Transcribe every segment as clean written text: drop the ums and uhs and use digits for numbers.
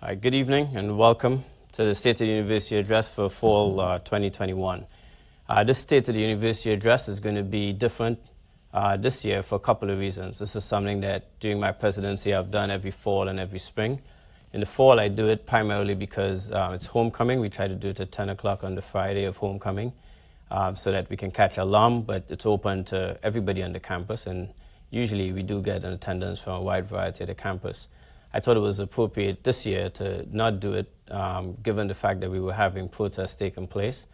Hi, good evening and welcome to the State of the University Address for Fall 2021. This State of the University Address is going to be different this year for a couple of reasons. This is something that during my presidency I've done every fall and every spring. In the fall I do it primarily because it's homecoming. We try to do it at 10 o'clock on the Friday of homecoming so that we can catch alum, but it's open to everybody on the campus, and usually we do get an attendance from a wide variety of the campus. I thought it was appropriate this year to not do it, given the fact that we were having protests taking place,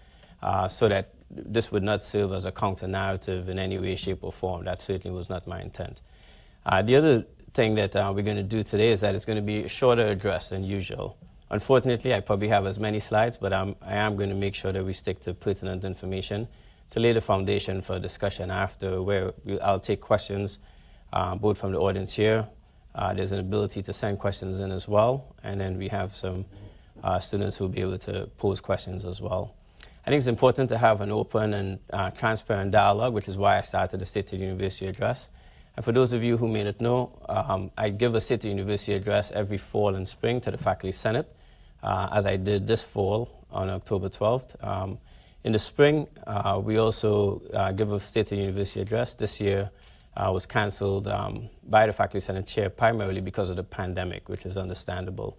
so that this would not serve as a counter-narrative in any way, shape, or form. That certainly was not my intent. The other thing that we're going to do today is that it's going to be a shorter address than usual. Unfortunately, I probably have as many slides, but I am going to make sure that we stick to pertinent information to lay the foundation for a discussion after, where I'll take questions both from the audience here. There's an ability to send questions in as well, and then we have some students who will be able to pose questions as well. I think it's important to have an open and transparent dialogue, which is why I started the State of the University Address. And for those of you who may not know, I give a State of the University Address every fall and spring to the Faculty Senate, as I did this fall on October 12th. In the spring, we also give a State of the University Address. This year was cancelled by the Faculty Senate Chair primarily because of the pandemic, which is understandable.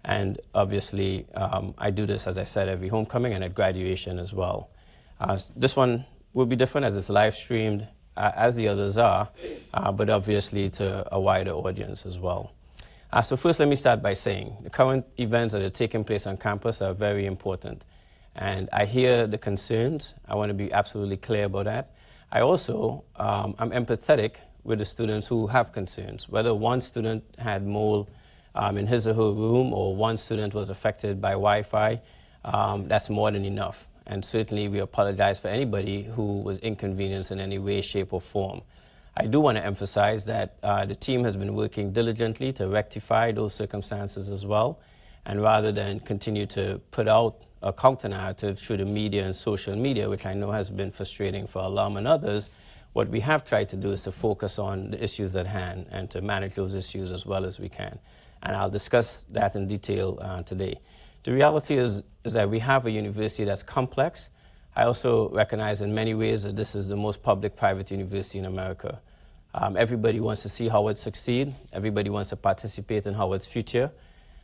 And obviously, I do this, as I said, every homecoming and at graduation as well. This one will be different as it's live streamed, as the others are, but obviously to a wider audience as well. So first, let me start by saying the current events that are taking place on campus are very important. And I hear the concerns. I want to be absolutely clear about that. I also am empathetic with the students who have concerns, whether one student had mold in his or her room or one student was affected by Wi-Fi. That's more than enough. And certainly we apologize for anybody who was inconvenienced in any way, shape, or form. I do want to emphasize that the team has been working diligently to rectify those circumstances as well. And rather than continue to put out a counter-narrative through the media and social media, which I know has been frustrating for alum and others, what we have tried to do is to focus on the issues at hand and to manage those issues as well as we can. And I'll discuss that in detail today. The reality is that we have a university that's complex. I also recognize in many ways that this is the most public-private university in America. Everybody wants to see Howard succeed. Everybody wants to participate in Howard's future.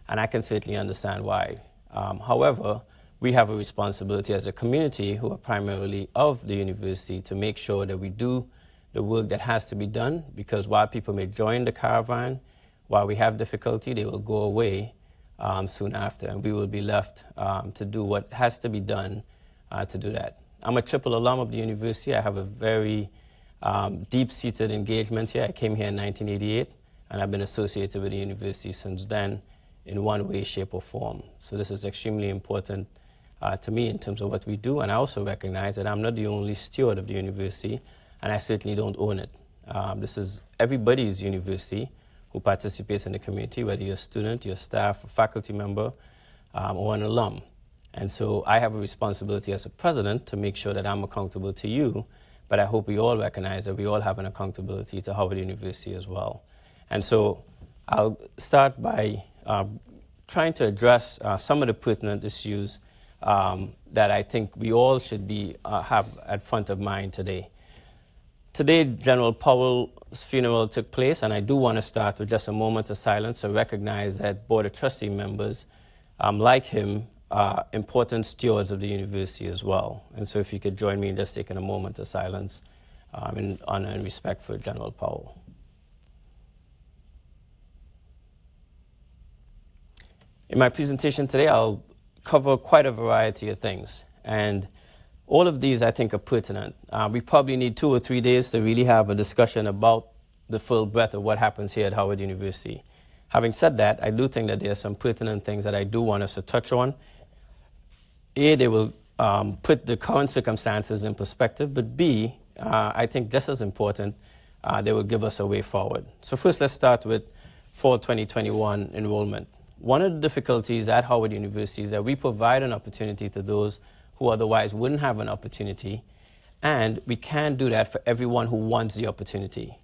And I can certainly understand why. However, we have a responsibility as a community who are primarily of the university to make sure that we do the work that has to be done, because while people may join the caravan, while we have difficulty, they will go away soon after, and we will be left to do what has to be done to do that. I'm a triple alum of the university. I have a very deep-seated engagement here. I came here in 1988, and I've been associated with the university since then in one way, shape, or form. So this is extremely important to me in terms of what we do, and I also recognize that I'm not the only steward of the university, and I certainly don't own it. This is everybody's university who participates in the community, whether you're a student, you're a staff, a faculty member, or an alum. And so I have a responsibility as a president to make sure that I'm accountable to you, but I hope we all recognize that we all have an accountability to Howard University as well. And so I'll start by trying to address some of the pertinent issues that I think we all should be have at front of mind today. Today, General Powell's funeral took place, and I do want to start with just a moment of silence to recognize that Board of Trustee members, like him, are important stewards of the university as well. And so if you could join me in just taking a moment of silence in honor and respect for General Powell. In my presentation today, I'll cover quite a variety of things, and all of these I think are pertinent. We probably need 2 or 3 days to really have a discussion about the full breadth of what happens here at Howard University. Having said that, I do think that there are some pertinent things that I do want us to touch on. A, they will put the current circumstances in perspective, but B, I think just as important, they will give us a way forward. So first, let's start with fall 2021 enrollment. One of the difficulties at Howard University is that we provide an opportunity to those who otherwise wouldn't have an opportunity, and we can't do that for everyone who wants the opportunity.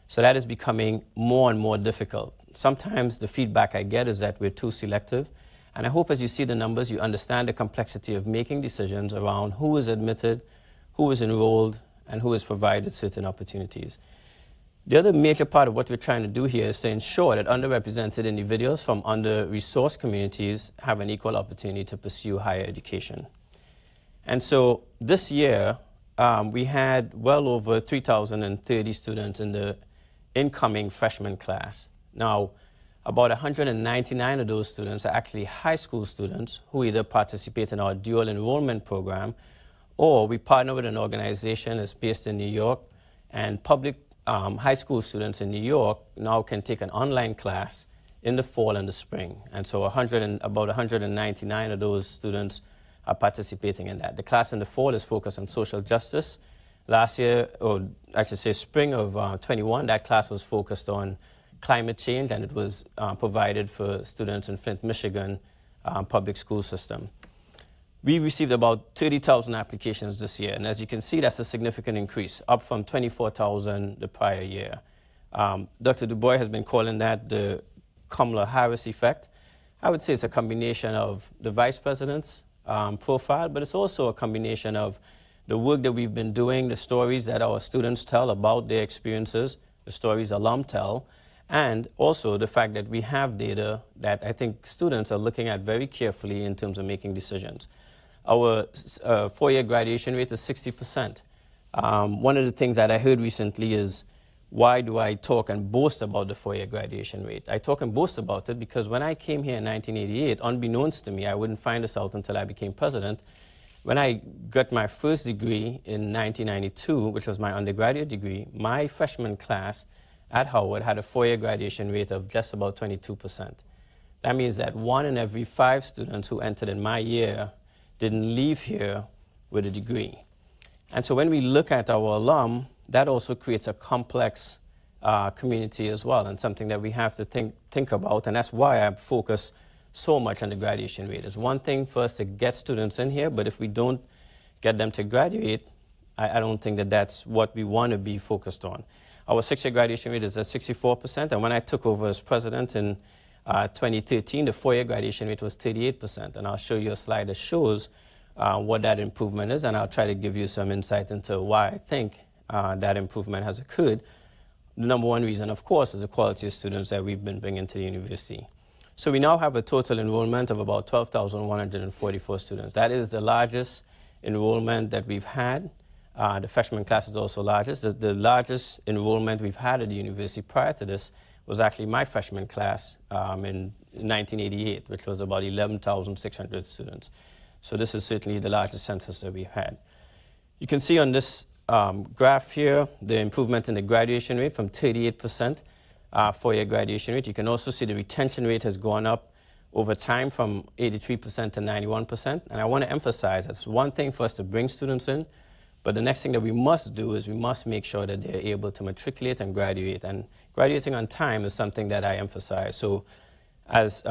So that is becoming more and more difficult. sometimes the feedback I get is that we're too selective. And I hope as you see the numbers, you understand the complexity of making decisions around who is admitted, who is enrolled, and who is provided certain opportunities. The other major part of what we're trying to do here is to ensure that underrepresented individuals from under-resourced communities have an equal opportunity to pursue higher education. And so this year, we had well over 3,030 students in the incoming freshman class. Now, about 199 of those students are actually high school students who either participate in our dual enrollment program, or we partner with an organization that's based in New York, and public high school students in New York now can take an online class in the fall and the spring. And so about 199 of those students are participating in that. The class in the fall is focused on social justice. Last year, or I should say spring of 21, that class was focused on climate change, and it was provided for students in Flint, Michigan public school system. We received about 30,000 applications this year, and as you can see, that's a significant increase, up from 24,000 the prior year. Dr. Du Bois has been calling that the Kamala Harris effect. I would say it's a combination of the vice president's profile, but it's also a combination of the work that we've been doing, the stories that our students tell about their experiences, the stories alum tell, and also the fact that we have data that I think students are looking at very carefully in terms of making decisions. Our four-year graduation rate is 60%. One of the things that I heard recently is, why do I talk and boast about the four-year graduation rate? I talk and boast about it because when I came here in 1988, unbeknownst to me, I wouldn't find this out until I became president. When I got my first degree in 1992, which was my undergraduate degree, my freshman class at Howard had a four-year graduation rate of just about 22%. That means that 1 in every 5 students who entered in my year didn't leave here with a degree. And so when we look at our alum, that also creates a complex community as well, and something that we have to think about, and that's why I focus so much on the graduation rate. It's one thing for us to get students in here, but if we don't get them to graduate, I don't think that that's what we want to be focused on. Our 6-year graduation rate is at 64%, and when I took over as president in 2013, the 4-year graduation rate was 38%, and I'll show you a slide that shows what that improvement is, and I'll try to give you some insight into why I think that improvement has occurred. The number one reason, of course, is the quality of students that we've been bringing to the university. So we now have a total enrollment of about 12,144 students. That is the largest enrollment that we've had. The freshman class is also largest. The largest enrollment we've had at the university prior to this was actually my freshman class in 1988, which was about 11,600 students. So this is certainly the largest census that we've had. You can see on this graph here the improvement in the graduation rate from 38% four-year graduation rate. You can also see the retention rate has gone up over time from 83% to 91%. And I want to emphasize it's one thing for us to bring students in, but the next thing that we must do is we must make sure that they're able to matriculate and graduate. And graduating on time is something that I emphasize. So as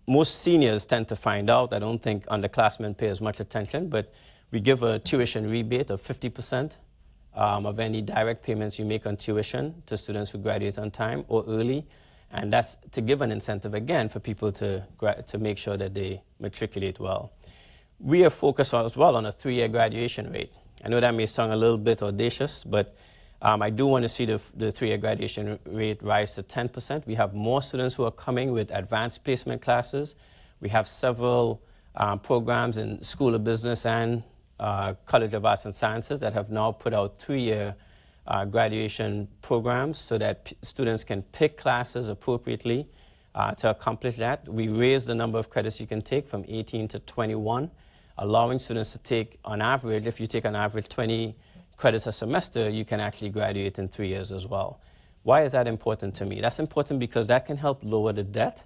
most seniors tend to find out, I don't think underclassmen pay as much attention, but we give a tuition rebate of 50% of any direct payments you make on tuition to students who graduate on time or early. And that's to give an incentive, again, for people to make sure that they matriculate well. We are focused as well on a 3-year graduation rate. I know that may sound a little bit audacious, but I do want to see the 3-year graduation rate rise to 10%. We have more students who are coming with advanced placement classes. We have several programs in School of Business and College of Arts and Sciences that have now put out 3-year graduation programs so that students can pick classes appropriately to accomplish that. We raised the number of credits you can take from 18 to 21, allowing students to take, on average, if you take on average 20 credits a semester, you can actually graduate in 3 years as well. Why is that important to me? That's important because that can help lower the debt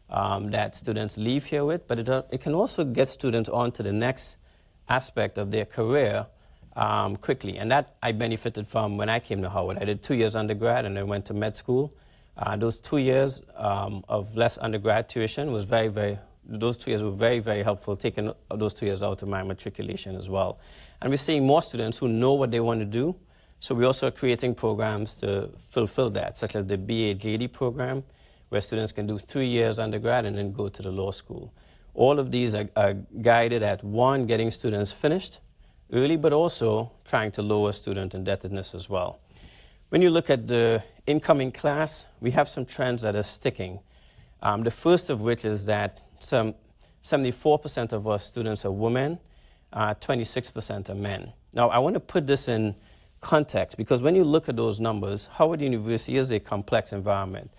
that students leave here with, but it can also get students on to the next aspect of their career quickly. And that I benefited from when I came to Howard. I did 2 years undergrad and then went to med school. Those 2 years of less undergrad tuition was those 2 years were very, very helpful, taking those 2 years out of my matriculation as well. And we're seeing more students who know what they want to do. So we also are creating programs to fulfill that, such as the BA JD program, where students can do 3 years undergrad and then go to the law school. All of these are guided at, one, getting students finished early, but also trying to lower student indebtedness as well. When you look at the incoming class, we have some trends that are sticking. The first of which is that 74% of our students are women, 26% are men. Now, I want to put this in context, because when you look at those numbers, Howard University is a complex environment.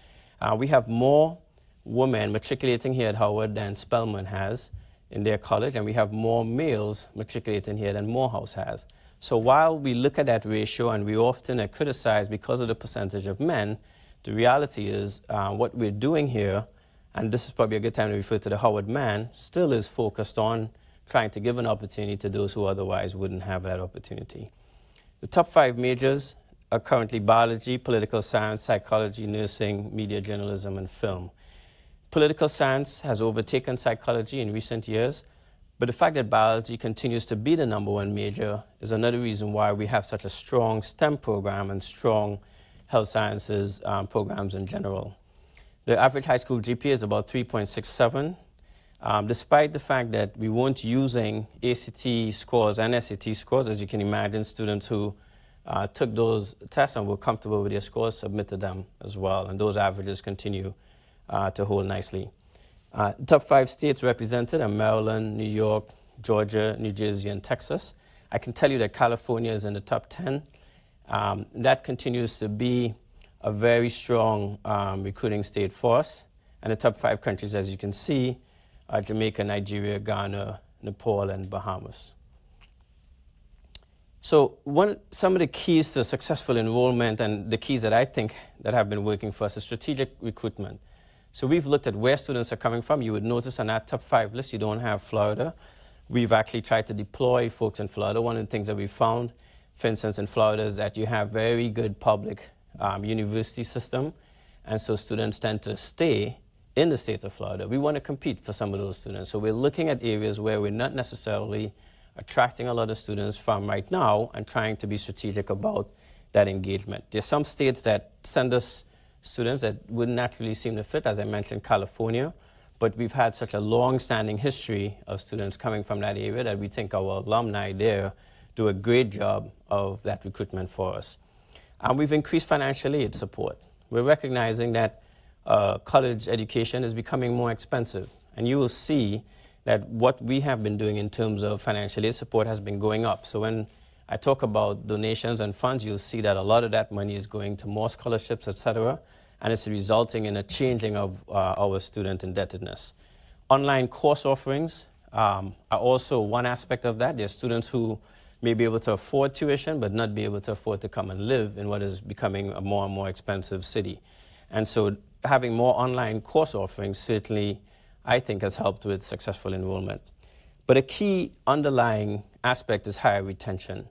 We have more women matriculating here at Howard than Spelman has in their college, and we have more males matriculating here than Morehouse has. So while we look at that ratio and we often are criticized because of the percentage of men, the reality is what we're doing here, and this is probably a good time to refer to the Howard man, still is focused on trying to give an opportunity to those who otherwise wouldn't have that opportunity. The top 5 majors are currently biology, political science, psychology, nursing, media journalism, and film. Political science has overtaken psychology in recent years, but the fact that biology continues to be the #1 major is another reason why we have such a strong STEM program and strong health sciences programs in general. The average high school GPA is about 3.67. Despite the fact that we weren't using ACT scores and SAT scores, as you can imagine, students who took those tests and were comfortable with their scores submitted them as well, and those averages continue to hold nicely. Top 5 states represented are Maryland, New York, Georgia, New Jersey, and Texas. I can tell you that California is in the top 10. That continues to be a very strong recruiting state for us. And the top 5 countries, as you can see, are Jamaica, Nigeria, Ghana, Nepal, and Bahamas. So some of the keys to successful enrollment, and the keys that I think that have been working for us, is strategic recruitment. So we've looked at where students are coming from. You would notice on that top 5 list, you don't have Florida. We've actually tried to deploy folks in Florida. One of the things that we found, for instance, in Florida is that you have very good public university system, and so students tend to stay in the state of Florida. We want to compete for some of those students. So we're looking at areas where we're not necessarily attracting a lot of students from right now and trying to be strategic about that engagement. There's some states that send us students that wouldn't naturally seem to fit, as I mentioned, California, but we've had such a long-standing history of students coming from that area that we think our alumni there do a great job of that recruitment for us. And we've increased financial aid support. We're recognizing that college education is becoming more expensive, and you will see that what we have been doing in terms of financial aid support has been going up. So when I talk about donations and funds, you'll see that a lot of that money is going to more scholarships, et cetera, and it's resulting in a changing of our student indebtedness. Online course offerings are also one aspect of that. There's students who may be able to afford tuition, but not be able to afford to come and live in what is becoming a more and more expensive city. And so having more online course offerings certainly, I think, has helped with successful enrollment. But a key underlying aspect is higher retention.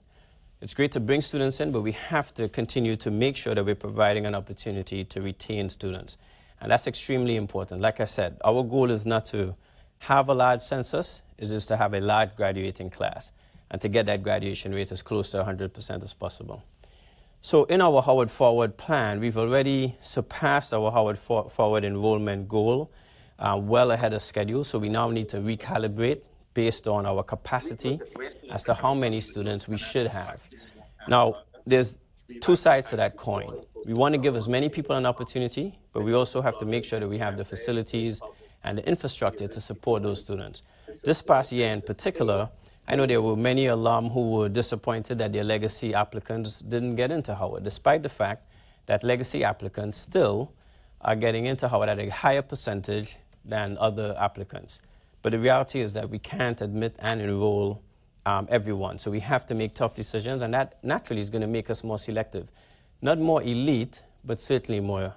It's great to bring students in, but we have to continue to make sure that we're providing an opportunity to retain students. And that's extremely important. Like I said, our goal is not to have a large census, it is to have a large graduating class and to get that graduation rate as close to 100% as possible. So in our Howard Forward plan, we've already surpassed our Howard Forward enrollment goal well ahead of schedule. So we now need to recalibrate based on our capacity as to how many students we should have. Now, there's 2 sides to that coin. We want to give as many people an opportunity, but we also have to make sure that we have the facilities and the infrastructure to support those students. This past year in particular, I know there were many alum who were disappointed that their legacy applicants didn't get into Howard, despite the fact that legacy applicants still are getting into Howard at a higher percentage than other applicants. But the reality is that we can't admit and enroll everyone. So we have to make tough decisions, and that naturally is going to make us more selective. Not more elite, but certainly more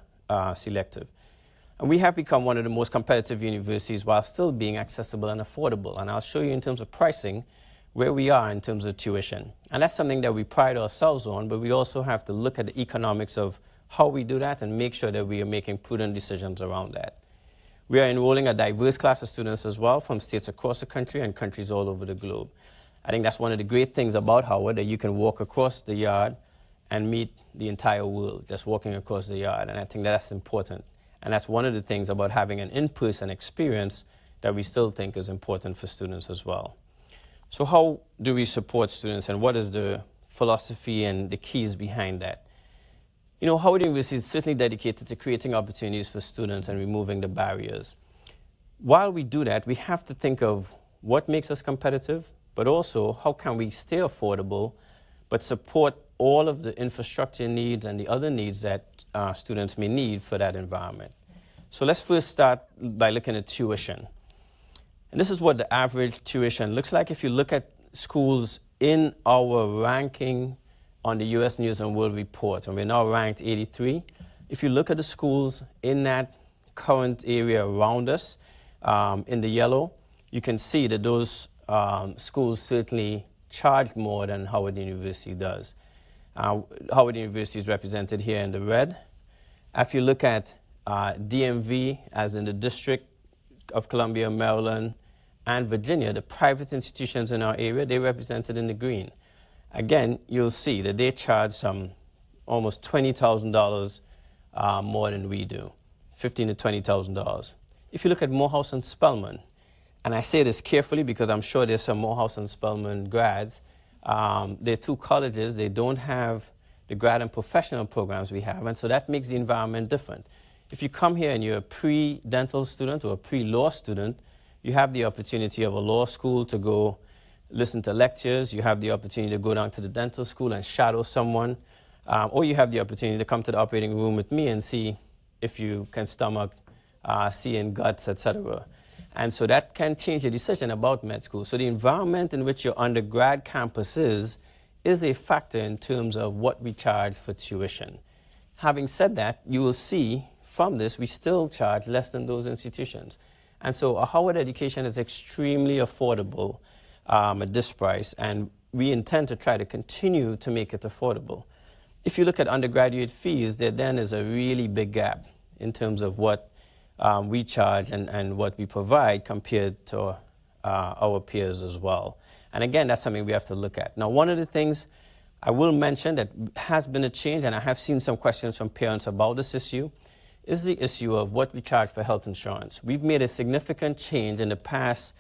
selective. And we have become one of the most competitive universities while still being accessible and affordable. And I'll show you in terms of pricing where we are in terms of tuition. And that's something that we pride ourselves on, but we also have to look at the economics of how we do that and make sure that we are making prudent decisions around that. We are enrolling a diverse class of students as well from states across the country and countries all over the globe. I think that's one of the great things about Howard, that you can walk across the yard and meet the entire world just walking across the yard, and I think that's important. And that's one of the things about having an in-person experience that we still think is important for students as well. So how do we support students, and what is the philosophy and the keys behind that? You know, Howard University is certainly dedicated to creating opportunities for students and removing the barriers. While we do that, we have to think of what makes us competitive, but also how can we stay affordable, but support all of the infrastructure needs and the other needs that students may need for that environment. So let's first start by looking at tuition. And this is what the average tuition looks like if you look at schools in our ranking on the U.S. News and World Report, and we're now ranked 83. If you look at the schools in that current area around us, in the yellow, you can see that those schools certainly charge more than Howard University does. Howard University is represented here in the red. If you look at DMV, as in the District of Columbia, Maryland, and Virginia, the private institutions in our area, they're represented in the green. Again, you'll see that they charge almost $20,000 more than we do, $15,000 to $20,000. If you look at Morehouse and Spelman, and I say this carefully because I'm sure there's some Morehouse and Spelman grads, they're two colleges, they don't have the grad and professional programs we have, and so that makes the environment different. If you come here and you're a pre-dental student or a pre-law student, you have the opportunity of a law school to go listen to lectures, you have the opportunity to go down to the dental school and shadow someone, or you have the opportunity to come to the operating room with me and see if you can stomach seeing guts, etc. And so that can change your decision about med school. So the environment in which your undergrad campus is a factor in terms of what we charge for tuition. Having said that, you will see from this, we still charge less than those institutions. And so a Howard education is extremely affordable at this price, and we intend to try to continue to make it affordable. If you look at undergraduate fees, there then is a really big gap in terms of what we charge and what we provide compared to our peers as well. And again, that's something we have to look at. Now, one of the things I will mention that has been a change, and I have seen some questions from parents about this issue, is the issue of what we charge for health insurance. We've made a significant change in the past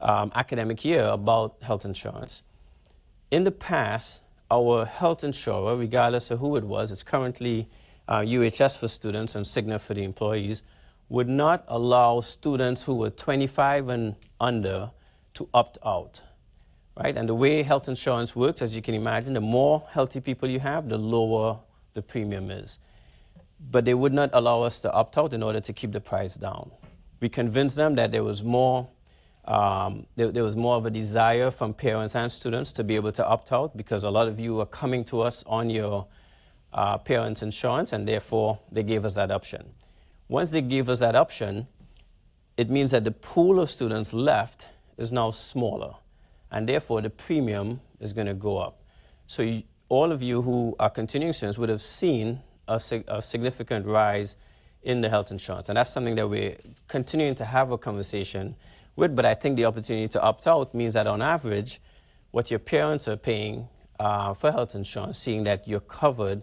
academic year about health insurance. In the past, our health insurer, regardless of who it was, it's currently UHS for students and Cigna for the employees, would not allow students who were 25 and under to opt out, right? And the way health insurance works, as you can imagine, the more healthy people you have, the lower the premium is. But they would not allow us to opt out in order to keep the price down. We convinced them that there was more of a desire from parents and students to be able to opt out because a lot of you are coming to us on your parents' insurance, and therefore they gave us that option. Once they gave us that option, it means that the pool of students left is now smaller, and therefore the premium is going to go up. So all of you who are continuing students would have seen a significant rise in the health insurance. And that's something that we're continuing to have a conversation with, but I think the opportunity to opt out means that on average, what your parents are paying for health insurance, seeing that you're covered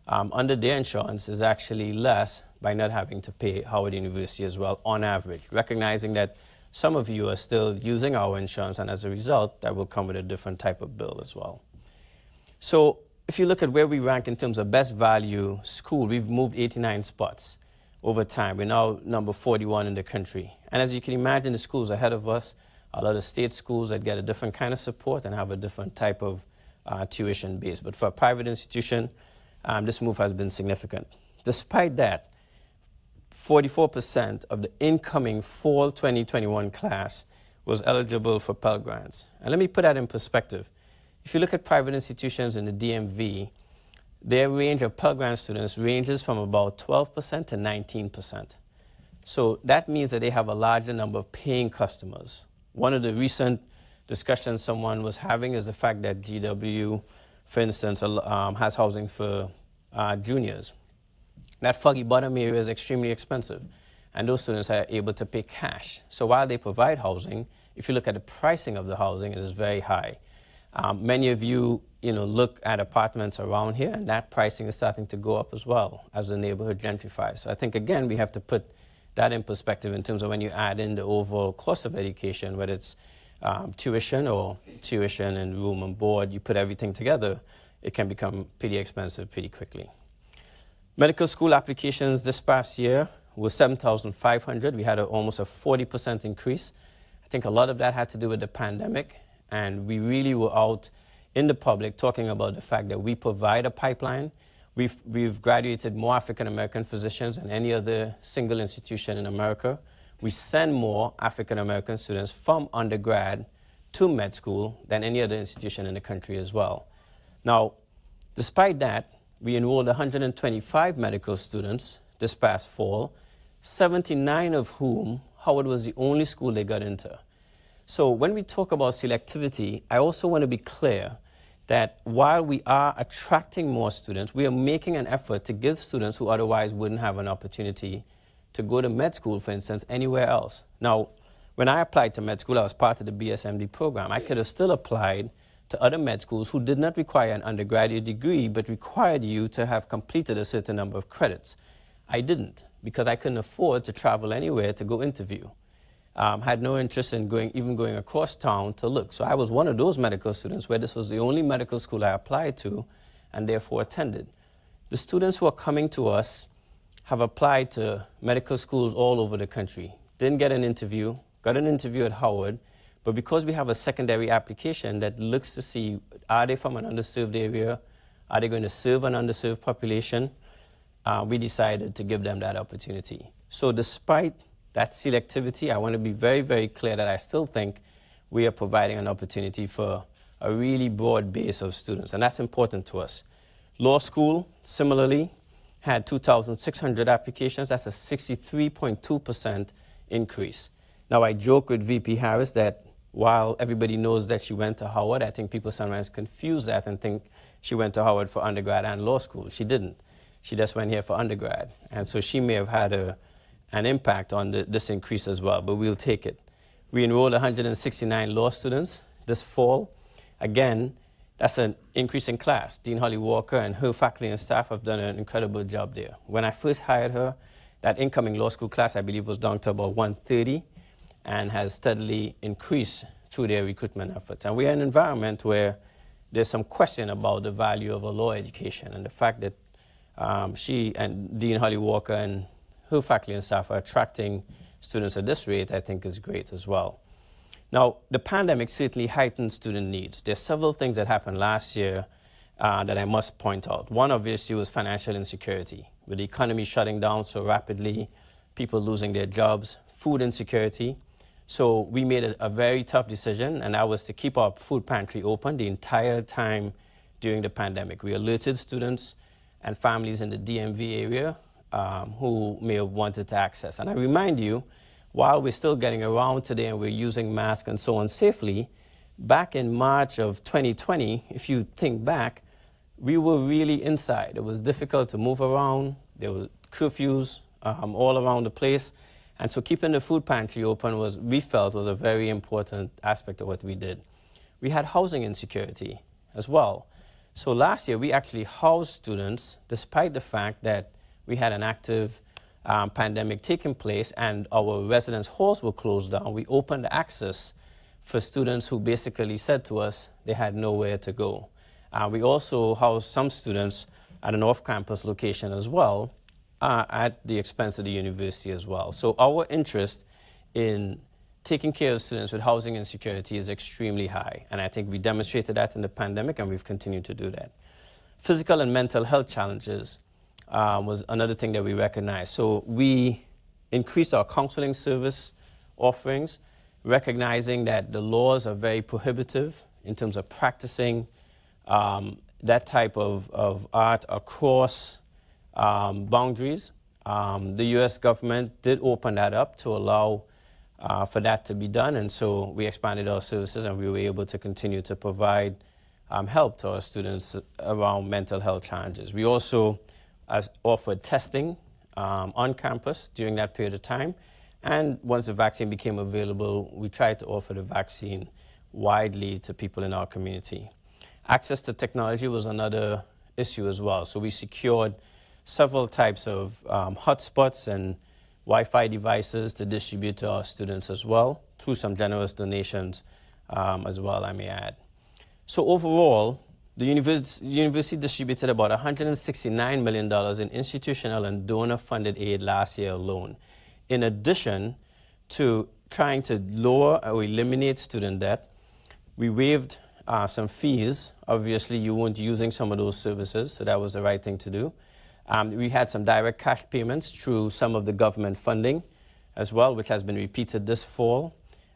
under their insurance, is actually less by not having to pay Howard University as well on average, recognizing that some of you are still using our insurance, and as a result, that will come with a different type of bill as well. So if you look at where we rank in terms of best value school, we've moved 89 spots over time. We're now number 41 in the country. And as you can imagine, the schools ahead of us are a lot of state schools that get a different kind of support and have a different type of tuition base. But for a private institution, this move has been significant. Despite that, 44% of the incoming fall 2021 class was eligible for Pell Grants. And let me put that in perspective. If you look at private institutions in the DMV, their range of Pell Grant students ranges from about 12% to 19%. So that means that they have a larger number of paying customers. One of the recent discussions someone was having is the fact that GW, for instance, has housing for juniors. That Foggy Bottom area is extremely expensive, and those students are able to pay cash. So while they provide housing, if you look at the pricing of the housing, it is very high. Many of you, look at apartments around here, and that pricing is starting to go up as well as the neighborhood gentrifies. So I think, again, we have to put that in perspective in terms of when you add in the overall cost of education, whether it's tuition and room and board, you put everything together, it can become pretty expensive pretty quickly. Medical school applications this past year was 7,500. We had almost a 40% increase. I think a lot of that had to do with the pandemic, and we really were out in the public talking about the fact that we provide a pipeline. We've graduated more African-American physicians than any other single institution in America. We send more African-American students from undergrad to med school than any other institution in the country as well. Now, despite that, we enrolled 125 medical students this past fall, 79 of whom Howard was the only school they got into. So when we talk about selectivity, I also want to be clear that while we are attracting more students, we are making an effort to give students who otherwise wouldn't have an opportunity to go to med school, for instance, anywhere else. Now, when I applied to med school, I was part of the BSMD program. I could have still applied to other med schools who did not require an undergraduate degree, but required you to have completed a certain number of credits. I didn't, because I couldn't afford to travel anywhere to go interview. Had no interest in even going across town to look. So I was one of those medical students where this was the only medical school I applied to and therefore attended. The students who are coming to us have applied to medical schools all over the country. Didn't get an interview, got an interview at Howard, but because we have a secondary application that looks to see, are they from an underserved area? Are they going to serve an underserved population? We decided to give them that opportunity. So despite that selectivity, I want to be very, very clear that I still think we are providing an opportunity for a really broad base of students, and that's important to us. Law school, similarly, had 2,600 applications. That's a 63.2% increase. Now, I joke with VP Harris that while everybody knows that she went to Howard, I think people sometimes confuse that and think she went to Howard for undergrad and law school. She didn't. She just went here for undergrad. And so she may have had an impact on this increase as well, but we'll take it. We enrolled 169 law students this fall. Again, that's an increase in class. Dean Holly Walker and her faculty and staff have done an incredible job there. When I first hired her, that incoming law school class, I believe, was down to about 130 and has steadily increased through their recruitment efforts. And we are in an environment where there's some question about the value of a law education, and the fact that she and Dean Holly Walker and her faculty and staff are attracting students at this rate, I think is great as well. Now, the pandemic certainly heightened student needs. There's several things that happened last year that I must point out. One, obviously, was financial insecurity. With the economy shutting down so rapidly, people losing their jobs, food insecurity. So we made a very tough decision, and that was to keep our food pantry open the entire time during the pandemic. We alerted students and families in the DMV area who may have wanted to access. And I remind you, while we're still getting around today and we're using masks and so on safely, back in March of 2020, if you think back, we were really inside. It was difficult to move around. There were curfews all around the place. And so keeping the food pantry open we felt was a very important aspect of what we did. We had housing insecurity as well. So last year, we actually housed students despite the fact that we had an active pandemic taking place and our residence halls were closed down. We opened access for students who basically said to us they had nowhere to go. We also housed some students at an off-campus location as well, at the expense of the university as well. So our interest in taking care of students with housing insecurity is extremely high, and I think we demonstrated that in the pandemic, and we've continued to do that. Physical and mental health challenges was another thing that we recognized. So we increased our counseling service offerings, recognizing that the laws are very prohibitive in terms of practicing that type of art across boundaries. The US government did open that up to allow for that to be done, and so we expanded our services and we were able to continue to provide help to our students around mental health challenges. We also offered testing on campus during that period of time, and once the vaccine became available, we tried to offer the vaccine widely to people in our community. Access to technology was another issue as well. So we secured several types of hotspots and Wi-Fi devices to distribute to our students as well, through some generous donations as well, I may add. So overall, the university distributed about $169 million in institutional and donor-funded aid last year alone, in addition to trying to lower or eliminate student debt. We waived some fees. Obviously, you weren't using some of those services, so that was the right thing to do. We had some direct cash payments through some of the government funding as well, which has been repeated this fall.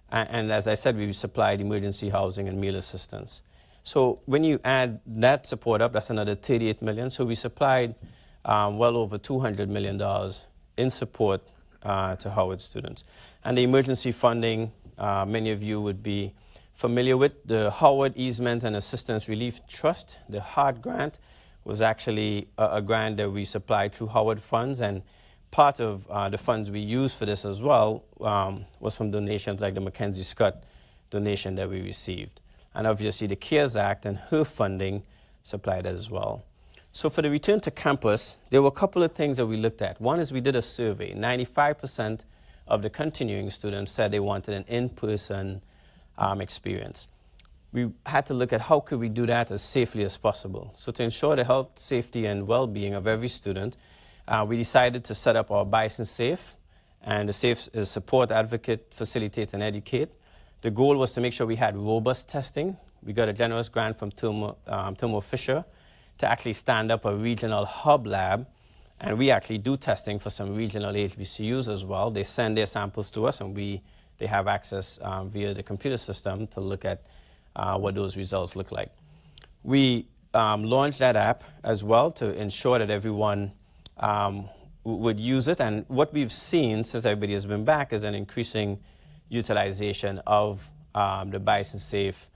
And as I said, we supplied emergency housing and meal assistance. So when you add that support up, that's another $38 million. So we supplied well over $200 million in support to Howard students. And the emergency funding, many of you would be familiar with, the Howard Easement and Assistance Relief Trust, the HART grant, was actually a grant that we supplied through Howard funds, and part of the funds we used for this as well was from donations like the Mackenzie Scott donation that we received. And obviously the CARES Act and HER funding supplied as well. So for the return to campus, there were a couple of things that we looked at. One is we did a survey. 95% of the continuing students said they wanted an in-person experience. We had to look at how could we do that as safely as possible. So to ensure the health, safety, and well-being of every student, we decided to set up our Bison Safe, and the Safe is support, advocate, facilitate, and educate. The goal was to make sure we had robust testing. We got a generous grant from Thermo Fisher to actually stand up a regional hub lab, and we actually do testing for some regional HBCUs as well. They send their samples to us, and they have access via the computer system to look at what those results look like. We launched that app as well to ensure that everyone would use it. And what we've seen since everybody has been back is an increasing utilization of the Bison Safe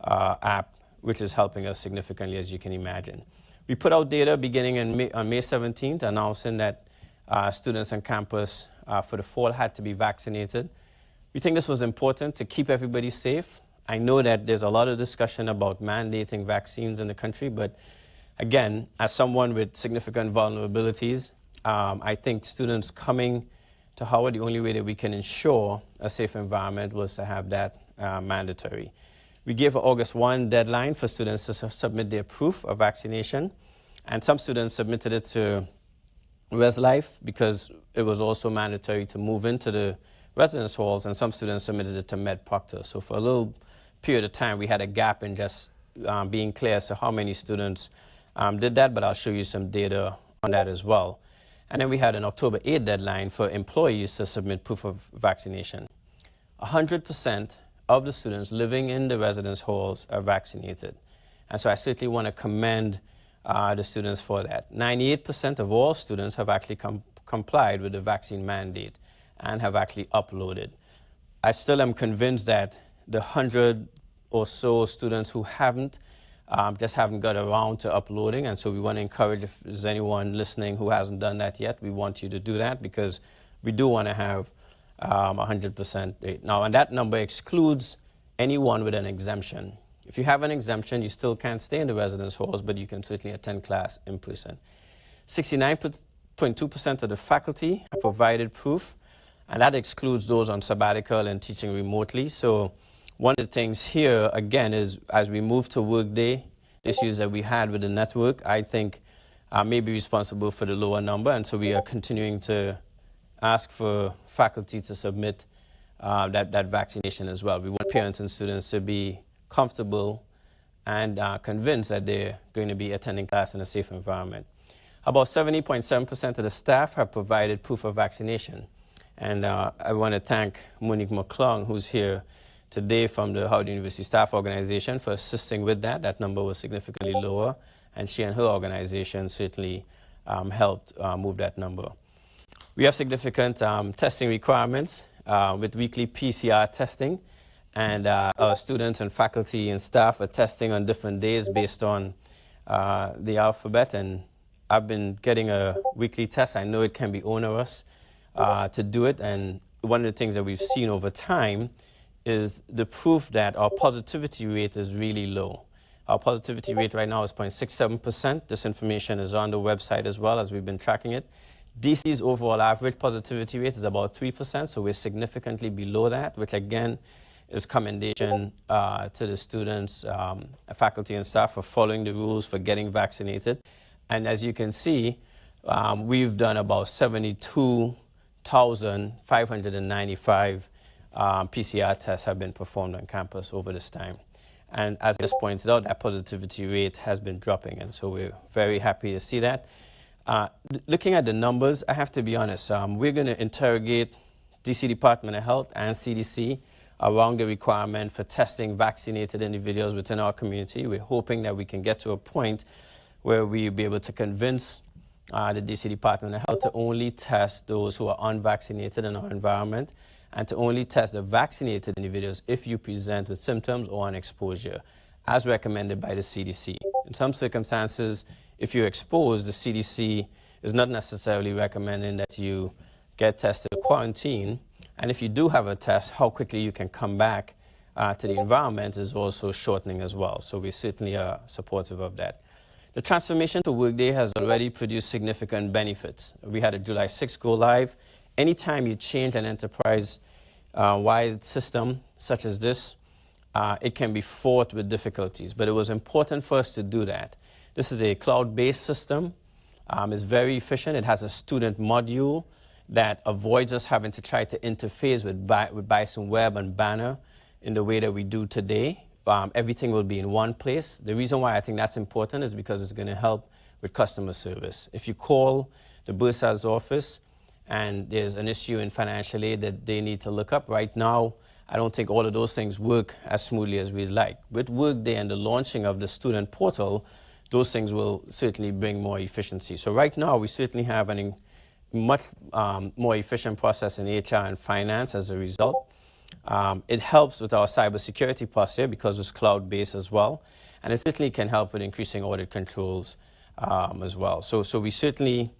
app, which is helping us significantly, as you can imagine. We put out data beginning on May 17th, announcing that students on campus for the fall had to be vaccinated. We think this was important to keep everybody safe. I know that there's a lot of discussion about mandating vaccines in the country, but again, as someone with significant vulnerabilities, I think students coming to Howard, the only way that we can ensure a safe environment was to have that mandatory. We gave an August 1 deadline for students to submit their proof of vaccination, and some students submitted it to ResLife because it was also mandatory to move into the residence halls, and some students submitted it to MedProctor. So for a little period of time, we had a gap in just being clear as to how many students did that, but I'll show you some data on that as well. And then we had an October 8 deadline for employees to submit proof of vaccination. 100% of the students living in the residence halls are vaccinated. And so I certainly want to commend the students for that. 98% of all students have actually complied with the vaccine mandate and have actually uploaded. I still am convinced that the 100 or so students who just haven't got around to uploading, and so we want to encourage, if there's anyone listening who hasn't done that yet, we want you to do that because we do want to have 100% now, and that number excludes anyone with an exemption. If you have an exemption, you still can't stay in the residence halls, but you can certainly attend class in person. 69.2% of the faculty have provided proof, and that excludes those on sabbatical and teaching remotely. So one of the things here, again, is as we move to workday, issues that we had with the network, I think may be responsible for the lower number, and so we are continuing to ask for faculty to submit that vaccination as well. We want parents and students to be comfortable and convinced that they're going to be attending class in a safe environment. About 70.7% of the staff have provided proof of vaccination. And I want to thank Monique McClung, who's here today from the Howard University Staff Organization, for assisting with that. That number was significantly lower, and she and her organization certainly helped move that number. We have significant testing requirements with weekly PCR testing, and our students and faculty and staff are testing on different days based on the alphabet, and I've been getting a weekly test. I know it can be onerous to do it, and one of the things that we've seen over time is the proof that our positivity rate is really low. Our positivity rate right now is 0.67%. This information is on the website as well, as we've been tracking it. DC's overall average positivity rate is about 3%, so we're significantly below that, which again is commendation to the students, faculty and staff for following the rules, for getting vaccinated. And as you can see, we've done about 72,595 PCR tests have been performed on campus over this time. And as I just pointed out, that positivity rate has been dropping, and so we're very happy to see that. Looking at the numbers, I have to be honest, we're going to interrogate DC Department of Health and CDC around the requirement for testing vaccinated individuals within our community. We're hoping that we can get to a point where we'll be able to convince the DC Department of Health to only test those who are unvaccinated in our environment, and to only test the vaccinated individuals if you present with symptoms or an exposure, as recommended by the CDC. In some circumstances, if you're exposed, the CDC is not necessarily recommending that you get tested or quarantine. And if you do have a test, how quickly you can come back to the environment is also shortening as well. So we certainly are supportive of that. The transformation to Workday has already produced significant benefits. We had a July 6th go live. Anytime you change an enterprise-wide system such as this, it can be fraught with difficulties, but it was important for us to do that. This is a cloud-based system. It's very efficient. It has a student module that avoids us having to try to interface with Bison Web and Banner in the way that we do today. Everything will be in one place. The reason why I think that's important is because it's going to help with customer service. If you call the bursar's office and there's an issue in financial aid that they need to look up, right now, I don't think all of those things work as smoothly as we'd like. With Workday and the launching of the student portal, those things will certainly bring more efficiency. So right now, we certainly have a much more efficient process in HR and finance as a result. It helps with our cybersecurity posture because it's cloud-based as well. And it certainly can help with increasing audit controls as well. So we certainly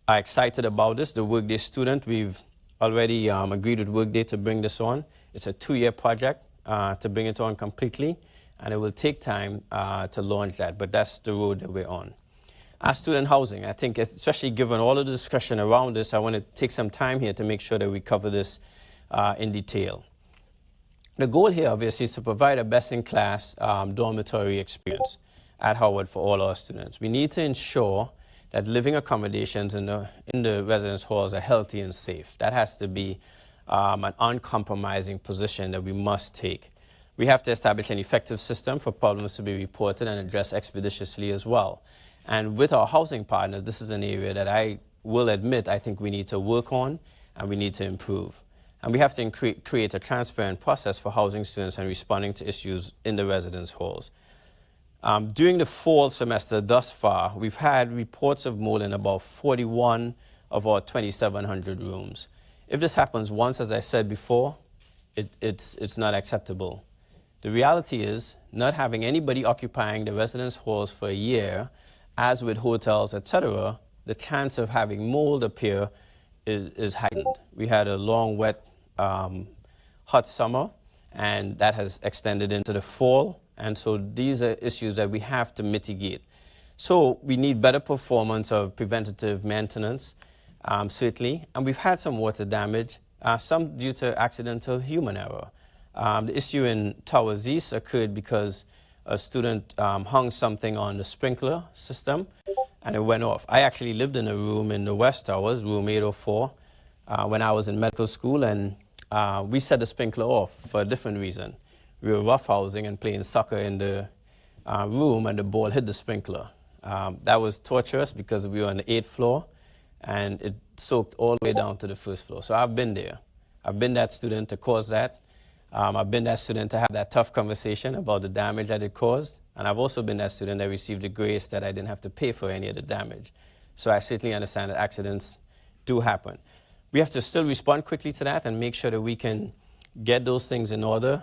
are excited about this. The Workday student, we've already agreed with Workday to bring this on. It's a 2-year project to bring it on completely, and it will take time to launch that, but that's the road that we're on. Our student housing, I think, especially given all of the discussion around this, I want to take some time here to make sure that we cover this in detail. The goal here, obviously, is to provide a best-in-class dormitory experience at Howard for all our students. We need to ensure that living accommodations in the residence halls are healthy and safe. That has to be an uncompromising position that we must take. We have to establish an effective system for problems to be reported and addressed expeditiously as well. And with our housing partners, this is an area that I will admit I think we need to work on and we need to improve. And we have to create a transparent process for housing students and responding to issues in the residence halls. During the fall semester thus far, we've had reports of mold in about 41 of our 2,700 rooms. If this happens once, as I said before, it's not acceptable. The reality is, not having anybody occupying the residence halls for a year, as with hotels, etc., the chance of having mold appear is heightened. We had a long, wet, hot summer, and that has extended into the fall. And so these are issues that we have to mitigate. So we need better performance of preventative maintenance, certainly. And we've had some water damage, some due to accidental human error. The issue in Towers East occurred because a student hung something on the sprinkler system and it went off. I actually lived in a room in the West Towers, room 804, when I was in medical school, and we set the sprinkler off for a different reason. We were roughhousing and playing soccer in the room, and the ball hit the sprinkler. That was torturous because we were on the 8th floor, and it soaked all the way down to the 1st floor. So I've been there. I've been that student to cause that. I've been that student to have that tough conversation about the damage that it caused. And I've also been that student that received the grace that I didn't have to pay for any of the damage. So I certainly understand that accidents do happen. We have to still respond quickly to that and make sure that we can get those things in order,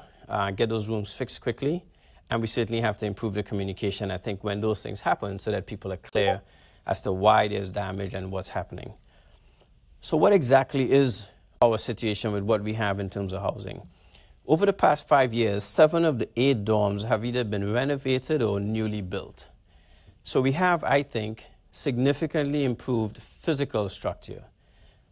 get those rooms fixed quickly. And we certainly have to improve the communication, I think, when those things happen so that people are clear as to why there's damage and what's happening. So what exactly is our situation with what we have in terms of housing? Over the past 5 years, 7 of the 8 dorms have either been renovated or newly built. So we have, I think, significantly improved physical structure.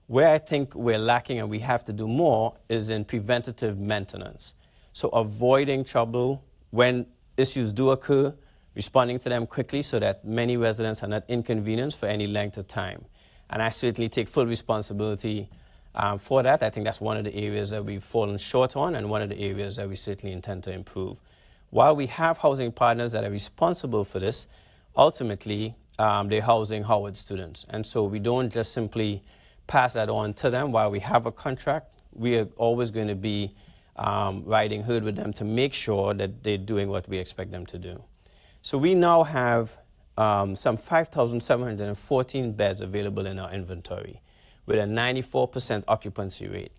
Where I think we're lacking and we have to do more is in preventative maintenance. So avoiding trouble when issues do occur, responding to them quickly so that many residents are not inconvenienced for any length of time. And I certainly take full responsibility for that. I think that's one of the areas that we've fallen short on and one of the areas that we certainly intend to improve. While we have housing partners that are responsible for this, ultimately they're housing Howard students. And so we don't just simply pass that on to them. While we have a contract, we are always going to be riding herd with them to make sure that they're doing what we expect them to do. So we now have some 5,714 beds available in our inventory with a 94% occupancy rate.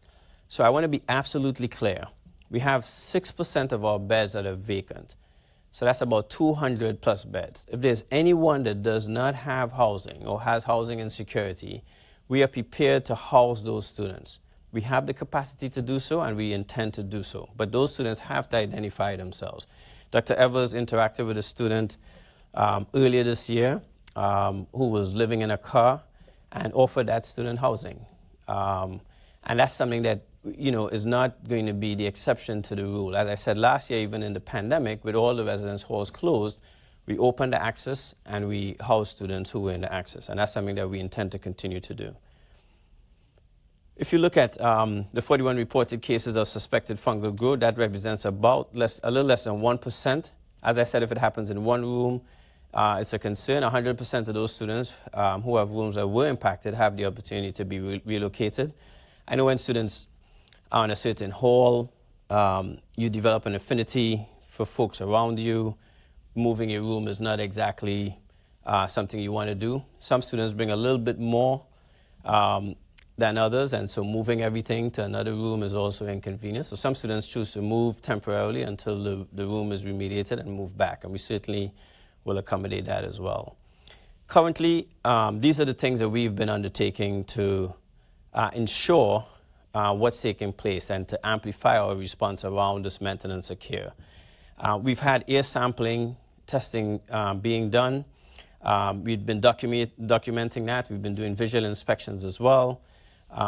So I want to be absolutely clear. We have 6% of our beds that are vacant. So that's about 200 plus beds. If there's anyone that does not have housing or has housing insecurity, we are prepared to house those students. We have the capacity to do so and we intend to do so. But those students have to identify themselves. Dr. Evers interacted with a student earlier this year who was living in a car and offered that student housing. And that's something that is not going to be the exception to the rule. As I said last year, even in the pandemic, with all the residence halls closed, we opened the access and we housed students who were in the access. And that's something that we intend to continue to do. If you look at the 41 reported cases of suspected fungal growth, that represents about a little less than 1%. As I said, if it happens in one room, it's a concern. 100% of those students who have rooms that were impacted have the opportunity to be relocated. I know when students are in a certain hall, you develop an affinity for folks around you. Moving your room is not exactly something you want to do. Some students bring a little bit more than others, and so moving everything to another room is also inconvenient. So some students choose to move temporarily until the room is remediated and move back, and we certainly will accommodate that as well. Currently, these are the things that we've been undertaking to ensure what's taking place and to amplify our response around this maintenance of care. We've had air sampling testing being done. We've been documenting that. We've been doing visual inspections as well.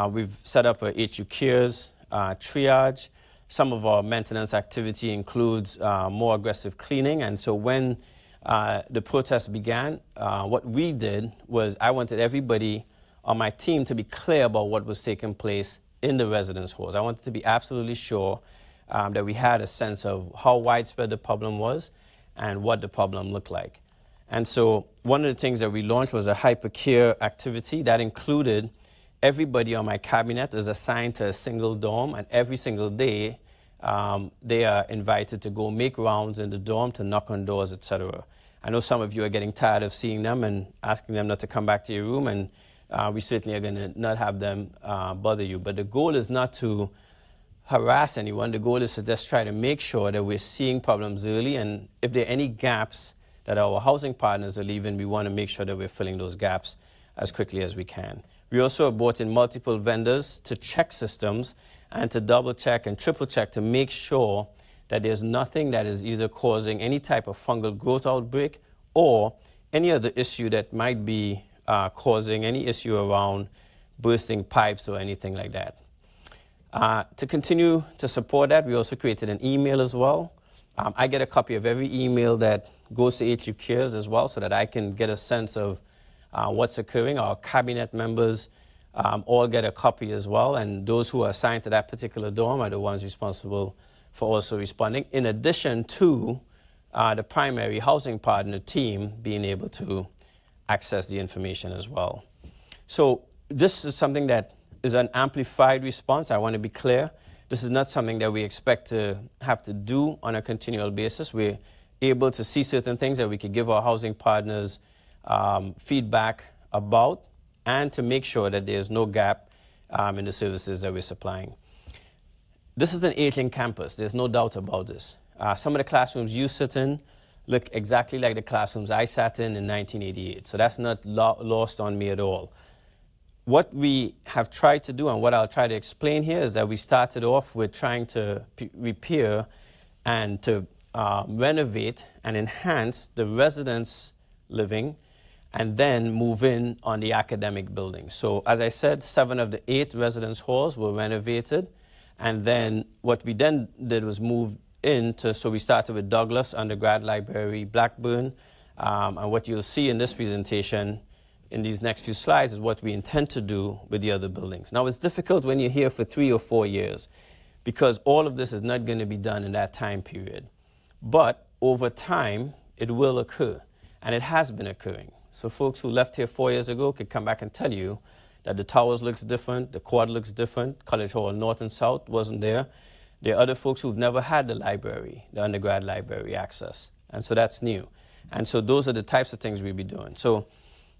We've set up a HU Cares triage. Some of our maintenance activity includes more aggressive cleaning. And so when the protest began, what we did was I wanted everybody on my team to be clear about what was taking place in the residence halls. I wanted to be absolutely sure that we had a sense of how widespread the problem was and what the problem looked like. And so one of the things that we launched was a hypercare activity that included everybody on my cabinet is assigned to a single dorm, and every single day they are invited to go make rounds in the dorm to knock on doors, etc. I know some of you are getting tired of seeing them and asking them not to come back to your room, and we certainly are going to not have them bother you. But the goal is not to harass anyone. The goal is to just try to make sure that we're seeing problems early, and if there are any gaps that our housing partners are leaving, we want to make sure that we're filling those gaps as quickly as we can. We also brought in multiple vendors to check systems and to double check and triple check to make sure that there's nothing that is either causing any type of fungal growth outbreak or any other issue that might be causing any issue around bursting pipes or anything like that. To continue to support that, we also created an email as well. I get a copy of every email that goes to HU Cares as well so that I can get a sense of what's occurring. Our cabinet members all get a copy as well, and those who are assigned to that particular dorm are the ones responsible for also responding, in addition to the primary housing partner team being able to access the information as well. So this is something that is an amplified response. I want to be clear. This is not something that we expect to have to do on a continual basis. We're able to see certain things that we could give our housing partners feedback about, and to make sure that there's no gap in the services that we're supplying. This is an aging campus. There's no doubt about this. Some of the classrooms you sit in look exactly like the classrooms I sat in 1988. So that's not lost on me at all. what we have tried to do and what I'll try to explain here is that we started off with trying to repair and to renovate and enhance the residents' living and then move in on the academic building. So as I said, 7 of the 8 residence halls were renovated. And then what we then did was move into, so we started with Douglas, Undergrad Library, Blackburn. And what you'll see in this presentation in these next few slides is what we intend to do with the other buildings. Now, it's difficult when you're here for 3 or 4 years because all of this is not going to be done in that time period. But over time, it will occur, and it has been occurring. So folks who left here 4 years ago could come back and tell you that the towers looks different, the quad looks different, College Hall North and South wasn't there. There are other folks who've never had the library, the undergrad library access, and so that's new. And so those are the types of things we'll be doing. So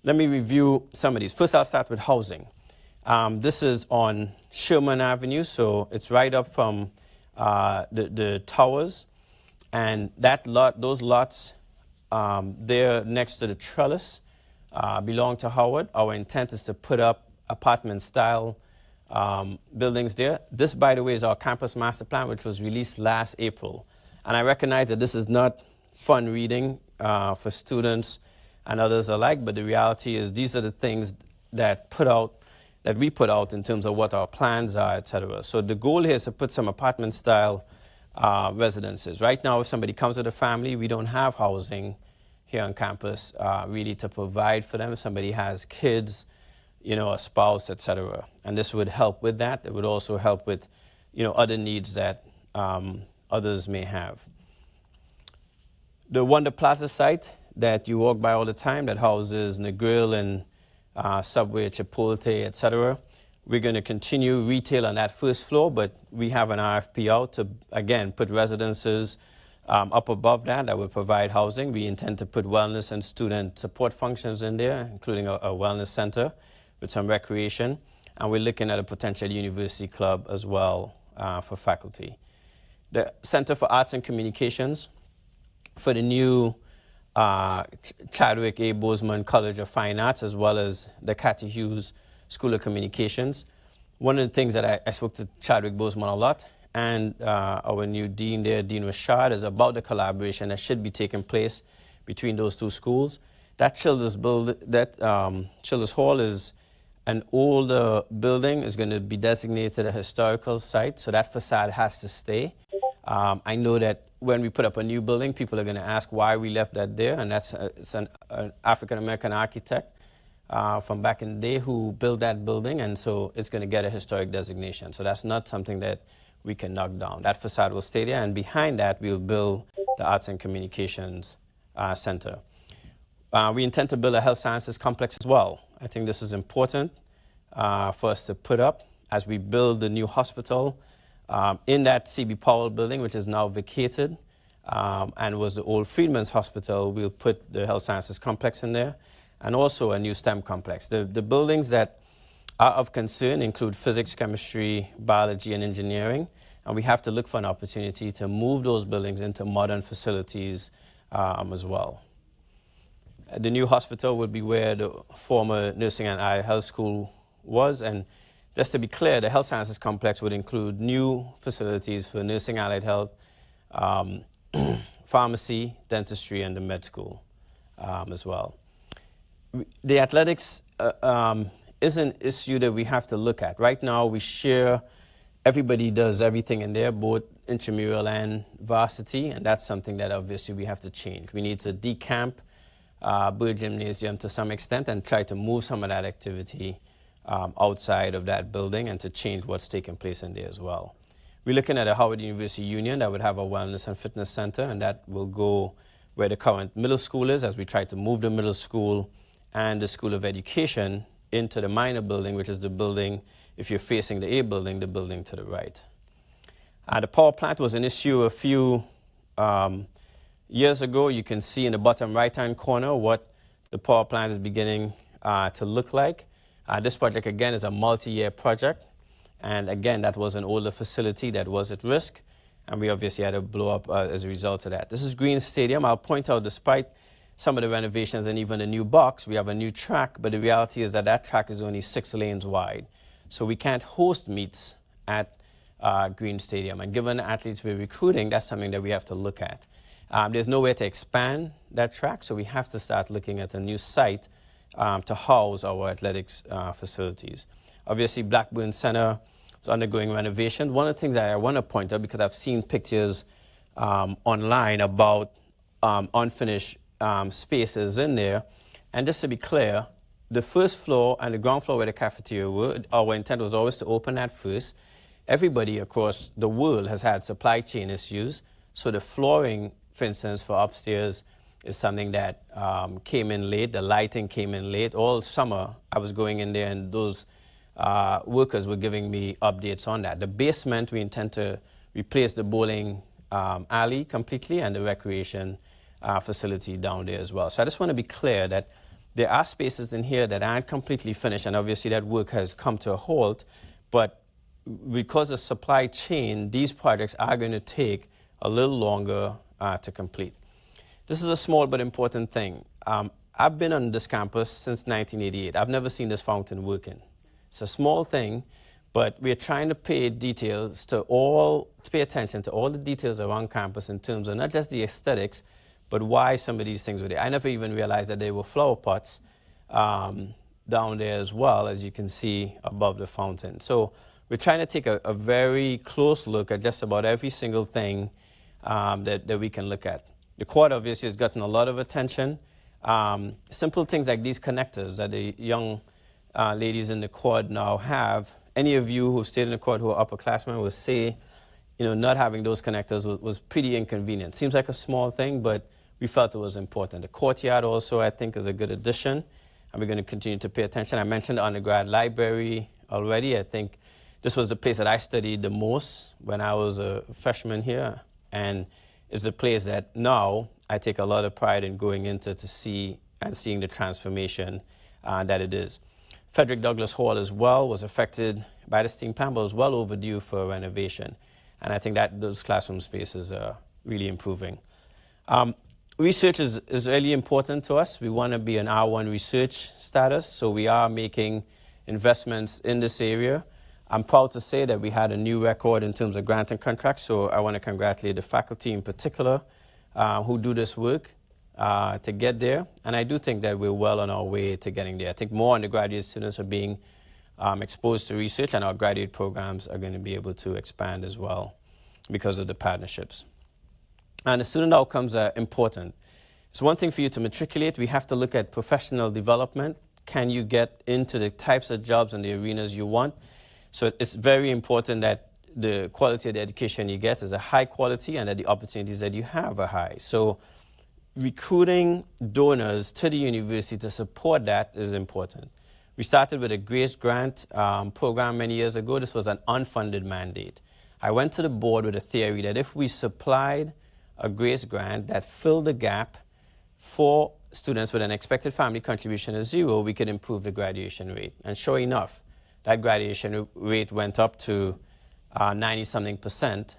let me review some of these. First, I'll start with housing. This is on Sherman Avenue, so it's right up from the towers. And that lot, those lots there next to the trellis belong to Howard. Our intent is to put up apartment-style buildings there. This, by the way, is our campus master plan, which was released last April. And I recognize that this is not fun reading for students and others alike, but the reality is these are the things that we put out in terms of what our plans are, et cetera. So the goal here is to put some apartment-style residences. Right now, if somebody comes with a family, we don't have housing here on campus really to provide for them. If somebody has kids, you know, a spouse, et cetera. And this would help with that. It would also help with, you know, other needs that others may have. The Wonder Plaza site that you walk by all the time that houses Negril and Subway, Chipotle, et cetera. We're going to continue retail on that first floor, but we have an RFP out to, again, put residences up above that will provide housing. We intend to put wellness and student support functions in there, including a wellness center with some recreation. And we're looking at a potential university club as well for faculty. The Center for Arts and Communications for the new Chadwick A. Boseman College of Fine Arts, as well as the Cathy Hughes School of Communications. One of the things that I spoke to Chadwick Boseman a lot, and our new dean there, Dean Rashad, is about the collaboration that should be taking place between those two schools. That Childers Hall is an older building, is going to be designated a historical site, so that facade has to stay. I know that when we put up a new building, people are going to ask why we left that there, and that's it's an African-American architect from back in the day who built that building, and so it's going to get a historic designation. So that's not something that we can knock down. That facade will stay there, and behind that, we'll build the Arts and Communications Center. We intend to build a health sciences complex as well. I think this is important for us to put up as we build the new hospital in that C.B. Powell building, which is now vacated and was the old Freedman's Hospital. We'll put the health sciences complex in there and also a new STEM complex. The buildings that are of concern include physics, chemistry, biology, and engineering. And we have to look for an opportunity to move those buildings into modern facilities as well. The new hospital will be where the former Nursing and Allied Health School was. And just to be clear, the health sciences complex would include new facilities for nursing, allied health, pharmacy, dentistry, and the med school as well. The athletics is an issue that we have to look at. Right now, we share, everybody does everything in there, both intramural and varsity, and that's something that obviously we have to change. We need to decamp Bird Gymnasium to some extent and try to move some of that activity outside of that building and to change what's taking place in there as well. We're looking at a Howard University Union that would have a wellness and fitness center, and that will go where the current middle school is as we try to move the middle school and the School of Education into the minor building, which is the building, if you're facing the A building, the building to the right. The power plant was an issue a few years ago. You can see in the bottom right-hand corner what the power plant is beginning to look like. This project, again, is a multi-year project. And again, that was an older facility that was at risk. And we obviously had to blow up as a result of that. This is Green Stadium. I'll point out, despite some of the renovations and even the new box, we have a new track, but the reality is that that track is only 6 lanes wide. So we can't host meets at Green Stadium. And given the athletes we're recruiting, that's something that we have to look at. There's nowhere to expand that track, so we have to start looking at a new site to house our athletics facilities. Obviously, Blackburn Center is undergoing renovation. One of the things that I want to point out, because I've seen pictures online about unfinished spaces in there, and just to be clear, the first floor and the ground floor where the cafeteria were, our intent was always to open that first. Everybody across the world has had supply chain issues, so the flooring, for instance, for upstairs is something that came in late. The lighting came in late. All summer, I was going in there, and those workers were giving me updates on that. The basement, we intend to replace the bowling alley completely and the recreation facility down there as well. So I just want to be clear that there are spaces in here that aren't completely finished, and obviously that work has come to a halt, but because of supply chain, these projects are going to take a little longer to complete. This is a small but important thing. I've been on this campus since 1988. I've never seen this fountain working. It's a small thing, but we're trying to pay attention to all the details around campus in terms of not just the aesthetics, but why some of these things were there. I never even realized that there were flower pots down there as well, as you can see above the fountain. So we're trying to take a very close look at just about every single thing that we can look at. The quad obviously has gotten a lot of attention. Simple things like these connectors that the young ladies in the quad now have. Any of you who stayed in the quad who are upperclassmen will say, not having those connectors was pretty inconvenient. Seems like a small thing, but we felt it was important. The courtyard also, I think, is a good addition, and we're going to continue to pay attention. I mentioned the undergrad library already. I think this was the place that I studied the most when I was a freshman here, and it's a place that now I take a lot of pride in going into to see and seeing the transformation that it is. Frederick Douglass Hall as well was affected by the steam plant, but was well overdue for renovation. And I think that those classroom spaces are really improving. Research is really important to us. We want to be an R1 research status, so we are making investments in this area. I'm proud to say that we had a new record in terms of grant and contracts, so I want to congratulate the faculty in particular who do this work to get there. And I do think that we're well on our way to getting there. I think more undergraduate students are being exposed to research, and our graduate programs are going to be able to expand as well because of the partnerships. And the student outcomes are important. It's one thing for you to matriculate. We have to look at professional development. Can you get into the types of jobs and the arenas you want? So it's very important that the quality of the education you get is a high quality and that the opportunities that you have are high. So recruiting donors to the university to support that is important. We started with a GRACE grant program many years ago. This was an unfunded mandate. I went to the board with a theory that if we supplied a GRACE grant that filled the gap for students with an expected family contribution of 0, we could improve the graduation rate. And sure enough, that graduation rate went up to 90-something%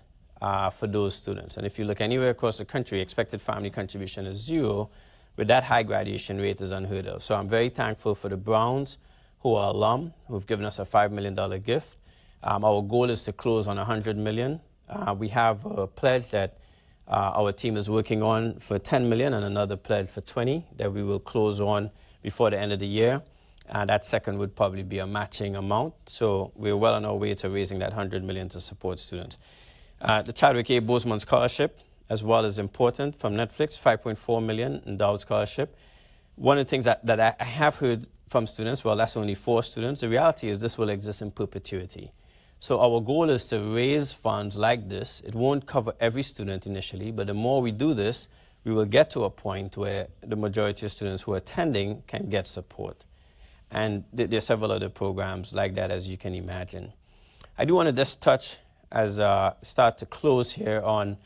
for those students. And if you look anywhere across the country, expected family contribution is 0, with that high graduation rate is unheard of. So I'm very thankful for the Browns, who are alum, who've given us a $5 million gift. Our goal is to close on $100 million. We have a pledge that our team is working on for $10 million and another pledge for 20 that we will close on before the end of the year. That second would probably be a matching amount. So we're well on our way to raising that $100 million to support students. The Chadwick A. Bozeman Scholarship as well is important from Netflix, $5.4 million endowed scholarship. One of the things that I have heard from students, well, that's only 4 students. The reality is this will exist in perpetuity. So our goal is to raise funds like this. It won't cover every student initially, but the more we do this, we will get to a point where the majority of students who are attending can get support. And there are several other programs like that, as you can imagine. I do want to just touch, as start to close here, on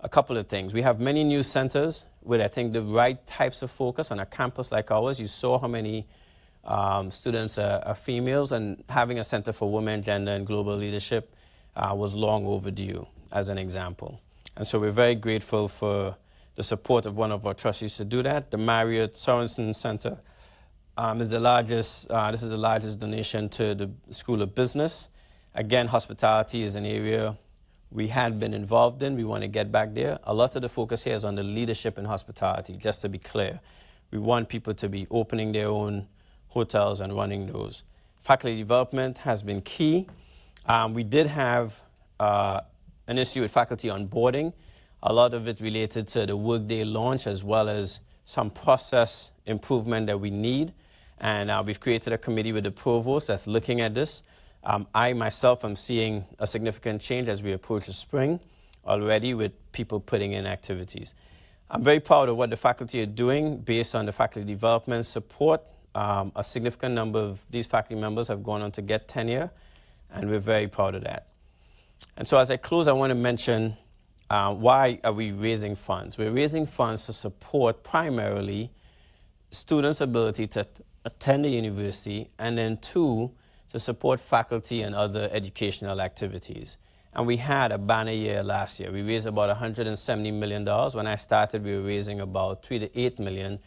a couple of things. We have many new centers with, I think, the right types of focus on a campus like ours. You saw how many students are females, and having a center for women, gender, and global leadership was long overdue, as an example. And so we're very grateful for the support of one of our trustees to do that. The Marriott Sorensen Center is the largest, this is the largest donation to the School of Business. Again, hospitality is an area we had been involved in. We want to get back there. A lot of the focus here is on the leadership in hospitality, just to be clear. We want people to be opening their own hotels and running those. Faculty development has been key. We did have an issue with faculty onboarding. A lot of it related to the Workday launch, as well as some process improvement that we need. And we've created a committee with the provost that's looking at this. I myself am seeing a significant change as we approach the spring already, with people putting in activities. I'm very proud of what the faculty are doing based on the faculty development support. A significant number of these faculty members have gone on to get tenure, and we're very proud of that. And so as I close, I want to mention why are we raising funds? We're raising funds to support primarily students' ability to attend the university, and then two, to support faculty and other educational activities. And we had a banner year last year. We raised about $170 million. When I started, we were raising about 3 to 8 million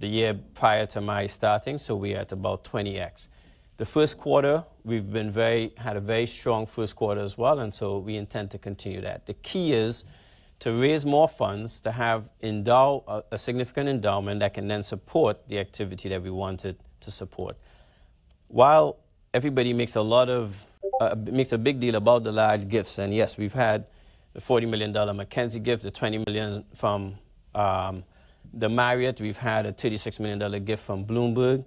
the year prior to my starting, so we're at about 20x. The first quarter, we've been had a very strong first quarter as well, and so we intend to continue that. The key is to raise more funds, to have a significant endowment that can then support the activity that we wanted to support. While everybody makes makes a big deal about the large gifts, and yes, we've had the $40 million McKinsey gift, the $20 million from the Marriott, we've had a $36 million gift from Bloomberg.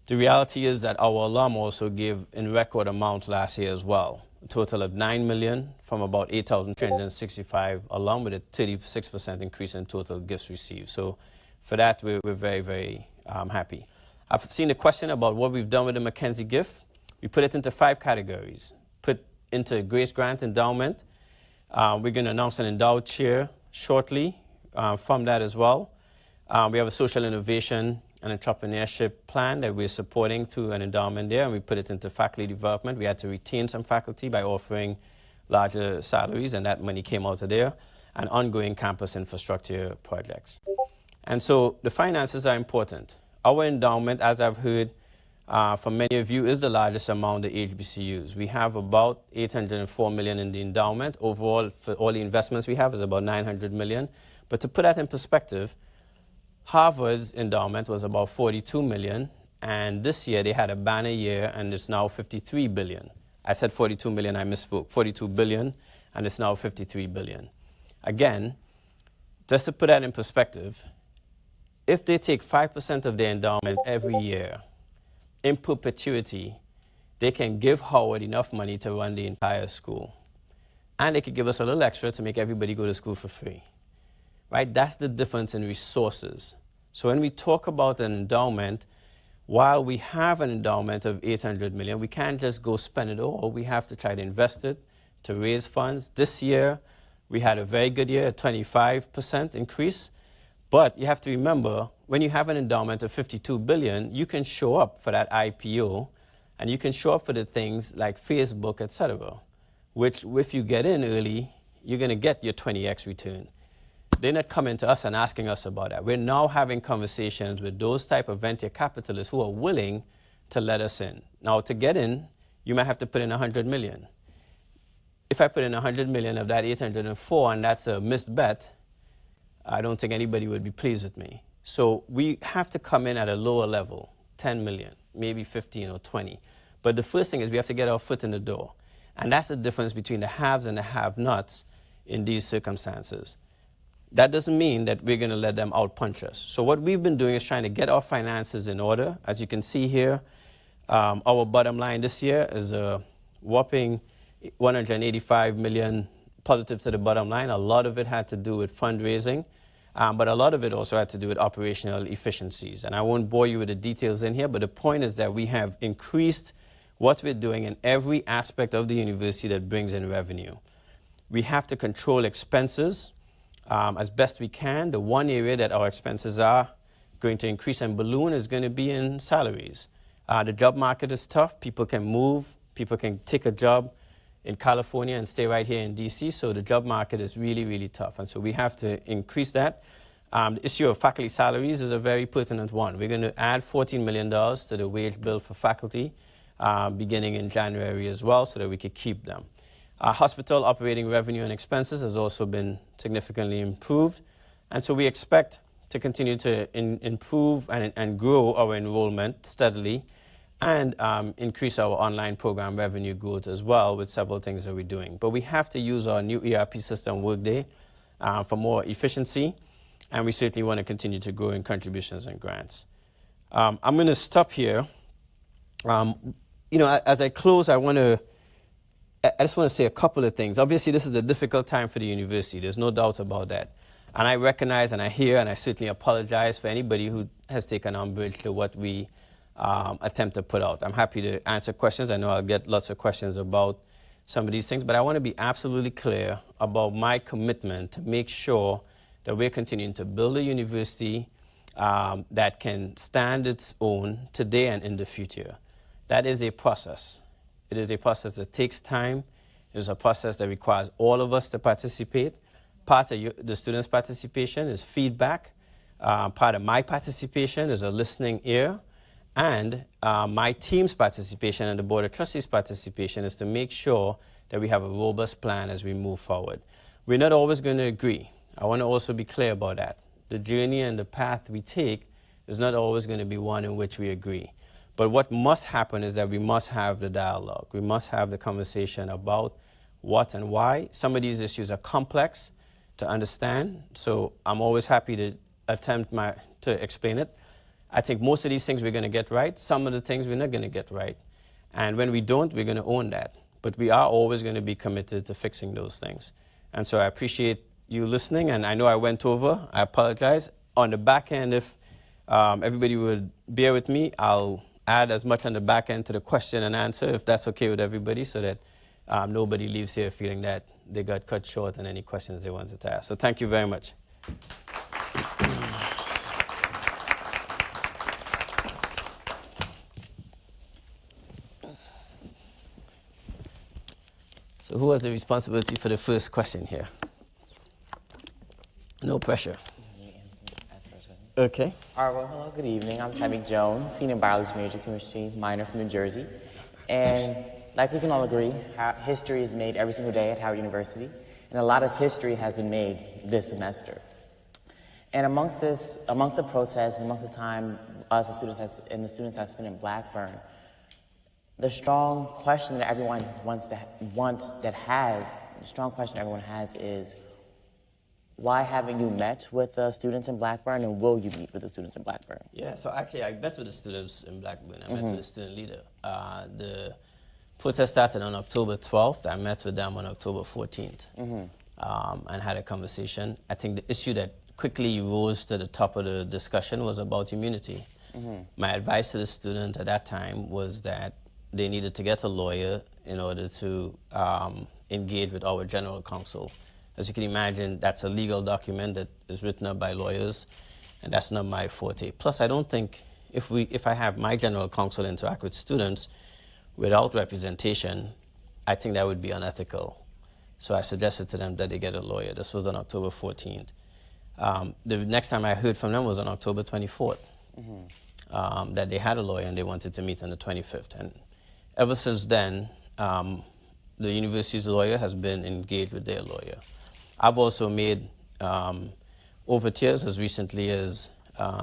The reality is that our alum also gave in record amounts last year as well, a total of $9 million from about 8,365 alum, with a 36% increase in total gifts received. So for that, we're very, very happy. I've seen a question about what we've done with the McKinsey gift. We put it into 5 categories. Put into Grace Grant Endowment. We're going to announce an endowed chair shortly from that as well. We have a social innovation and entrepreneurship plan that we're supporting through an endowment there, and we put it into faculty development. We had to retain some faculty by offering larger salaries, and that money came out of there, and ongoing campus infrastructure projects. And so the finances are important. Our endowment, as I've heard from many of you, is the largest among the HBCUs. We have about $804 million in the endowment. Overall, for all the investments we have, is about $900 million. But to put that in perspective, Harvard's endowment was about $42 million, and this year they had a banner year, and it's now $53 billion. I said 42 million, I misspoke. 42 billion, and it's now 53 billion. Again, just to put that in perspective, if they take 5% of their endowment every year, in perpetuity, they can give Howard enough money to run the entire school. And they could give us a little extra to make everybody go to school for free. Right? That's the difference in resources. So when we talk about an endowment, while we have an endowment of $800 million, we can't just go spend it all. We have to try to invest it to raise funds. This year, we had a very good year, a 25% increase. But you have to remember, when you have an endowment of $52 billion, you can show up for that IPO, and you can show up for the things like Facebook, et cetera, which if you get in early, you're going to get your 20x return. They're not coming to us and asking us about that. We're now having conversations with those type of venture capitalists who are willing to let us in. Now, to get in, you might have to put in $100 million. If I put in $100 million of that 804, and that's a missed bet, I don't think anybody would be pleased with me. So we have to come in at a lower level, 10 million, maybe 15 or 20. But the first thing is we have to get our foot in the door. And that's the difference between the haves and the have-nots in these circumstances. That doesn't mean that we're going to let them outpunch us. So what we've been doing is trying to get our finances in order. As you can see here, our bottom line this year is a whopping 185 million positive to the bottom line. A lot of it had to do with fundraising, but a lot of it also had to do with operational efficiencies. And I won't bore you with the details in here, but the point is that we have increased what we're doing in every aspect of the university that brings in revenue. We have to control expenses as best we can. The one area that our expenses are going to increase and balloon is going to be in salaries. The job market is tough. People can move. People can take a job in California and stay right here in DC, so the job market is really, really tough, and so we have to increase that. The issue of faculty salaries is a very pertinent one. We're going to add $14 million to the wage bill for faculty beginning in January as well, so that we could keep them. Hospital operating revenue and expenses has also been significantly improved, and so we expect to continue to improve and grow our enrollment steadily, and increase our online program revenue growth as well with several things that we're doing. But we have to use our new ERP system, Workday, for more efficiency, and we certainly want to continue to grow in contributions and grants. I'm going to stop here. As I close, I just want to say a couple of things. Obviously, this is a difficult time for the university. There's no doubt about that. And I recognize and I hear and I certainly apologize for anybody who has taken umbrage to what we attempt to put out. I'm happy to answer questions. I know I'll get lots of questions about some of these things, but I want to be absolutely clear about my commitment to make sure that we're continuing to build a university that can stand its own today and in the future. That is a process. It is a process that takes time. It is a process that requires all of us to participate. Part of the students' participation is feedback. Part of my participation is a listening ear. And my team's participation and the Board of Trustees' participation is to make sure that we have a robust plan as we move forward. We're not always going to agree. I want to also be clear about that. The journey and the path we take is not always going to be one in which we agree. But what must happen is that we must have the dialogue. We must have the conversation about what and why. Some of these issues are complex to understand, so I'm always happy to attempt to explain it. I think most of these things we're going to get right. Some of the things we're not going to get right. And when we don't, we're going to own that. But we are always going to be committed to fixing those things. And so I appreciate you listening, and I know I went over. I apologize. On the back end, if everybody would bear with me, I'll add as much on the back end to the question and answer, if that's okay with everybody, so that nobody leaves here feeling that they got cut short on any questions they wanted to ask. So thank you very much. So who has the responsibility for the first question here? No pressure. Okay. All right, well, hello, good evening. I'm Tammy Jones, senior biology major, chemistry minor from New Jersey. And like we can all agree, history is made every single day at Howard University, and a lot of history has been made this semester. And amongst the protests, amongst the time us, the students have spent in Blackburn, the strong question that everyone has is, why haven't you met with the students in Blackburn, and will you meet with the students in Blackburn? Yeah, so actually I met with the students in Blackburn. I met with the student leader. The protest started on October 12th. I met with them on October 14th and had a conversation. I think the issue that quickly rose to the top of the discussion was about immunity. My advice to the student at that time was that they needed to get a lawyer in order to engage with our general counsel. As you can imagine, that's a legal document that is written up by lawyers, and that's not my forte. Plus, I don't think if I have my general counsel interact with students without representation, I think that would be unethical. So I suggested to them that they get a lawyer. This was on October 14th. The next time I heard from them was on October 24th, that they had a lawyer and they wanted to meet on the 25th. And ever since then, the university's lawyer has been engaged with their lawyer. I've also made overtures as recently as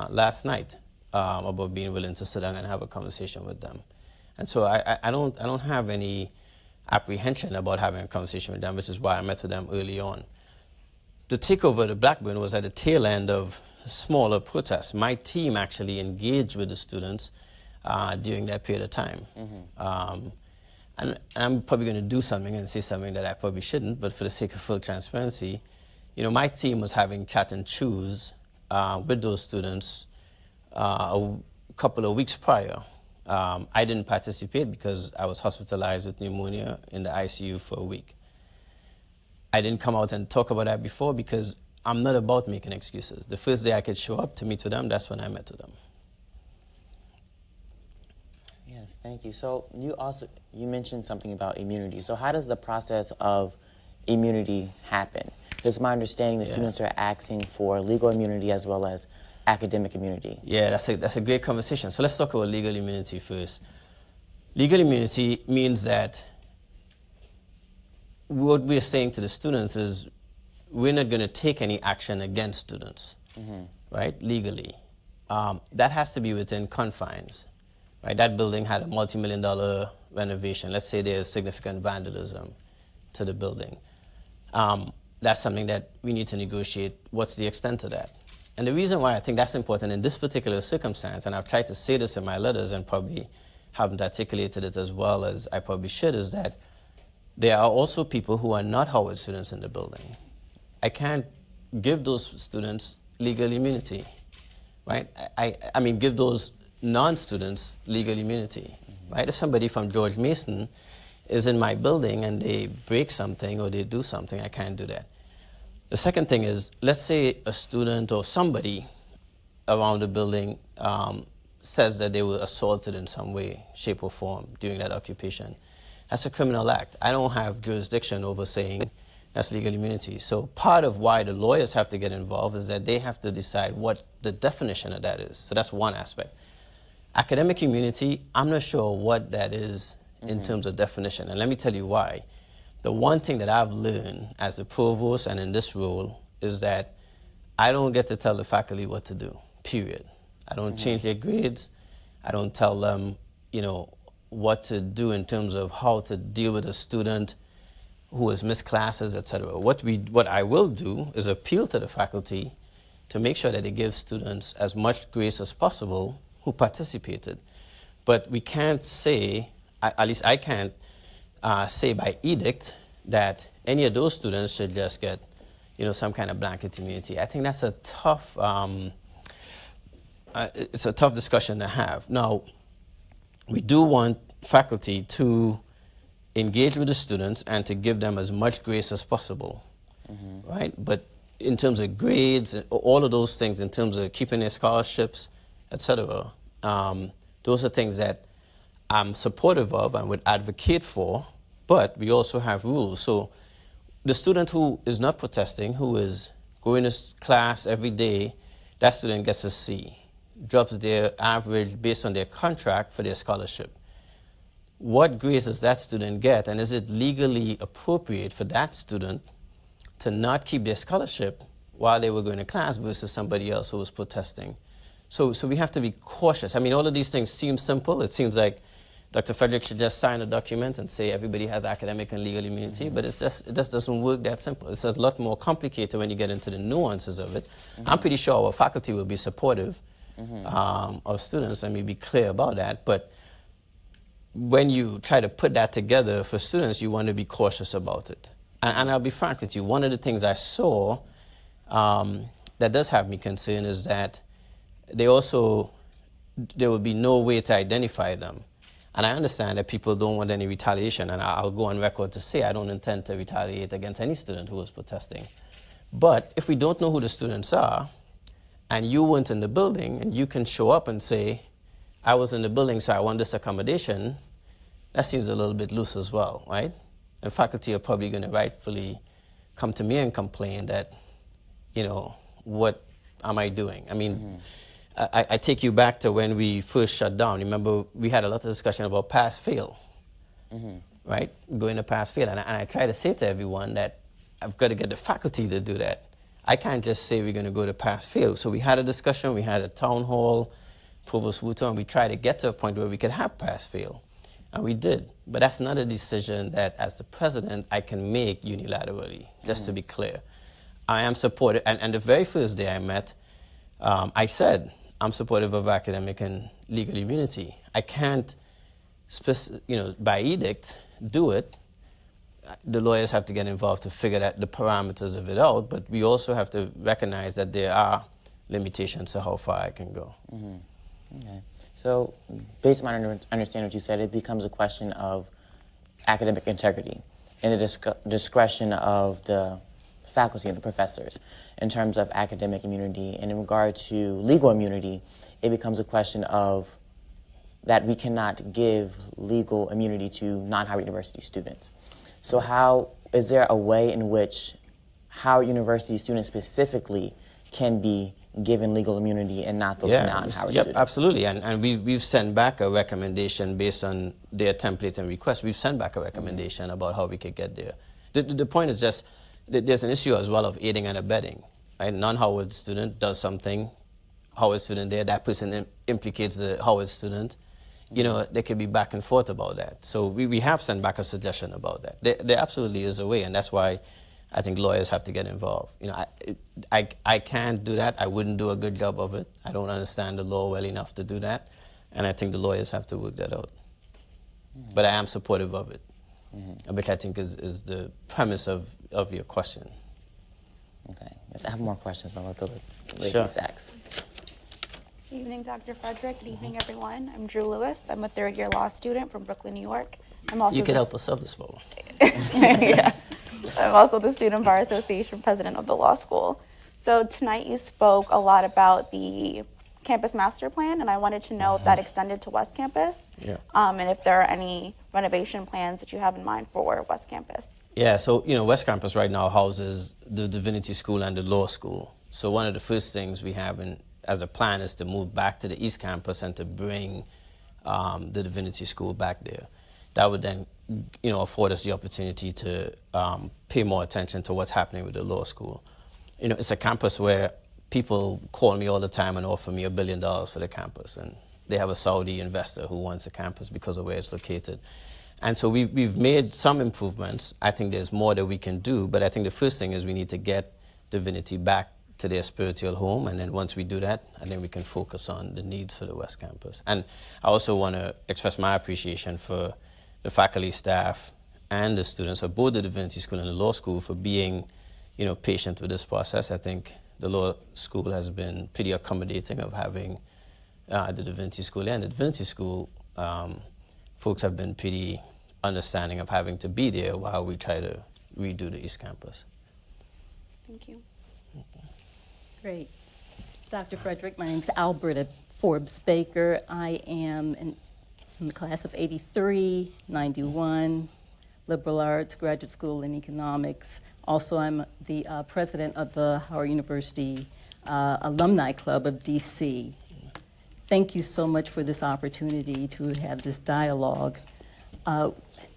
last night about being willing to sit down and have a conversation with them. And so I don't have any apprehension about having a conversation with them, which is why I met with them early on. The takeover of the Blackburn was at the tail end of smaller protests. My team actually engaged with the students during that period of time. And I'm probably going to do something and say something that I probably shouldn't, but for the sake of full transparency, my team was having chat and choose with those students a couple of weeks prior. I didn't participate because I was hospitalized with pneumonia in the ICU for a week. I didn't come out and talk about that before because I'm not about making excuses. The first day I could show up to meet with them, that's when I met with them. Yeah, Yes, thank you. So you mentioned something about immunity. So how does the process of immunity happen? It's my understanding that students are asking for legal immunity as well as academic immunity. Yeah, that's a great conversation. So let's talk about legal immunity first. Legal immunity means that what we're saying to the students is we're not going to take any action against students, right, legally. That has to be within confines, right? That building had a multi-million-dollar renovation. Let's say there's significant vandalism to the building. That's something that we need to negotiate. What's the extent of that? And the reason why I think that's important in this particular circumstance, and I've tried to say this in my letters and probably haven't articulated it as well as I probably should, is that there are also people who are not Howard students in the building. I can't give those students legal immunity, right? I mean, give those non-students legal immunity, right? If somebody from George Mason is in my building and they break something or they do something, I can't do that. The second thing is, let's say a student or somebody around the building says that they were assaulted in some way, shape, or form during that occupation. That's a criminal act. I don't have jurisdiction over saying that's legal immunity. So part of why the lawyers have to get involved is that they have to decide what the definition of that is. So that's one aspect. Academic immunity, I'm not sure what that is in terms of definition. And let me tell you why. The one thing that I've learned as a provost and in this role is that I don't get to tell the faculty what to do, period. I don't change their grades. I don't tell them, what to do in terms of how to deal with a student who has missed classes, et cetera. What I will do is appeal to the faculty to make sure that they give students as much grace as possible who participated. But we can't say, at least I can't say by edict that any of those students should just get, some kind of blanket immunity. I think that's a tough, it's a tough discussion to have. Now, we do want faculty to engage with the students and to give them as much grace as possible, right? But in terms of grades, all of those things, in terms of keeping their scholarships, et cetera, those are things that I'm supportive of and would advocate for, but we also have rules. So the student who is not protesting, who is going to class every day, that student gets a C, drops their average based on their contract for their scholarship. What grades does that student get, and is it legally appropriate for that student to not keep their scholarship while they were going to class versus somebody else who was protesting? So we have to be cautious. I mean, all of these things seem simple. It seems like Dr. Frederick should just sign a document and say everybody has academic and legal immunity, but it just doesn't work that simple. It's a lot more complicated when you get into the nuances of it. I'm pretty sure our faculty will be supportive of students, let me be clear about that, but when you try to put that together for students, you want to be cautious about it. And I'll be frank with you, one of the things I saw that does have me concerned is that there will be no way to identify them. And I understand that people don't want any retaliation, and I'll go on record to say I don't intend to retaliate against any student who is protesting. But if we don't know who the students are, and you weren't in the building, and you can show up and say, I was in the building, so I want this accommodation, that seems a little bit loose as well, right? And faculty are probably going to rightfully come to me and complain that, what am I doing? I mean, I take you back to when we first shut down. Remember, we had a lot of discussion about pass-fail, right? Going to pass-fail. And I try to say to everyone that I've got to get the faculty to do that. I can't just say we're going to go to pass-fail. So we had a discussion, we had a town hall, Provost Wuto, and we tried to get to a point where we could have pass-fail. And we did. But that's not a decision that, as the president, I can make unilaterally, just to be clear. I am supportive, and the very first day I met, I said, I'm supportive of academic and legal immunity. I can't, by edict, do it. The lawyers have to get involved to figure out the parameters of it out, but we also have to recognize that there are limitations to how far I can go. Okay. So, based on my understanding what you said, it becomes a question of academic integrity and the discretion of the faculty and the professors in terms of academic immunity. And in regard to legal immunity, it becomes a question of that we cannot give legal immunity to non-Howard University students. So how, is there a way in which Howard University students specifically can be given legal immunity and not those non-Howard students? Absolutely. And we've sent back a recommendation based on their template and request. We've sent back a recommendation about how we could get there. The point is just that there's an issue as well of aiding and abetting. Right? Non-Howard student does something, Howard student there, that person implicates the Howard student. You know, there could be back and forth about that. So we have sent back a suggestion about that. There absolutely is a way, and that's why I think lawyers have to get involved. You know, I can't do that. I wouldn't do a good job of it. I don't understand the law well enough to do that, and I think the lawyers have to work that out. But I am supportive of it, which I think is the premise of your question. Okay. Yes, I have more questions, but I'll let the lady Sure. ask. Good evening, Dr. Frederick. Good evening, everyone. I'm Drew Lewis. I'm a third-year law student from Brooklyn, New York. I'm also You can help us solve this problem. yeah. I'm also the Student Bar Association president of the law school. So tonight you spoke a lot about the campus master plan, and I wanted to know if that extended to West Campus, and if there are any renovation plans that you have in mind for West Campus. Yeah, so you know, West Campus right now houses the Divinity School and the law school. So one of the first things we have as a plan is to move back to the East Campus and to bring the Divinity School back there. That would then, you know, afford us the opportunity to pay more attention to what's happening with the law school. You know, it's a campus where people call me all the time and offer me $1 billion for the campus, and they have a Saudi investor who wants the campus because of where it's located. And so we've made some improvements. I think there's more that we can do, but I think the first thing is we need to get Divinity back to their spiritual home, and then once we do that, I think we can focus on the needs for the West Campus. And I also want to express my appreciation for the faculty, staff, and the students of both the Divinity School and the law school for being, you know, patient with this process. I think the law school has been pretty accommodating of having the Divinity School, and the Divinity School folks have been pretty understanding of having to be there while we try to redo the East Campus. Thank you. Great. Dr. Frederick, my name's Alberta Forbes Baker. I am from the class of 83, 91, liberal arts, graduate school in economics. Also, I'm the president of the Howard University Alumni Club of DC. Thank you so much for this opportunity to have this dialogue.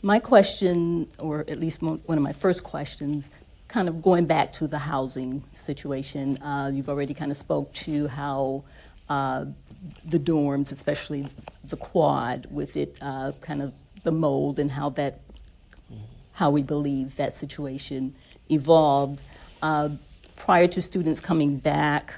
My question, or at least one of my first questions, kind of going back to the housing situation. You've already kind of spoke to how the dorms, especially the quad, with it kind of the mold and how we believe that situation evolved. Prior to students coming back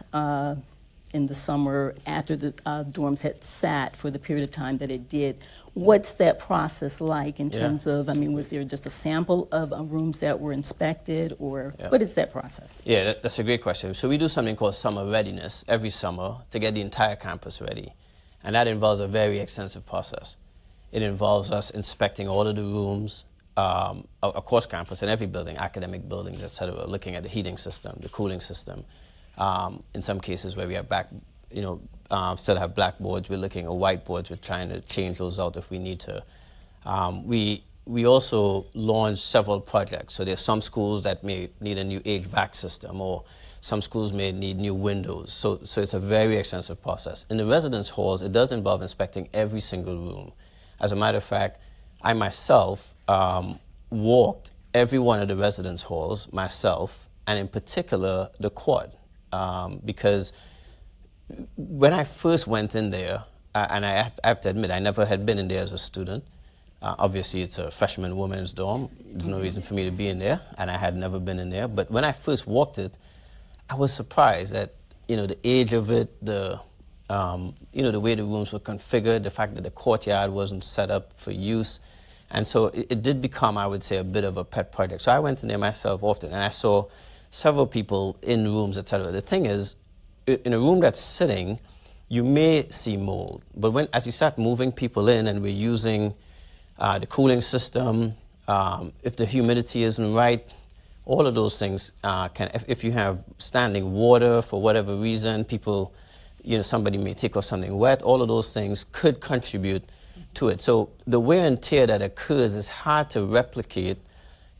in the summer after the dorms had sat for the period of time that it did, what's that process like in terms of, I mean, was there just a sample of rooms that were inspected, or what is that process? Yeah, that's a great question. So we do something called summer readiness every summer to get the entire campus ready. And that involves a very extensive process. It involves us inspecting all of the rooms across campus in every building, academic buildings, et cetera, looking at the heating system, the cooling system. In some cases where we have still have blackboards, we're looking at whiteboards, we're trying to change those out if we need to. We also launched several projects. So there's some schools that may need a new HVAC system, or some schools may need new windows. So it's a very extensive process. In the residence halls, it does involve inspecting every single room. As a matter of fact, I myself walked every one of the residence halls myself, and in particular the quad, because when I first went in there, and I have to admit, I never had been in there as a student. Obviously, it's a freshman women's dorm. There's no reason for me to be in there, and I had never been in there. But when I first walked it, I was surprised at, you know, the age of it, the way the rooms were configured, the fact that the courtyard wasn't set up for use. And so it did become, I would say, a bit of a pet project. So I went in there myself often, and I saw several people in rooms, et cetera. The thing is, in a room that's sitting, you may see mold. But as you start moving people in and we're using the cooling system, if the humidity isn't right, all of those things if you have standing water for whatever reason, people, somebody may take off something wet. All of those things could contribute to it. So the wear and tear that occurs is hard to replicate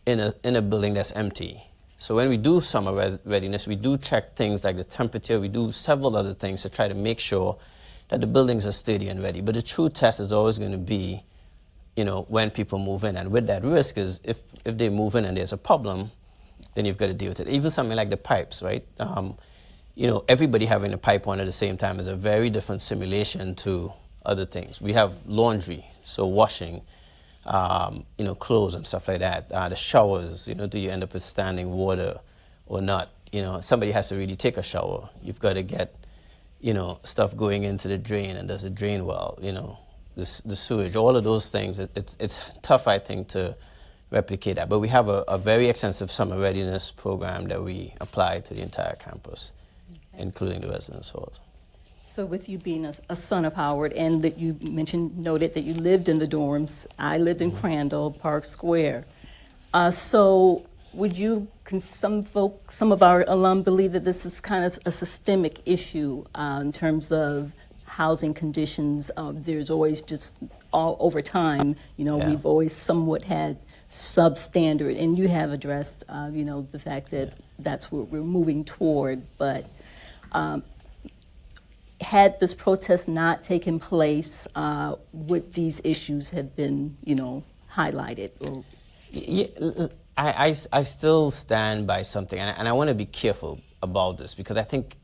in a building that's empty. So when we do summer readiness, we do check things like the temperature. We do several other things to try to make sure that the buildings are sturdy and ready. But the true test is always going to be, when people move in. And with that risk is if they move in and there's a problem, then you've got to deal with it. Even something like the pipes, right? Everybody having a pipe on at the same time is a very different simulation to other things. We have laundry, so washing, clothes and stuff like that. The showers, do you end up with standing water or not? Somebody has to really take a shower. You've got to get, stuff going into the drain, and does it drain well? The sewage, all of those things. It's tough, I think, to replicate that. But we have a very extensive summer readiness program that we apply to the entire campus, including the residence halls. So with you being a son of Howard, and that you noted that you lived in the dorms, I lived in Crandall, Park Square. So can some of our alum believe that this is kind of a systemic issue in terms of housing conditions? There's always just over time, we've always somewhat had substandard, and you have addressed, the fact that that's what we're moving toward. But had this protest not taken place, would these issues have been, highlighted? Or? Yeah, I still stand by something, and I want to be careful about this, because I think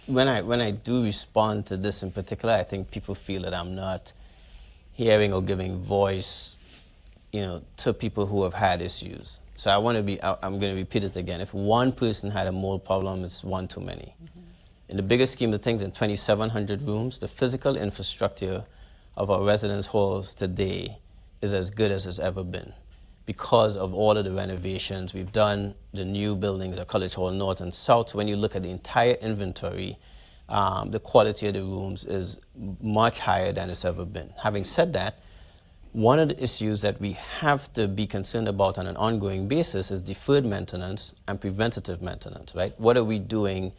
when I do respond to this in particular, I think people feel that I'm not hearing or giving voice, to people who have had issues. So I'm going to repeat it again. If one person had a mold problem, it's one too many. Mm-hmm. In the bigger scheme of things, in 2,700 rooms, the physical infrastructure of our residence halls today is as good as it's ever been, because of all of the renovations we've done, the new buildings at College Hall North and South. When you look at the entire inventory, the quality of the rooms is much higher than it's ever been. Having said that, one of the issues that we have to be concerned about on an ongoing basis is deferred maintenance and preventative maintenance, right? What are we doing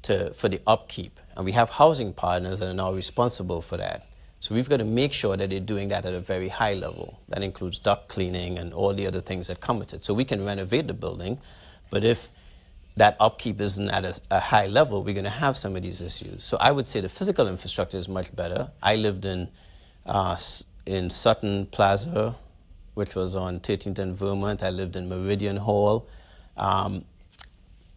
for the upkeep? And we have housing partners that are now responsible for that. So we've got to make sure that they're doing that at a very high level. That includes duct cleaning and all the other things that come with it. So we can renovate the building, but if that upkeep isn't at a high level, we're going to have some of these issues. So I would say the physical infrastructure is much better. I lived in Sutton Plaza, which was on 13th and Vermont. I lived in Meridian Hall.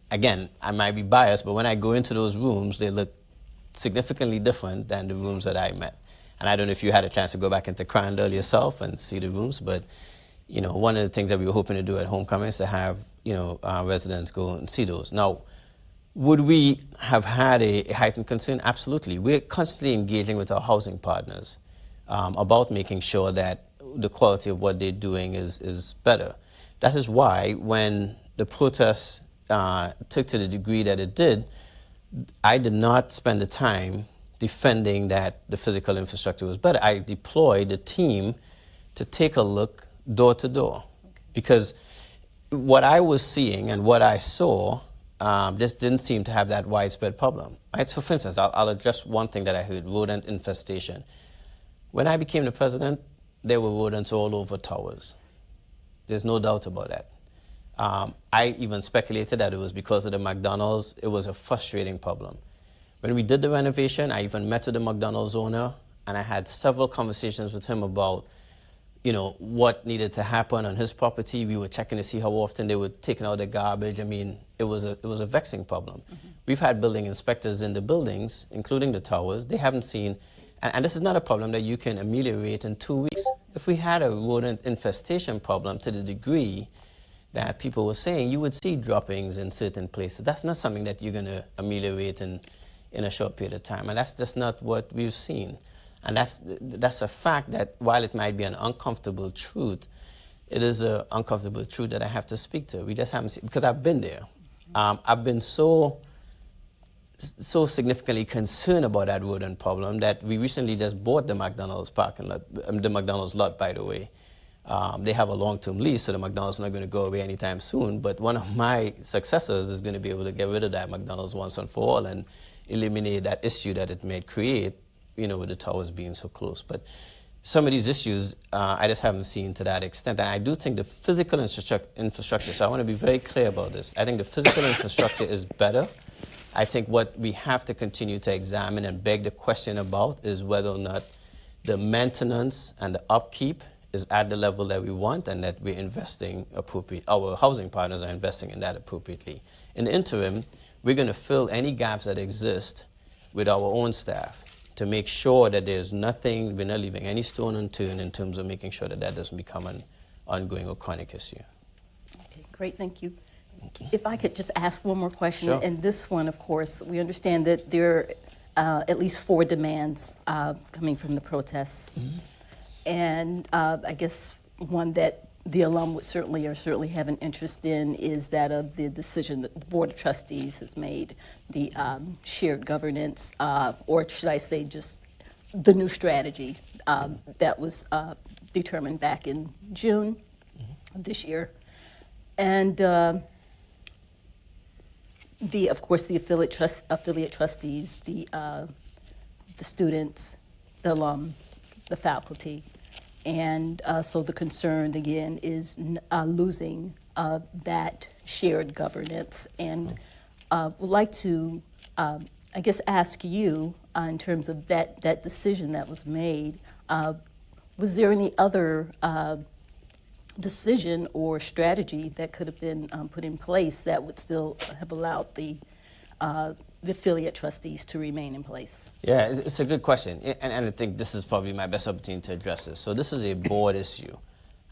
Again, I might be biased, but when I go into those rooms, they look significantly different than the rooms that I met. And I don't know if you had a chance to go back into Crandall yourself and see the rooms, but one of the things that we were hoping to do at homecoming is to have our residents go and see those. Now, would we have had a heightened concern? Absolutely. We're constantly engaging with our housing partners about making sure that the quality of what they're doing is better. That is why when the protests took to the degree that it did, I did not spend the time defending that the physical infrastructure was better. I deployed a team to take a look door to door, because what I was seeing and what I saw just didn't seem to have that widespread problem. Right? So for instance, I'll address one thing that I heard, rodent infestation. When I became the president, there were rodents all over towers. There's no doubt about that. I even speculated that it was because of the McDonald's. It was a frustrating problem. When we did the renovation, I even met with the McDonald's owner, and I had several conversations with him about, what needed to happen on his property. We were checking to see how often they were taking out the garbage. I mean, it was a vexing problem. Mm-hmm. We've had building inspectors in the buildings, including the towers. They haven't seen, and this is not a problem that you can ameliorate in 2 weeks. If we had a rodent infestation problem to the degree that people were saying, you would see droppings in certain places. That's not something that you're going to ameliorate in a short period of time, and that's just not what we've seen. And that's a fact that while it might be an uncomfortable truth, it is an uncomfortable truth that I have to speak to. We just haven't seen, because I've been there. I've been so significantly concerned about that rodent problem that we recently just bought the McDonald's parking lot, the McDonald's lot, by the way, They have a long-term lease, so the McDonald's is not going to go away anytime soon. But one of my successors is going to be able to get rid of that McDonald's once and for all and eliminate that issue that it may create, with the towers being so close. But some of these issues, I just haven't seen to that extent. And I do think the physical infrastructure, so I want to be very clear about this. I think the physical infrastructure is better. I think what we have to continue to examine and beg the question about is whether or not the maintenance and the upkeep is at the level that we want and that we're investing appropriately. Our housing partners are investing in that appropriately. In the interim, we're going to fill any gaps that exist with our own staff to make sure that there's nothing, we're not leaving any stone unturned in terms of making sure that that doesn't become an ongoing or chronic issue. Okay, great, thank you. If I could just ask one more question, Sure. and this one, of course, we understand that there are at least 4 demands coming from the protests. Mm-hmm. And I guess one that the alum would certainly have an interest in is that of the decision that the Board of Trustees has made, the shared governance, or should I say just the new strategy that was determined back in June of this year. And of course, the affiliate trustees, the students, the alum, the faculty. And so the concern, again, is losing that shared governance. And would like to, I guess, ask you, in terms of that decision that was made, was there any other decision or strategy that could have been put in place that would still have allowed the affiliate trustees to remain in place? Yeah, it's a good question, and I think this is probably my best opportunity to address this. So this is a board issue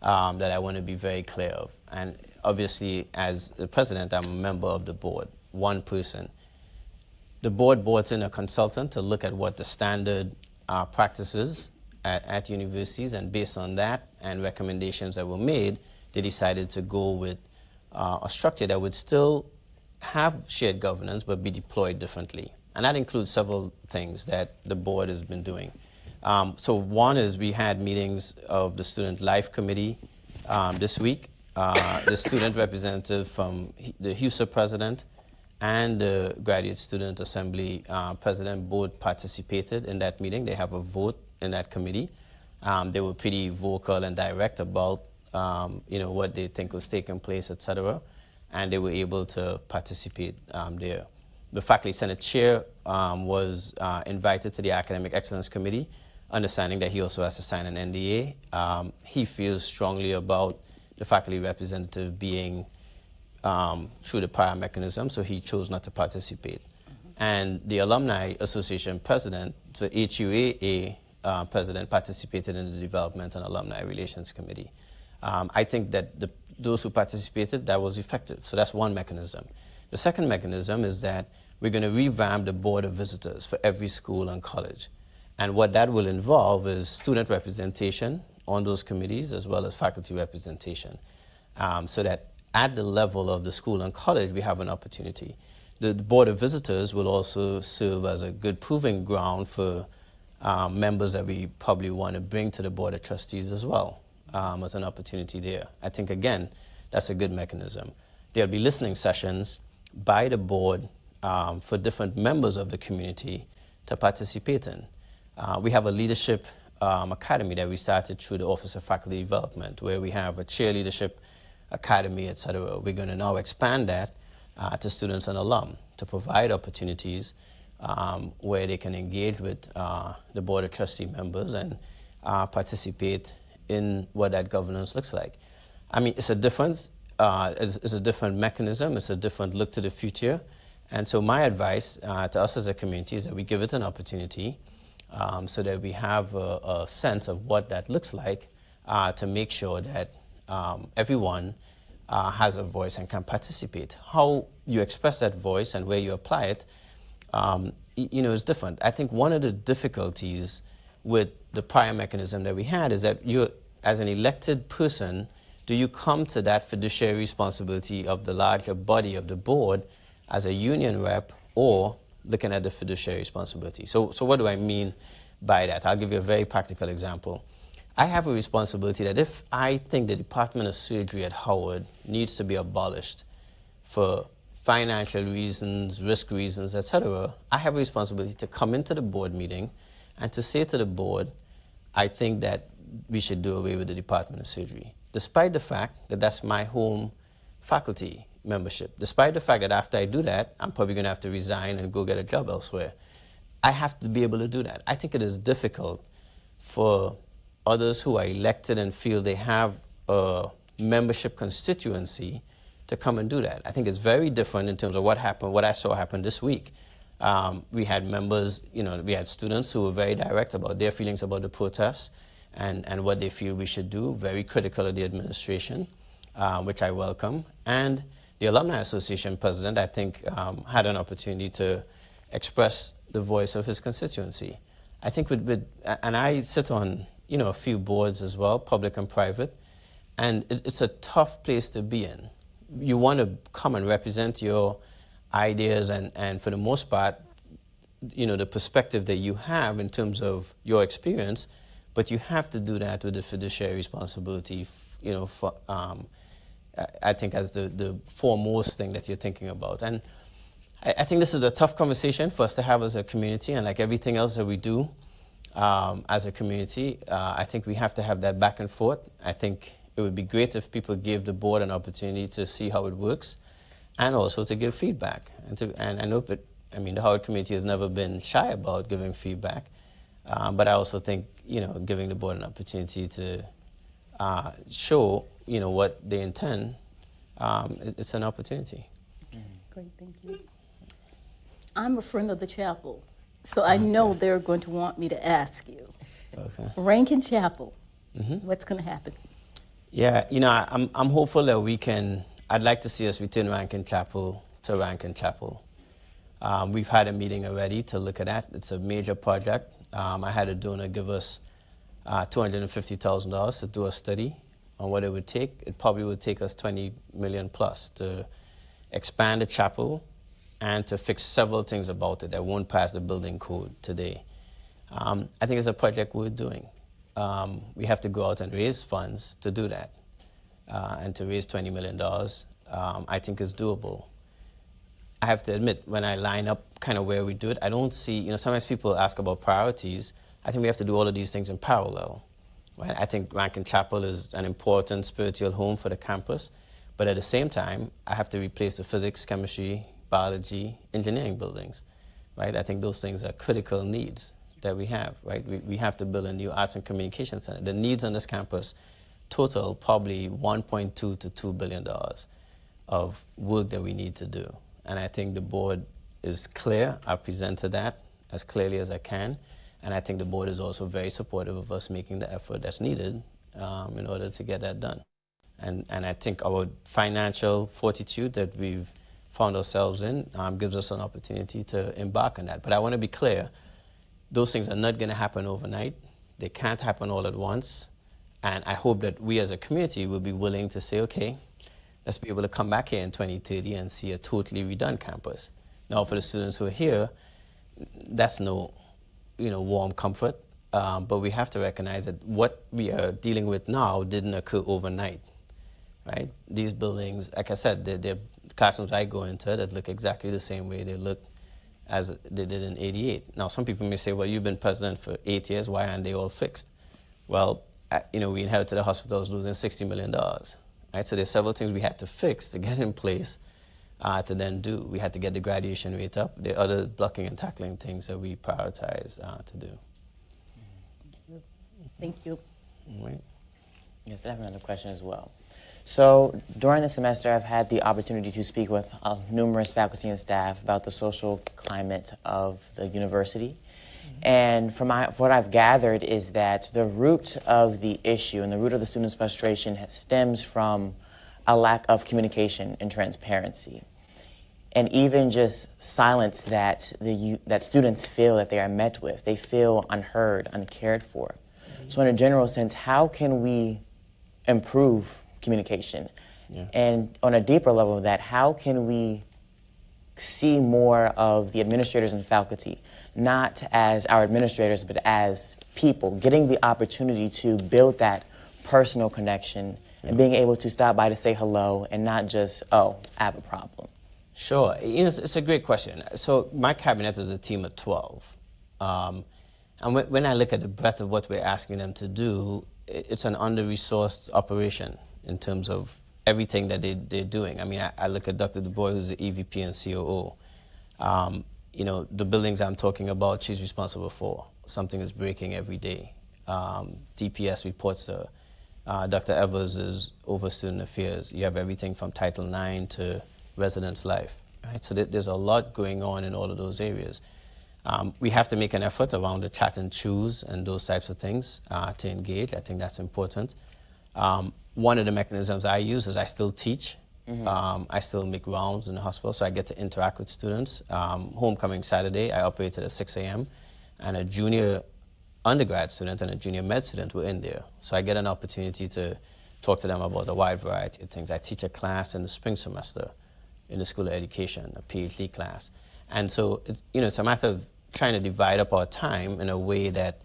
that I want to be very clear of. And obviously, as the president, I'm a member of the board, one person. The board brought in a consultant to look at what the standard practices at universities, and based on that and recommendations that were made, they decided to go with a structure that would still have shared governance but be deployed differently. And that includes several things that the board has been doing. So one is we had meetings of the Student Life Committee this week. The student representative from the HUSA president and the Graduate Student Assembly president both participated in that meeting. They have a vote in that committee. They were pretty vocal and direct about what they think was taking place, et cetera. And they were able to participate there. The faculty senate chair was invited to the Academic Excellence Committee, understanding that he also has to sign an NDA. He feels strongly about the faculty representative being through the prior mechanism, so he chose not to participate. Mm-hmm. And the Alumni Association president, the HUAA president, participated in the Development and Alumni Relations Committee. I think that those who participated, that was effective. So that's one mechanism. The second mechanism is that we're going to revamp the board of visitors for every school and college. And what that will involve is student representation on those committees as well as faculty representation. So that at the level of the school and college, we have an opportunity. The board of visitors will also serve as a good proving ground for members that we probably want to bring to the board of trustees as well. As an opportunity there. I think, again, that's a good mechanism. There'll be listening sessions by the board for different members of the community to participate in. We have a leadership academy that we started through the Office of Faculty Development, where we have a cheerleadership academy, et cetera. We're going to now expand that to students and alum to provide opportunities where they can engage with the board of trustee members and participate in what that governance looks like. I mean, it's a difference, it's a different mechanism, it's a different look to the future. And so my advice to us as a community is that we give it an opportunity so that we have a sense of what that looks like to make sure that everyone has a voice and can participate. How you express that voice and where you apply it, is different. I think one of the difficulties with the prior mechanism that we had is that you, as an elected person, do you come to that fiduciary responsibility of the larger body of the board as a union rep or looking at the fiduciary responsibility? So what do I mean by that? I'll give you a very practical example. I have a responsibility that if I think the Department of Surgery at Howard needs to be abolished for financial reasons, risk reasons, etc., I have a responsibility to come into the board meeting and to say to the board, I think that we should do away with the Department of Surgery, despite the fact that that's my home faculty membership, despite the fact that after I do that, I'm probably going to have to resign and go get a job elsewhere. I have to be able to do that. I think it is difficult for others who are elected and feel they have a membership constituency to come and do that. I think it's very different in terms of what happened, what I saw happen this week. We had members, we had students who were very direct about their feelings about the protests and what they feel we should do, very critical of the administration, which I welcome. And the Alumni Association president, I think, had an opportunity to express the voice of his constituency. I think and I sit on, a few boards as well, public and private, and it's a tough place to be in. You want to come and represent your ideas and for the most part, the perspective that you have in terms of your experience, but you have to do that with the fiduciary responsibility, for, I think as the foremost thing that you're thinking about. And I think this is a tough conversation for us to have as a community, and like everything else that we do as a community, I think we have to have that back and forth. I think it would be great if people gave the board an opportunity to see how it works and also to give feedback. And I know the Howard community has never been shy about giving feedback, but I also think, giving the board an opportunity to show, what they intend, it's an opportunity. Great, thank you. I'm a friend of the chapel, so I know they're going to want me to ask you. Okay. Rankin Chapel, what's going to happen? Yeah, I'm hopeful that I'd like to see us return Rankin Chapel to Rankin Chapel. We've had a meeting already to look at that. It's a major project. I had a donor give us $250,000 to do a study on what it would take. It probably would take us $20 million plus to expand the chapel and to fix several things about it that won't pass the building code today. I think it's a project we're doing. We have to go out and raise funds to do that. And to raise $20 million, I think is doable. I have to admit, when I line up kind of where we do it, I don't see, sometimes people ask about priorities. I think we have to do all of these things in parallel. Right? I think Rankin Chapel is an important spiritual home for the campus, but at the same time, I have to replace the physics, chemistry, biology, engineering buildings. Right? I think those things are critical needs that we have. Right? We have to build a new arts and communication center. The needs on this campus total probably $1.2 to $2 billion of work that we need to do. And I think the board is clear. I presented that as clearly as I can. And I think the board is also very supportive of us making the effort that's needed in order to get that done. And I think our financial fortitude that we've found ourselves in gives us an opportunity to embark on that. But I want to be clear, those things are not going to happen overnight. They can't happen all at once. And I hope that we as a community will be willing to say, okay, let's be able to come back here in 2030 and see a totally redone campus. Now, for the students who are here, that's no, warm comfort. But we have to recognize that what we are dealing with now didn't occur overnight, right? These buildings, like I said, they're classrooms I go into that look exactly the same way they look as they did in '88. Now, some people may say, well, you've been president for 8 years, why aren't they all fixed? Well, we inherited a hospital that was losing $60 million. Right? So there's several things we had to fix to get in place to then do. We had to get the graduation rate up. There are other blocking and tackling things that we prioritize to do. Thank you. Right. Yes, I have another question as well. So during the semester, I've had the opportunity to speak with numerous faculty and staff about the social climate of the university. And from what I've gathered is that the root of the issue and the root of the students' frustration stems from a lack of communication and transparency. And even just silence that students feel that they are met with. They feel unheard, uncared for. So in a general sense, how can we improve communication? Yeah. And on a deeper level of that, how can we see more of the administrators and faculty, not as our administrators, but as people, getting the opportunity to build that personal connection and being able to stop by to say hello and not just, oh, I have a problem. Sure. It's a great question. So my cabinet is a team of 12. And when I look at the breadth of what we're asking them to do, it's an under-resourced operation in terms of everything that they're doing. I mean, I look at Dr. Du Bois, who's the EVP and COO. The buildings I'm talking about, she's responsible for. Something is breaking every day. DPS reports to Dr. Evers is over student affairs. You have everything from Title IX to residence life, right? So there's a lot going on in all of those areas. We have to make an effort around the chat and choose and those types of things to engage. I think that's important. One of the mechanisms I use is I still teach. I still make rounds in the hospital, so I get to interact with students. Homecoming Saturday, I operated at 6 a.m. and a junior undergrad student and a junior med student were in there. So I get an opportunity to talk to them about a wide variety of things. I teach a class in the spring semester in the School of Education, a PhD class. And so it's a matter of trying to divide up our time in a way that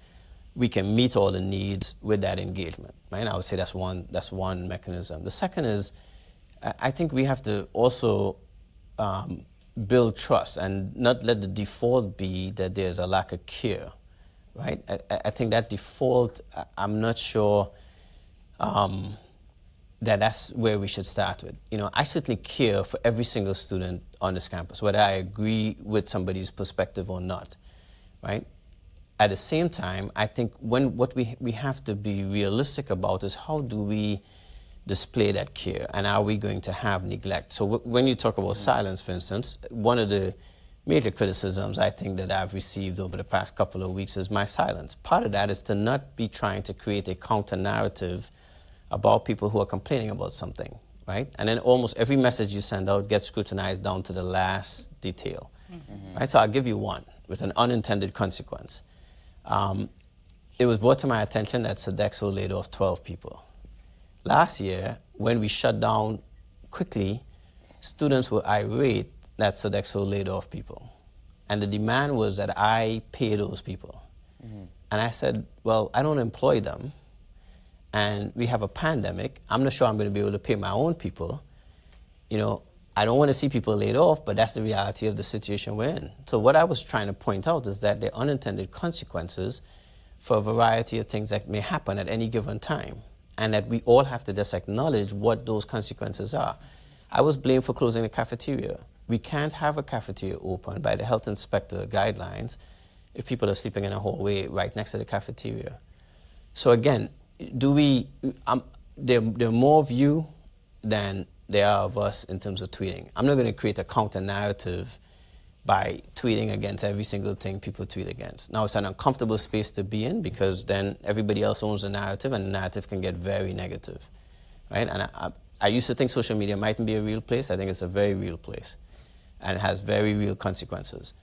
we can meet all the needs with that engagement, right? And I would say that's one mechanism. The second is, I think we have to also build trust and not let the default be that there's a lack of care, right? I think that default, I'm not sure that's where we should start with. I certainly care for every single student on this campus, whether I agree with somebody's perspective or not, right? At the same time, I think what we have to be realistic about is how do we display that care, and are we going to have neglect? So when you talk about silence, for instance, one of the major criticisms I think that I've received over the past couple of weeks is my silence. Part of that is to not be trying to create a counter-narrative about people who are complaining about something, right? And then almost every message you send out gets scrutinized down to the last detail, right? So I'll give you one with an unintended consequence. It was brought to my attention that Sodexo laid off 12 people. Last year, when we shut down quickly, students were irate that Sodexo laid off people. And the demand was that I pay those people. And I said, well, I don't employ them. And we have a pandemic. I'm not sure I'm going to be able to pay my own people. I don't want to see people laid off, but that's the reality of the situation we're in. So what I was trying to point out is that there are unintended consequences for a variety of things that may happen at any given time, and that we all have to just acknowledge what those consequences are. I was blamed for closing the cafeteria. We can't have a cafeteria open by the health inspector guidelines if people are sleeping in a hallway right next to the cafeteria. So again, there are more of you than there are of us in terms of tweeting. I'm not going to create a counter-narrative by tweeting against every single thing people tweet against. Now, it's an uncomfortable space to be in because then everybody else owns the narrative, and the narrative can get very negative, right? And I used to think social media mightn't be a real place. I think it's a very real place, and it has very real consequences.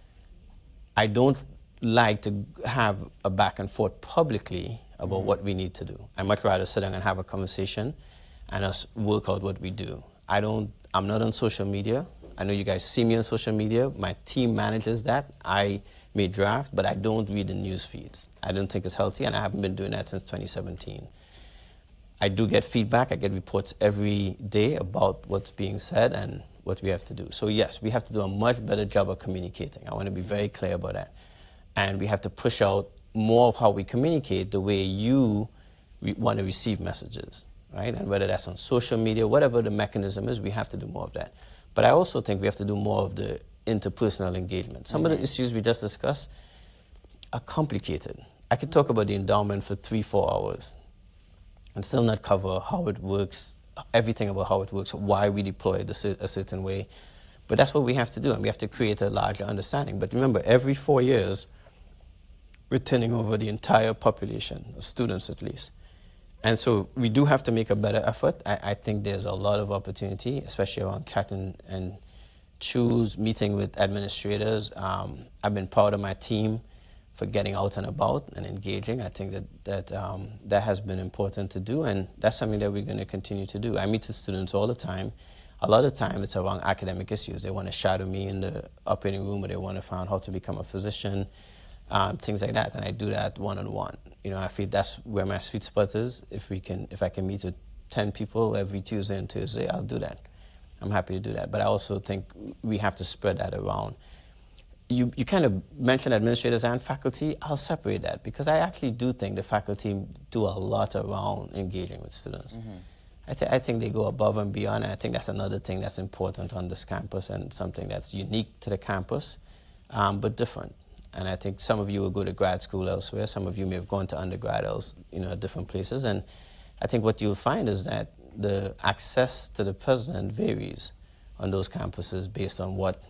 I don't like to have a back and forth publicly about what we need to do. I'd much rather sit down and have a conversation and us work out what we do. I'm not on social media. I know you guys see me on social media. My team manages that. I may draft, but I don't read the news feeds. I don't think it's healthy, and I haven't been doing that since 2017. I do get feedback. I get reports every day about what's being said and what we have to do. So yes, we have to do a much better job of communicating. I want to be very clear about that. And we have to push out more of how we communicate the way you want to receive messages, right? And whether that's on social media, whatever the mechanism is, we have to do more of that. But I also think we have to do more of the interpersonal engagement. Some of the issues we just discussed are complicated. I could talk about the endowment for 3-4 hours and still not cover how it works, everything about how it works, why we deploy it a certain way. But that's what we have to do, and we have to create a larger understanding. But remember, every 4 years, we're turning over the entire population, of students at least. And so we do have to make a better effort. I think there's a lot of opportunity, especially around chat and choose, meeting with administrators. I've been proud of my team for getting out and about and engaging. I think that has been important to do, and that's something that we're going to continue to do. I meet with students all the time. A lot of time it's around academic issues. They want to shadow me in the operating room, or they want to find out how to become a physician, things like that. And I do that one-on-one. You know, I feel that's where my sweet spot is. If I can meet with 10 people every Tuesday and Thursday, I'll do that. I'm happy to do that. But I also think we have to spread that around. You kind of mentioned administrators and faculty. I'll separate that, because I actually do think the faculty do a lot around engaging with students. Mm-hmm. I think they go above and beyond, and I think that's another thing that's important on this campus, and something that's unique to the campus, but different. And I think some of you will go to grad school elsewhere. Some of you may have gone to undergrad at different places. And I think what you'll find is that the access to the president varies on those campuses based on what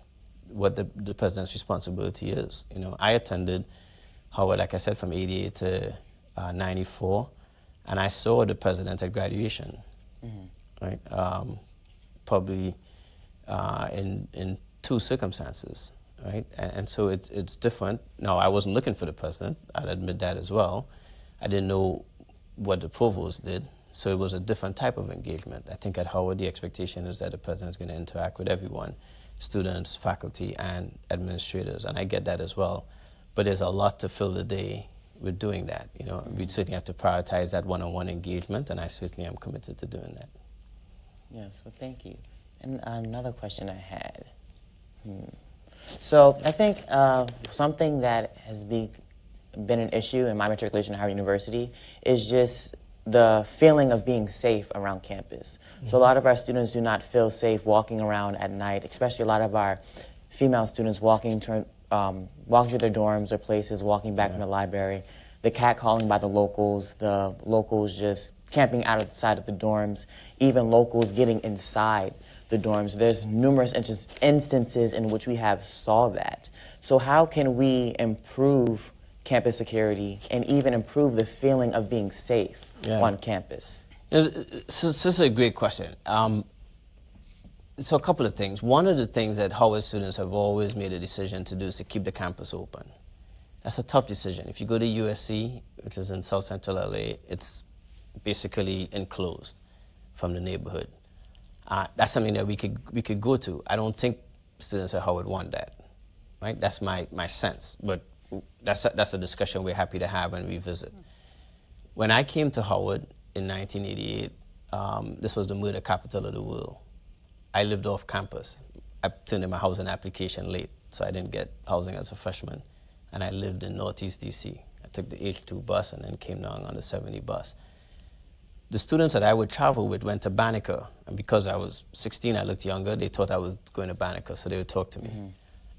the president's responsibility is. You know, I attended Howard, like I said, from 88 to 94, and I saw the president at graduation, right? Probably in two circumstances, right? And so it's different. Now, I wasn't looking for the president. I'd admit that as well. I didn't know what the provost did, so it was a different type of engagement. I think at Howard, the expectation is that the president is going to interact with everyone, students, faculty, and administrators, and I get that as well. But there's a lot to fill the day with doing that. You know, we certainly have to prioritize that one-on-one engagement, and I certainly am committed to doing that. Yes, well, thank you. And another question I had. So I think something that has been an issue in my matriculation at Howard University is just the feeling of being safe around campus. So a lot of our students do not feel safe walking around at night, especially a lot of our female students walking to their dorms or places, walking back from the library, the catcalling by the locals just camping outside of the dorms, even locals getting inside the dorms. There's numerous instances in which we have saw that. So how can we improve campus security and even improve the feeling of being safe on campus? So this is a great question. So a couple of things. One of the things that Howard students have always made a decision to do is to keep the campus open. That's a tough decision. If you go to USC, which is in South Central LA, it's basically enclosed from the neighborhood. That's something that we could go to. I don't think students at Howard want that, right? That's my sense, but that's a discussion we're happy to have and revisit. When I came to Howard in 1988, this was the murder capital of the world. I lived off campus. I turned in my housing application late, so I didn't get housing as a freshman, and I lived in Northeast DC. I took the H2 bus and then came down on the 70 bus. The students that I would travel with went to Banneker, and because I was 16, I looked younger, they thought I was going to Banneker, so they would talk to me.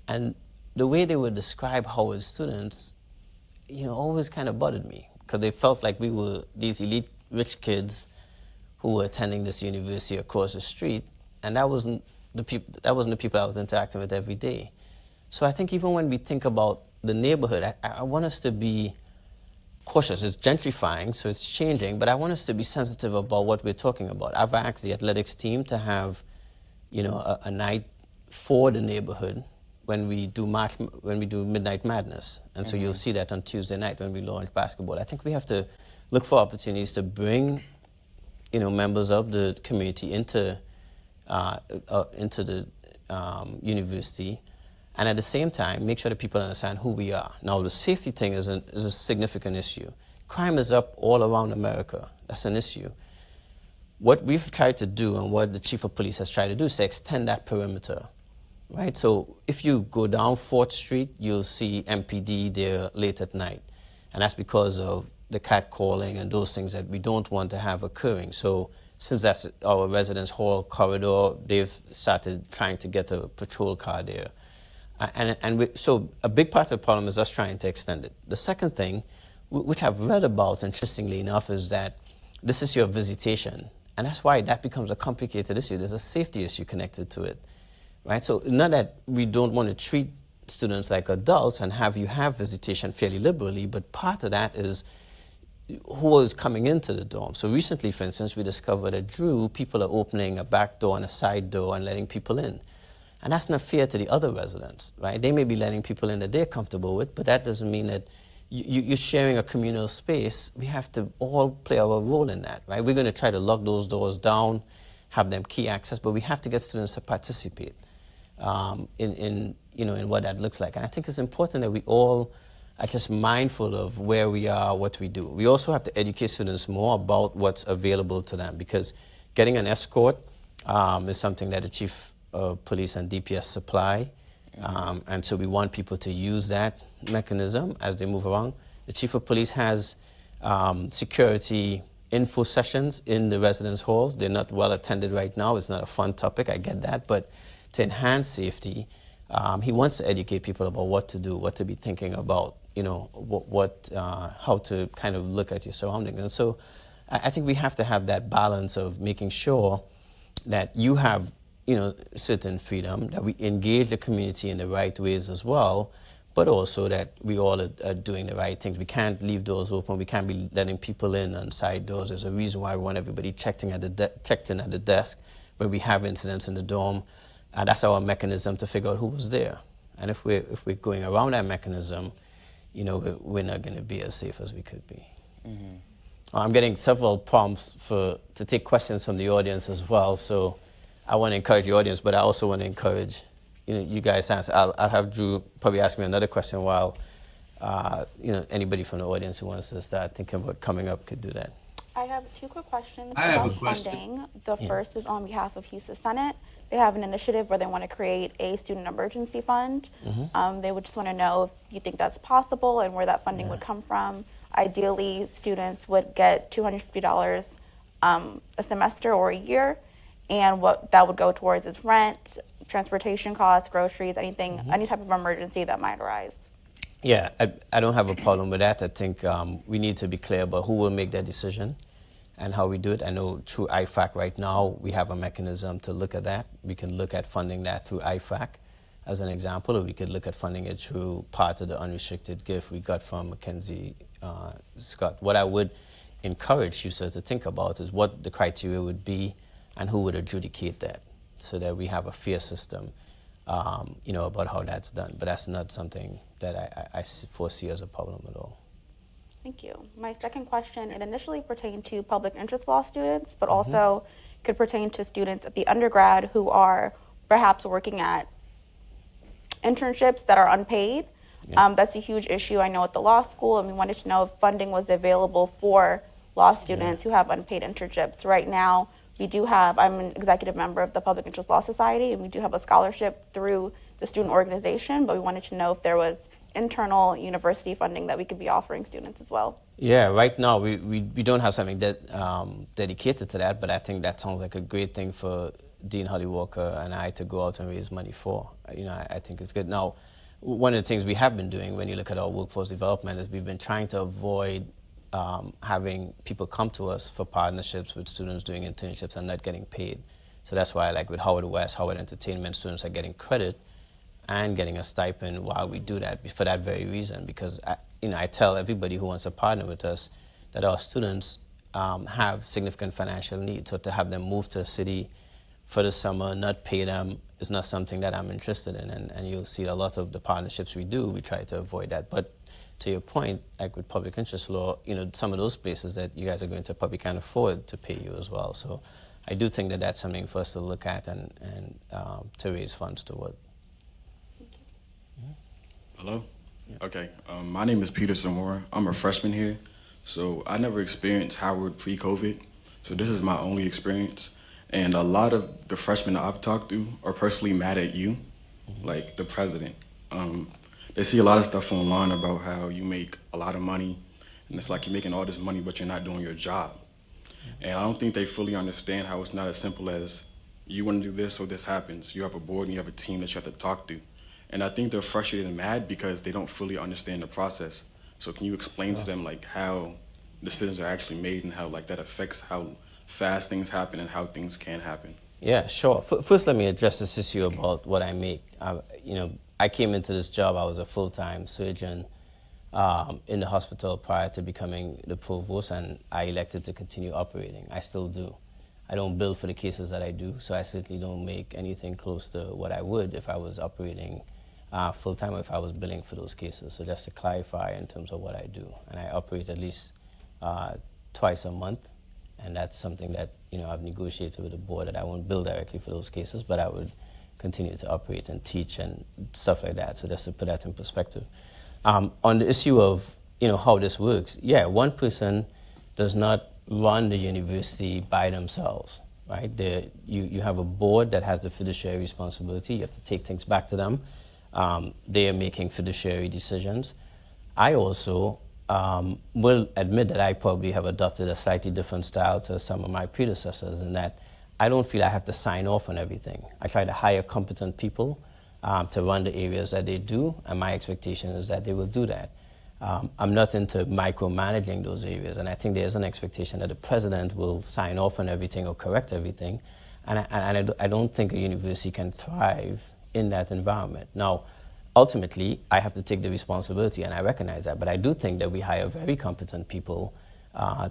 And the way they would describe Howard students, you know, always kind of bothered me, because they felt like we were these elite rich kids who were attending this university across the street, and that wasn't the people I was interacting with every day. So I think even when we think about the neighborhood, I want us to be cautious. It's gentrifying, so it's changing, but I want us to be sensitive about what we're talking about. I've asked the athletics team to have, you know, a night for the neighborhood when we do Midnight Madness, and so you'll see that on Tuesday night when we launch basketball. I think we have to look for opportunities to bring, you know, members of the community into the university, and at the same time, make sure that people understand who we are. Now, the safety thing is a significant issue. Crime is up all around America. That's an issue. What we've tried to do, and what the chief of police has tried to do, is to extend that perimeter, right? So if you go down 4th Street, you'll see MPD there late at night, and that's because of the catcalling and those things that we don't want to have occurring. So since that's our residence hall corridor, they've started trying to get a patrol car there. So a big part of the problem is us trying to extend it. The second thing, which I've read about, interestingly enough, is that this is your visitation. And that's why that becomes a complicated issue. There's a safety issue connected to it, right? So not that we don't want to treat students like adults and have you have visitation fairly liberally, but part of that is who is coming into the dorm. So recently, for instance, we discovered at Drew, people are opening a back door and a side door and letting people in. And that's not fair to the other residents, right? They may be letting people in that they're comfortable with, but that doesn't mean that you're sharing a communal space. We have to all play our role in that, right? We're going to try to lock those doors down have them key access, but we have to get students to participate in what that looks like. And I think it's important that we all are just mindful of where we are, what we do. We also have to educate students more about what's available to them, because getting an escort is something that the Chief of Police and DPS supply. And so we want people to use that mechanism as they move around. The Chief of Police has security info sessions in the residence halls. They're not well attended right now. It's not a fun topic, I get that. But to enhance safety, he wants to educate people about what to do, what to be thinking about, how to kind of look at your surroundings. And so I think we have to have that balance of making sure that you have certain freedom, that we engage the community in the right ways as well, but also that we all are doing the right things. We can't leave doors open. We can't be letting people in on side doors. There's a reason why we want everybody checked in at the desk when we have incidents in the dorm. That's our mechanism to figure out who was there. And if we're going around that mechanism, we're not going to be as safe as we could be. Mm-hmm. I'm getting several prompts to take questions from the audience as well. So I want to encourage the audience, but I also want to encourage you guys answer. I'll have Drew probably ask me another question while anybody from the audience who wants to start thinking about coming up could do that. I have two quick questions I have about a question. funding. The first is on behalf of HUSA Senate. They have an initiative where they want to create a student emergency fund. Mm-hmm. They would just want to know if you think that's possible and where that funding would come from. Ideally, students would get $250 a semester or a year, and what that would go towards is rent, transportation costs, groceries, anything, any type of emergency that might arise. Yeah, I don't have a problem with that. I think we need to be clear about who will make that decision and how we do it. I know through IFAC right now, we have a mechanism to look at that. We can look at funding that through IFAC as an example, or we could look at funding it through part of the unrestricted gift we got from Mackenzie Scott. What I would encourage you, sir, to think about is what the criteria would be and who would adjudicate that, so that we have a fair system, about how that's done. But that's not something that I foresee as a problem at all. Thank you. My second question, it initially pertained to public interest law students, but also could pertain to students at the undergrad who are perhaps working at internships that are unpaid. Yeah. That's a huge issue, I know, at the law school, and we wanted to know if funding was available for law students who have unpaid internships. Right now, I'm an executive member of the Public Interest Law Society, and we do have a scholarship through the student organization, but we wanted to know if there was internal university funding that we could be offering students as well. Yeah, right now we don't have something that dedicated to that, but I think that sounds like a great thing for Dean Holly Walker and I to go out and raise money for. I think it's good. Now, one of the things we have been doing when you look at our workforce development is we've been trying to avoid having people come to us for partnerships with students doing internships and not getting paid. So that's why, like with Howard West, Howard Entertainment, students are getting credit and getting a stipend while we do that for that very reason. Because I tell everybody who wants to partner with us that our students have significant financial needs. So to have them move to a city for the summer, not pay them, is not something that I'm interested in. And you'll see a lot of the partnerships we do, we try to avoid that. But to your point, like with public interest law, some of those places that you guys are going to probably can't afford to pay you as well. So I do think that that's something for us to look at and to raise funds toward. Hello? Yeah. Okay, my name is Peter Samora. I'm a freshman here. So I never experienced Howard pre-COVID. So this is my only experience. And a lot of the freshmen that I've talked to are personally mad at you, like the president. They see a lot of stuff online about how you make a lot of money, and it's like you're making all this money, but you're not doing your job. And I don't think they fully understand how it's not as simple as you want to do this, so this happens. You have a board and you have a team that you have to talk to. And I think they're frustrated and mad because they don't fully understand the process. So can you explain to them like how decisions are actually made and how like that affects how fast things happen and how things can happen? Yeah, sure. First, let me address this issue about what I make. I came into this job, I was a full-time surgeon in the hospital prior to becoming the provost, and I elected to continue operating. I still do. I don't bill for the cases that I do, so I certainly don't make anything close to what I would if I was operating full-time or if I was billing for those cases. So just to clarify in terms of what I do. And I operate at least twice a month And that's something that, I've negotiated with the board, that I won't bill directly for those cases, but I would continue to operate and teach and stuff like that. So just to put that in perspective. On the issue of, how this works, yeah, one person does not run the university by themselves, right? You have a board that has the fiduciary responsibility. You have to take things back to them. They are making fiduciary decisions. I also will admit that I probably have adopted a slightly different style to some of my predecessors in that I don't feel I have to sign off on everything. I try to hire competent people to run the areas that they do, and my expectation is that they will do that. I'm not into micromanaging those areas, and I think there's an expectation that the president will sign off on everything or correct everything, and I don't think a university can thrive in that environment. Now, ultimately, I have to take the responsibility, and I recognize that, but I do think that we hire very competent people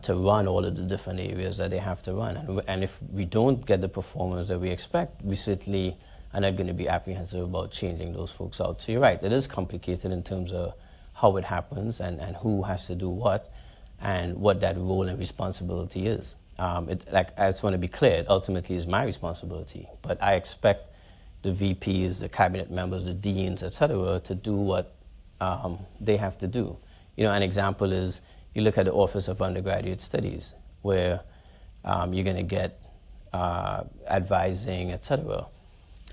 to run all of the different areas that they have to run. And if we don't get the performance that we expect, we certainly are not going to be apprehensive about changing those folks out. So you're right, it is complicated in terms of how it happens and who has to do what and what that role and responsibility is. I just want to be clear, it ultimately is my responsibility, but I expect the VPs, the cabinet members, the deans, et cetera, to do what they have to do. An example is, you look at the Office of Undergraduate Studies, where you're going to get advising, et cetera.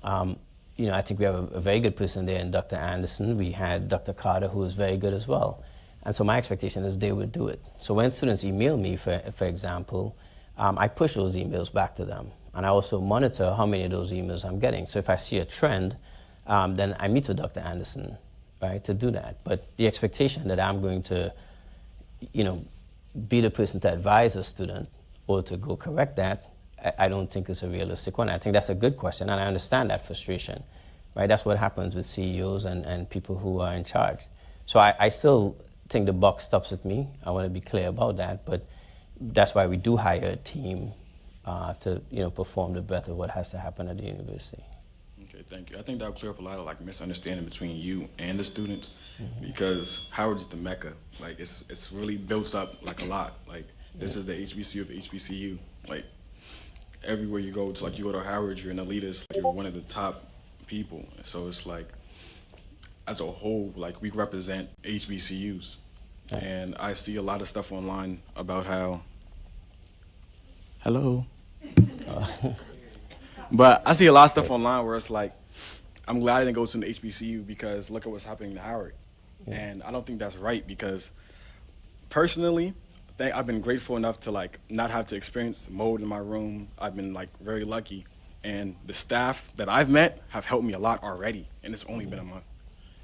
I think we have a very good person there in Dr. Anderson. We had Dr. Carter, who is very good as well. And so my expectation is they would do it. So when students email me, for example, I push those emails back to them. And I also monitor how many of those emails I'm getting. So if I see a trend, then I meet with Dr. Anderson, right, to do that. But the expectation that I'm going to be the person to advise a student or to go correct that, I don't think is a realistic one. I think that's a good question, and I understand that frustration, right? That's what happens with CEOs and people who are in charge. So I still think the buck stops with me. I want to be clear about that, but that's why we do hire a team to perform the breadth of what has to happen at the university. Okay, thank you. I think that'll clear up a lot of misunderstanding between you and the students, because Howard is the mecca. It's really built up a lot. This is the HBCU of HBCU. Everywhere you go, it's you go to Howard, you're an elitist. You're one of the top people. So it's as a whole, we represent HBCUs, and I see a lot of stuff online about how. Hello. But I see a lot of stuff online where it's I'm glad I didn't go to an HBCU because look at what's happening to Howard. Yeah. And I don't think that's right, because personally, I've been grateful enough to not have to experience mold in my room. I've been very lucky. And the staff that I've met have helped me a lot already, and it's only been a month.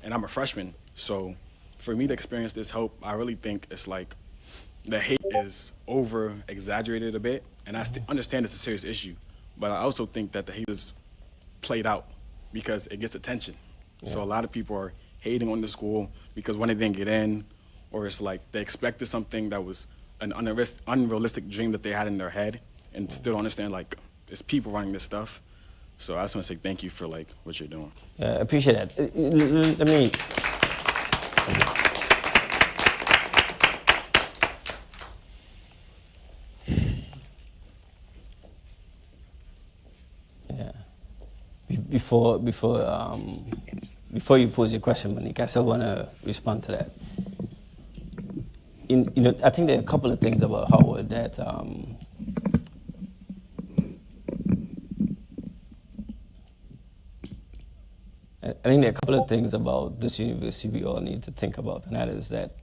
And I'm a freshman, so for me to experience this help, I really think it's the hate is over exaggerated a bit, and I understand it's a serious issue. But I also think that the hate is played out because it gets attention. Yeah. So a lot of people are hating on the school because when they didn't get in, or it's they expected something that was an unrealistic dream that they had in their head, and still don't understand there's people running this stuff. So I just want to say thank you for what you're doing. I appreciate that. Let me. Before you pose your question, Monique, I still want to respond to that. I think there are a couple of things about Howard that I think there are a couple of things about this university we all need to think about, and that is that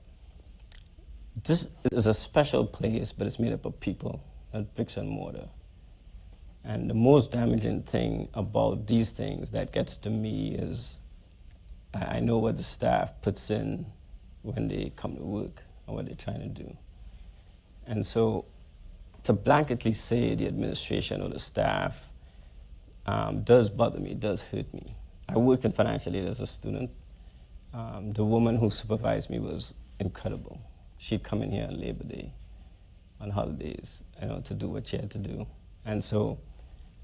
this is a special place, but it's made up of people, not bricks and mortar. And the most damaging thing about these things that gets to me is I know what the staff puts in when they come to work and what they're trying to do. And so to blanketly say the administration or the staff does bother me, does hurt me. I worked in financial aid as a student. The woman who supervised me was incredible. She'd come in here on Labor Day, on holidays, to do what she had to do. And so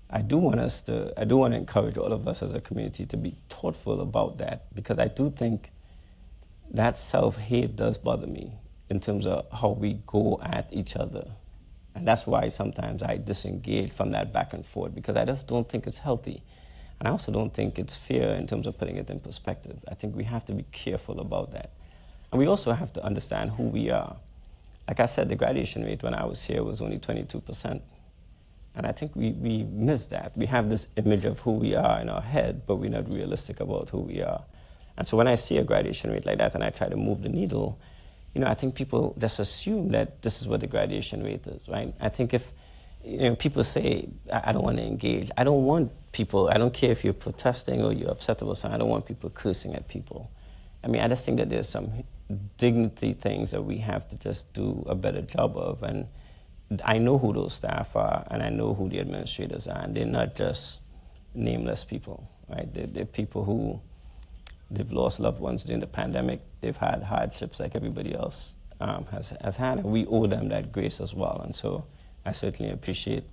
I do want to encourage all of us as a community to be thoughtful about that, because I do think that self-hate does bother me in terms of how we go at each other And that's why sometimes I disengage from that back and forth, because I just don't think it's healthy. And I also don't think it's fair in terms of putting it in perspective. I think we have to be careful about that. And we also have to understand who we are. Like I said, the graduation rate when I was here was only 22%. And I think we miss that. We have this image of who we are in our head, but we're not realistic about who we are. And so when I see a graduation rate like that and I try to move the needle, I think people just assume that this is what the graduation rate is, right? I think if people say, I don't want to engage, I don't want people, I don't care if you're protesting or you're upset about something, I don't want people cursing at people. I mean, I just think that there's some dignity things that we have to just do a better job of. And I know who those staff are, and I know who the administrators are, and they're not just nameless people, right? They're people who, they've lost loved ones during the pandemic. They've had hardships like everybody else has had, and we owe them that grace as well. And so I certainly appreciate,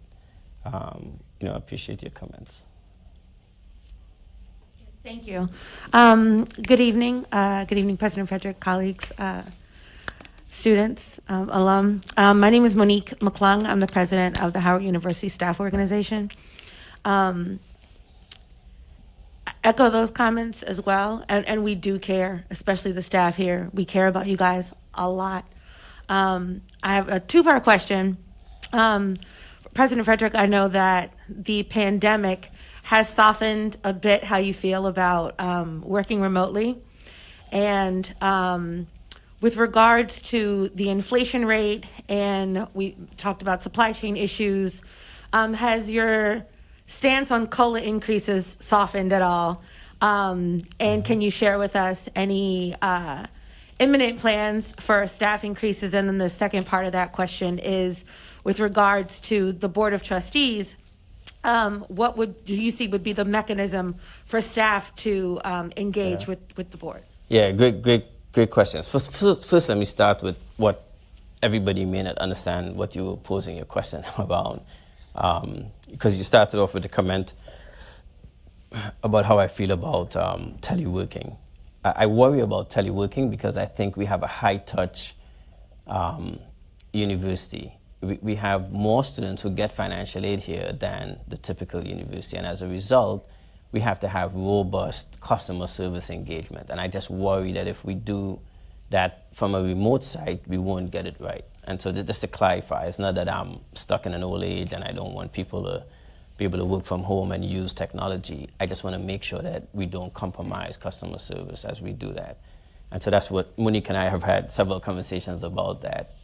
appreciate your comments. Thank you. Good evening. Good evening, President Frederick, colleagues, students, alum. My name is Monique McClung. I'm the president of the Howard University Staff Organization. Echo those comments as well, and we do care, especially the staff here. We care about you guys a lot. I have a two-part question. President Frederick, I know that the pandemic has softened a bit how you feel about working remotely. And with regards to the inflation rate, and we talked about supply chain issues, has your stance on COLA increases softened at all? And can you share with us any imminent plans for staff increases? And then the second part of that question is with regards to the Board of Trustees, what do you see would be the mechanism for staff to engage with the board? Yeah, great questions. First, let me start with what everybody may not understand what you were posing your question about. Because you started off with a comment about how I feel about teleworking. I worry about teleworking because I think we have a high-touch university. We have more students who get financial aid here than the typical university, and as a result, we have to have robust customer service engagement. And I just worry that if we do that from a remote site, we won't get it right. And so just to clarify, it's not that I'm stuck in an old age and I don't want people to be able to work from home and use technology. I just want to make sure that we don't compromise customer service as we do that. And so that's what Monique and I have had several conversations about that.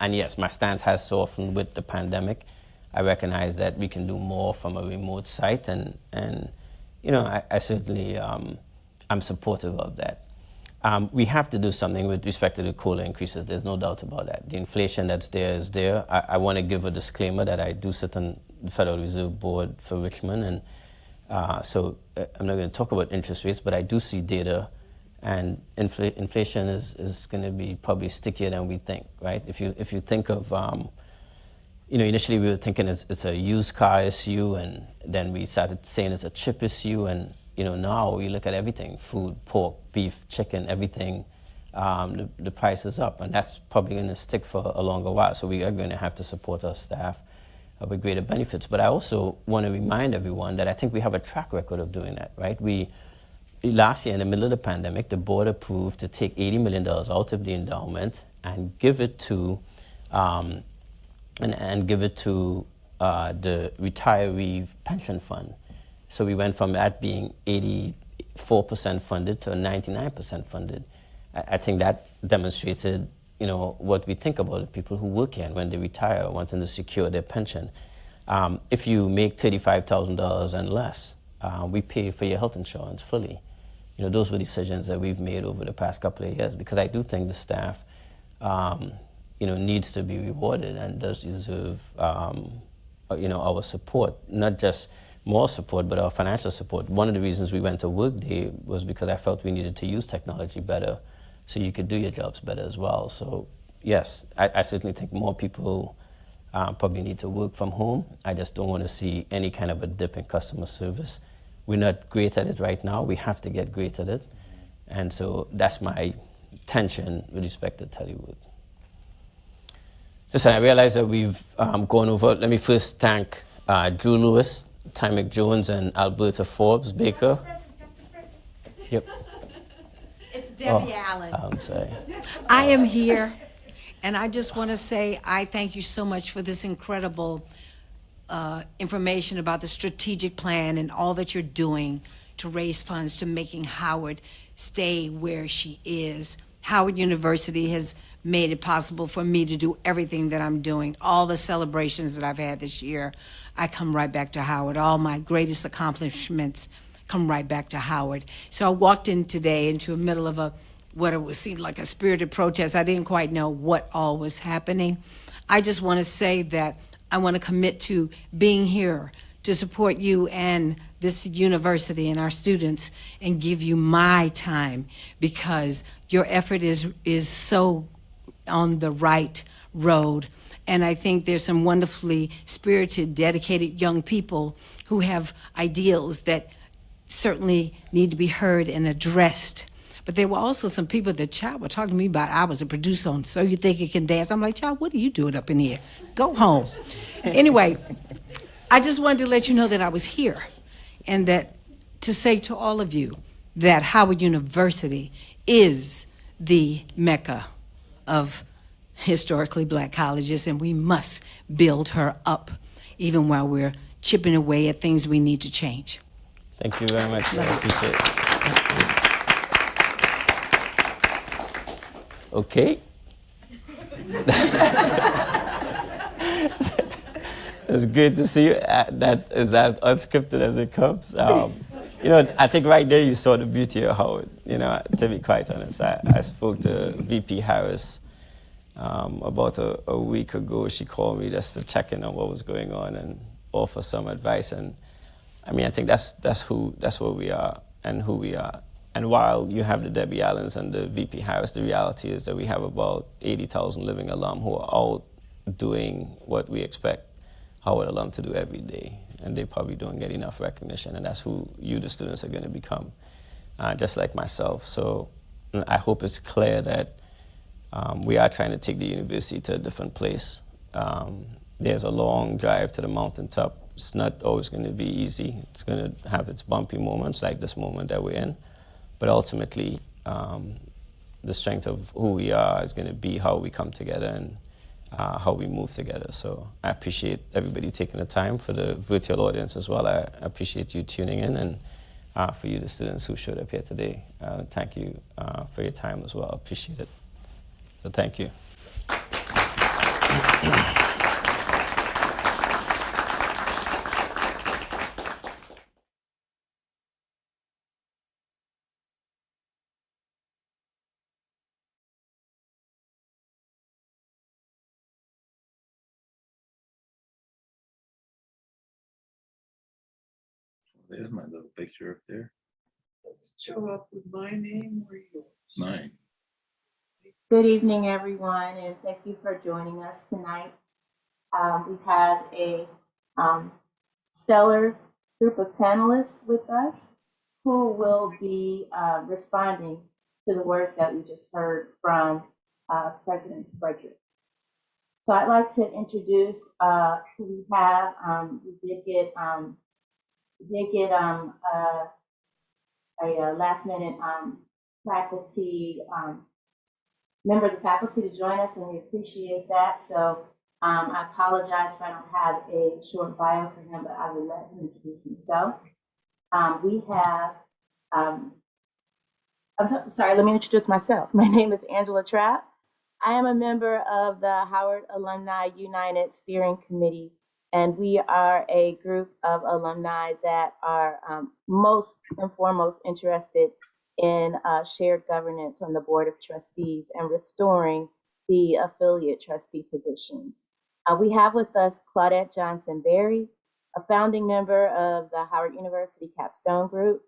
And yes, my stance has softened with the pandemic. I recognize that we can do more from a remote site, and I certainly I'm supportive of that. We have to do something with respect to the COLA increases. There's no doubt about that. The inflation that's there is there. I want to give a disclaimer that I do sit on the Federal Reserve Board for Richmond, and so I'm not going to talk about interest rates, but I do see data, and inflation is going to be probably stickier than we think, right? If you think of, initially we were thinking it's a used car issue, and then we started saying it's a chip issue, and now you look at everything, food, pork, beef, chicken, everything, the price is up, and that's probably going to stick for a longer while. So we are going to have to support our staff with greater benefits. But I also want to remind everyone that I think we have a track record of doing that, right? Last year, in the middle of the pandemic, the board approved to take $80 million out of the endowment and give it to the retiree pension fund. So we went from that being 84% funded to 99% funded. I think that demonstrated, what we think about the people who work here and when they retire, wanting to secure their pension. If you make $35,000 and less, we pay for your health insurance fully. Those were decisions that we've made over the past couple of years, because I do think the staff, needs to be rewarded and does deserve, our support, not just more support, but our financial support. One of the reasons we went to Workday was because I felt we needed to use technology better so you could do your jobs better as well. So yes, I certainly think more people probably need to work from home. I just don't want to see any kind of a dip in customer service. We're not great at it right now. We have to get great at it. And so that's my tension with respect to telework. Listen, I realize that we've gone over. Let me first thank Drew Lewis, Tymick Jones, and Alberta Forbes Baker. Yep. It's Debbie Allen. I'm sorry. I am here, and I just want to say I thank you so much for this incredible information about the strategic plan and all that you're doing to raise funds to making Howard stay where she is. Howard University has made it possible for me to do everything that I'm doing. All the celebrations that I've had this year, I come right back to Howard. All my greatest accomplishments come right back to Howard. So I walked in today into the middle of what it would seem like a spirited protest. I didn't quite know what all was happening. I just want to say that I want to commit to being here to support you and this university and our students and give you my time, because your effort is so on the right road. And I think there's some wonderfully spirited, dedicated young people who have ideals that certainly need to be heard and addressed. But there were also some people that child were talking to me about. I was a producer on So You Think You Can Dance. I'm like, child, what are you doing up in here? Go home. Anyway, I just wanted to let you know that I was here, and that to say to all of you that Howard University is the mecca of historically black colleges, and we must build her up even while we're chipping away at things we need to change. Thank you very much. I appreciate it. Okay. It's great to see you. That is as unscripted as it comes. You know, I think right there you saw the beauty of Howard. You know, to be quite honest, I spoke to VP Harris about a week ago. She called me just to check in on what was going on and offer some advice. And I mean, I think that's what we are and who we are. And while you have the Debbie Allens and the VP Harris, the reality is that we have about 80,000 living alum who are all doing what we expect Howard alum to do every day. And they probably don't get enough recognition. And that's who you, the students, are going to become, just like myself. So I hope it's clear that we are trying to take the university to a different place. There's a long drive to the mountaintop. It's not always going to be easy. It's going to have its bumpy moments, like this moment that we're in. But ultimately, the strength of who we are is going to be how we come together and how we move together. So I appreciate everybody taking the time. For the virtual audience as well, I appreciate you tuning in. And for you, the students who showed up here today, thank you for your time as well. I appreciate it. So thank you. There's my little picture up there. Does it show up with my name or yours? Mine. Good evening, everyone, and thank you for joining us tonight. We have a stellar group of panelists with us who will be responding to the words that we just heard from President Frederick. So I'd like to introduce who we have. We did get a last minute faculty member of the faculty to join us, and we appreciate that. So I apologize if I don't have a short bio for him, but I will let him introduce himself. We have, sorry, let me introduce myself. My name is Angela Trapp. I am a member of the Howard Alumni United Steering Committee, and we are a group of alumni that are most and foremost interested in shared governance on the Board of Trustees and restoring the affiliate trustee positions. We have with us Claudette Johnson-Berry, a founding member of the Howard University Capstone Group.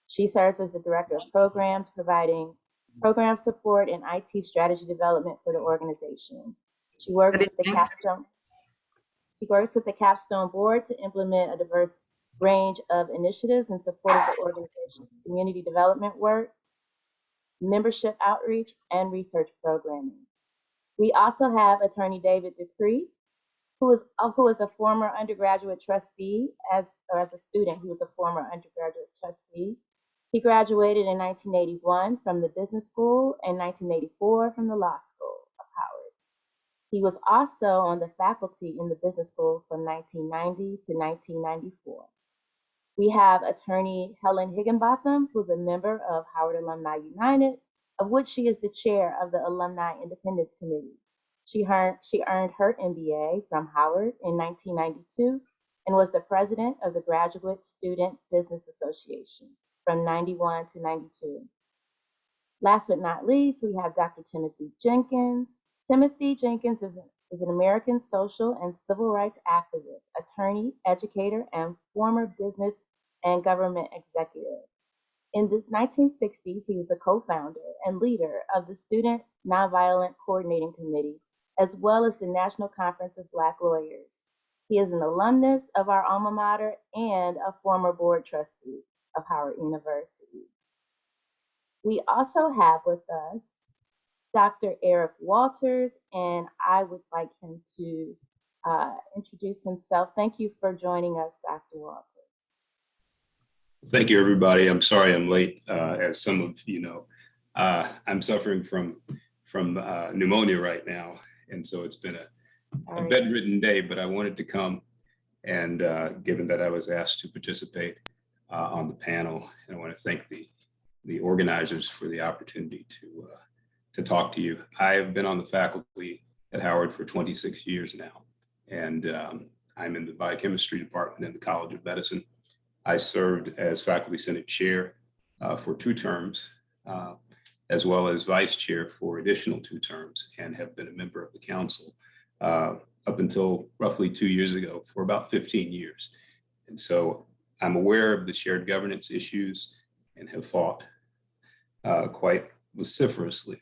She serves as the Director of Programs, providing program support and IT strategy development for the organization. She works with the Capstone Board to implement a diverse range of initiatives in support of the organization's community development work, membership outreach, and research programming. We also have Attorney David Dupree, who is a former undergraduate trustee. As a student, he was a former undergraduate trustee. He graduated in 1981 from the business school and 1984 from the law school of Howard. He was also on the faculty in the business school from 1990 to 1994. We have attorney Helen Higginbotham, who's a member of Howard Alumni United, of which she is the chair of the Alumni Independence Committee. She earned her MBA from Howard in 1992 and was the president of the Graduate Student Business Association from 91 to 92. Last but not least, we have Dr. Timothy Jenkins. Timothy Jenkins is an American social and civil rights activist, attorney, educator, and former business and government executive. In the 1960s, he was a co-founder and leader of the Student Nonviolent Coordinating Committee, as well as the National Conference of Black Lawyers. He is an alumnus of our alma mater and a former board trustee of Howard University. We also have with us Dr. Eric Walters, and I would like him to introduce himself. Thank you for joining us, Dr. Walters. Thank you, everybody. I'm sorry I'm late. As some of you know, I'm suffering from pneumonia right now, and so it's been a bedridden day, but I wanted to come, and given that I was asked to participate on the panel, and I want to thank the organizers for the opportunity to talk to you. I have been on the faculty at Howard for 26 years now, and I'm in the biochemistry department in the College of Medicine. I served as faculty senate chair for 2 terms, as well as vice chair for additional 2 terms, and have been a member of the council up until roughly 2 years ago for about 15 years. And so I'm aware of the shared governance issues and have fought quite vociferously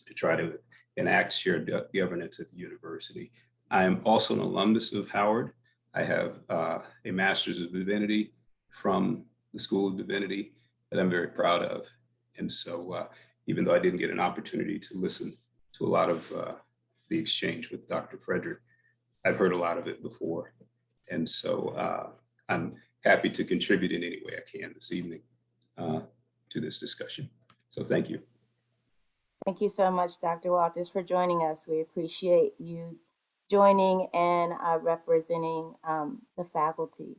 to try to enact shared governance at the university. I am also an alumnus of Howard. I have a master's of divinity from the School of Divinity that I'm very proud of. And so even though I didn't get an opportunity to listen to a lot of the exchange with Dr. Frederick, I've heard a lot of it before. And so I'm happy to contribute in any way I can this evening to this discussion. So thank you. Thank you so much, Dr. Walters, for joining us. We appreciate you joining and representing the faculty.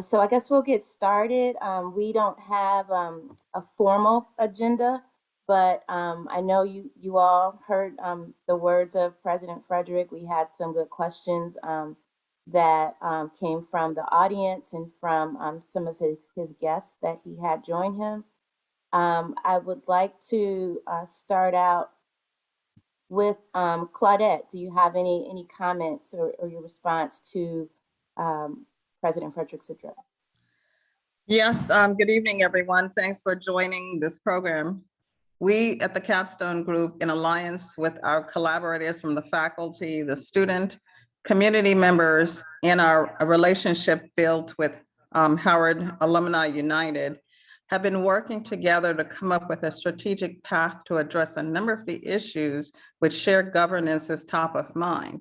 So I guess we'll get started. We don't have a formal agenda, but I know you all heard the words of President Frederick. We had some good questions that came from the audience and from some of his guests that he had join him. I would like to start out with Claudette. Do you have any comments or your response to President Frederick's address? Yes, good evening, everyone. Thanks for joining this program. We at the Capstone Group, in alliance with our collaborators from the faculty, the student, community members, and our relationship built with Howard Alumni United, have been working together to come up with a strategic path to address a number of the issues which shared governance is top of mind.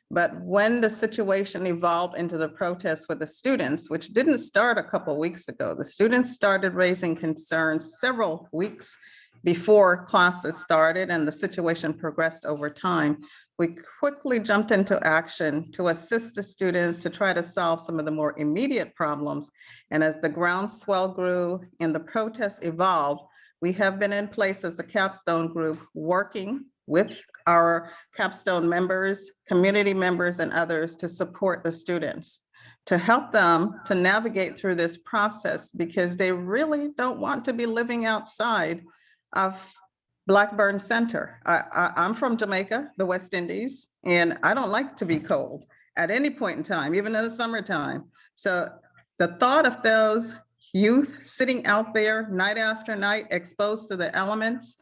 But when the situation evolved into the protests with the students, which didn't start a couple weeks ago, the students started raising concerns several weeks before classes started, and the situation progressed over time. We quickly jumped into action to assist the students to try to solve some of the more immediate problems. And as the groundswell grew and the protests evolved, we have been in place as the Capstone Group working with our Capstone members, community members, and others to support the students, to help them to navigate through this process, because they really don't want to be living outside of Blackburn Center. I'm from Jamaica, the West Indies, and I don't like to be cold at any point in time, even in the summertime. So the thought of those youth sitting out there night after night, exposed to the elements,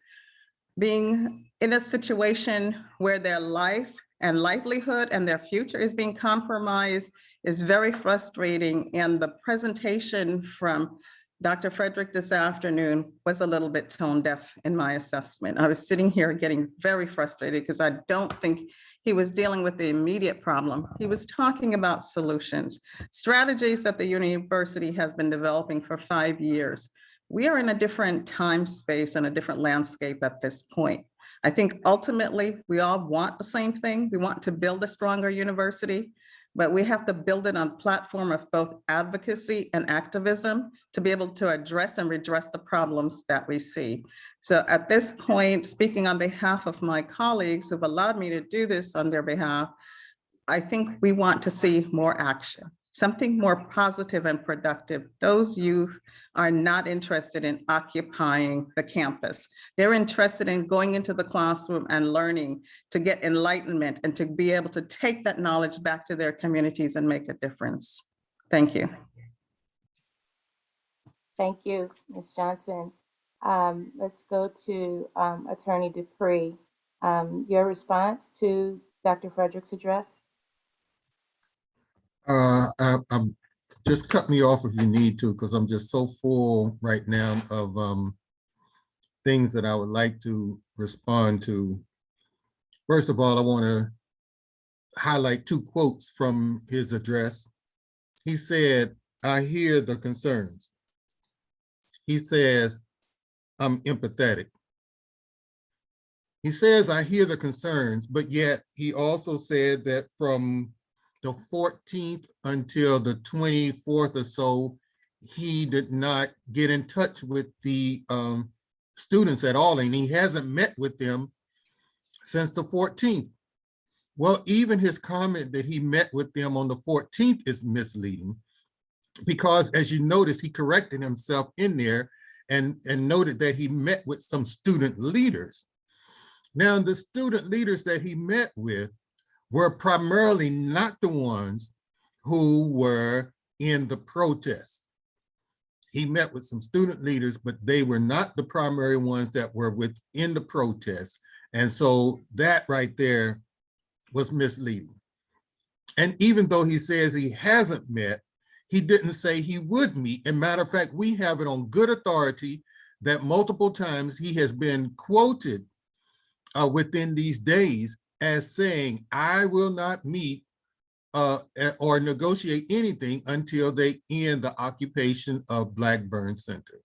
being in a situation where their life and livelihood and their future is being compromised is very frustrating. And the presentation from Dr. Frederick this afternoon was a little bit tone deaf in my assessment. I was sitting here getting very frustrated because I don't think he was dealing with the immediate problem. He was talking about solutions, strategies that the university has been developing for 5 years. We are in a different time space and a different landscape at this point. I think ultimately we all want the same thing. We want to build a stronger university, but we have to build it on a platform of both advocacy and activism to be able to address and redress the problems that we see. So at this point, speaking on behalf of my colleagues who've allowed me to do this on their behalf, I think we want to see more action, something more positive and productive. Those youth are not interested in occupying the campus. They're interested in going into the classroom and learning to get enlightenment and to be able to take that knowledge back to their communities and make a difference. Thank you. Thank you, Ms. Johnson. Let's go to Attorney Dupree. Your response to Dr. Frederick's address? Just cut me off if you need to, because I'm just so full right now of things that I would like to respond to. First of all, I want to highlight 2 quotes from his address. He said, "I hear the concerns." He says, "I'm empathetic." He says, "I hear the concerns," but yet he also said that from the 14th until the 24th or so, he did not get in touch with the students at all, and he hasn't met with them since the 14th. Well, even his comment that he met with them on the 14th is misleading, because as you notice, he corrected himself in there and noted that he met with some student leaders. Now, the student leaders that he met with were primarily not the ones who were in the protest. He met with some student leaders, but they were not the primary ones that were within the protest. And so that right there was misleading. And even though he says he hasn't met, he didn't say he would meet. As a matter of fact, we have it on good authority that multiple times he has been quoted within these days as saying, "I will not meet or negotiate anything until they end the occupation of Blackburn Center."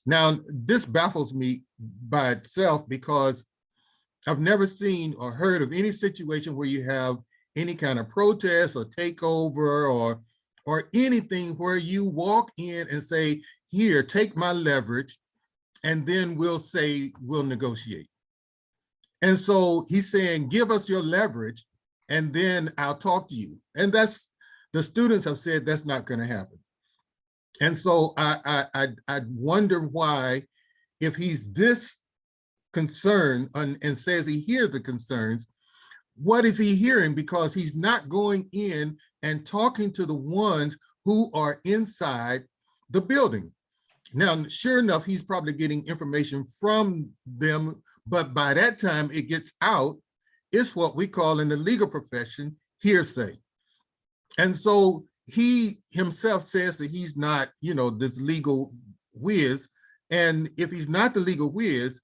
Now, this baffles me by itself, because I've never seen or heard of any situation where you have any kind of protest or takeover or anything where you walk in and say, "Here, take my leverage," and then we'll say we'll negotiate. And so he's saying, "Give us your leverage, and then I'll talk to you." And that's, the students have said that's not going to happen. And so I wonder why, if he's this concerned and says he hears the concerns, what is he hearing? Because he's not going in and talking to the ones who are inside the building. Now, sure enough, he's probably getting information from them, but by that time it gets out, it's what we call in the legal profession hearsay. And so he himself says that he's not, this legal whiz. And if he's not the legal whiz,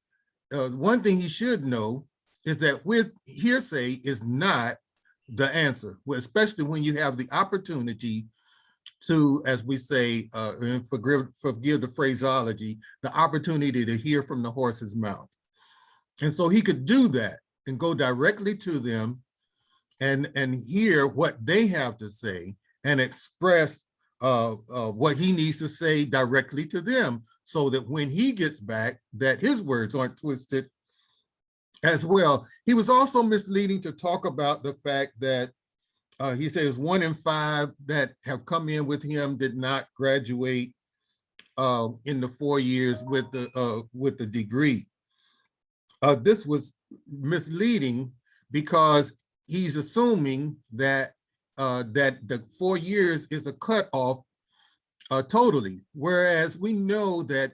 one thing he should know is that with hearsay is not the answer, especially when you have the opportunity to, as we say, and forgive the phraseology, the opportunity to hear from the horse's mouth. And so he could do that and go directly to them and hear what they have to say and express what he needs to say directly to them, so that when he gets back, that his words aren't twisted as well. He was also misleading to talk about the fact that he says 1 in 5 that have come in with him did not graduate in the 4 years with the degree. This was misleading because he's assuming that that the 4 years is a cutoff totally, whereas we know that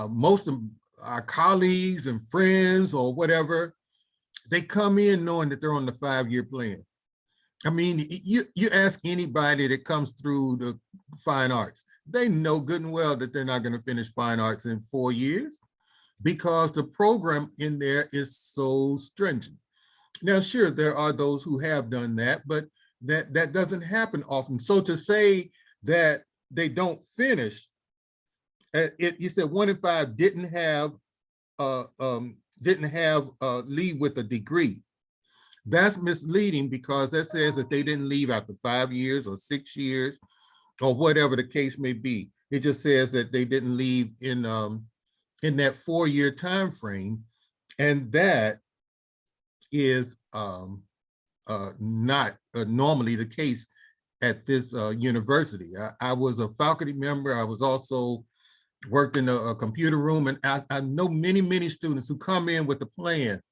most of our colleagues and friends or whatever, they come in knowing that they're on the 5-year plan. I mean, you ask anybody that comes through the fine arts, they know good and well that they're not going to finish fine arts in 4 years because the program in there is so stringent. Now, sure, there are those who have done that, but that doesn't happen often. So to say that they don't finish, you said 1 in 5 didn't have leave with a degree. That's misleading because that says that they didn't leave after 5 years or 6 years or whatever the case may be. It just says that they didn't leave in that 4-year time frame, and that is not normally the case at this university. I was a faculty member. I was also worked in a computer room, and I know many students who come in with a plan,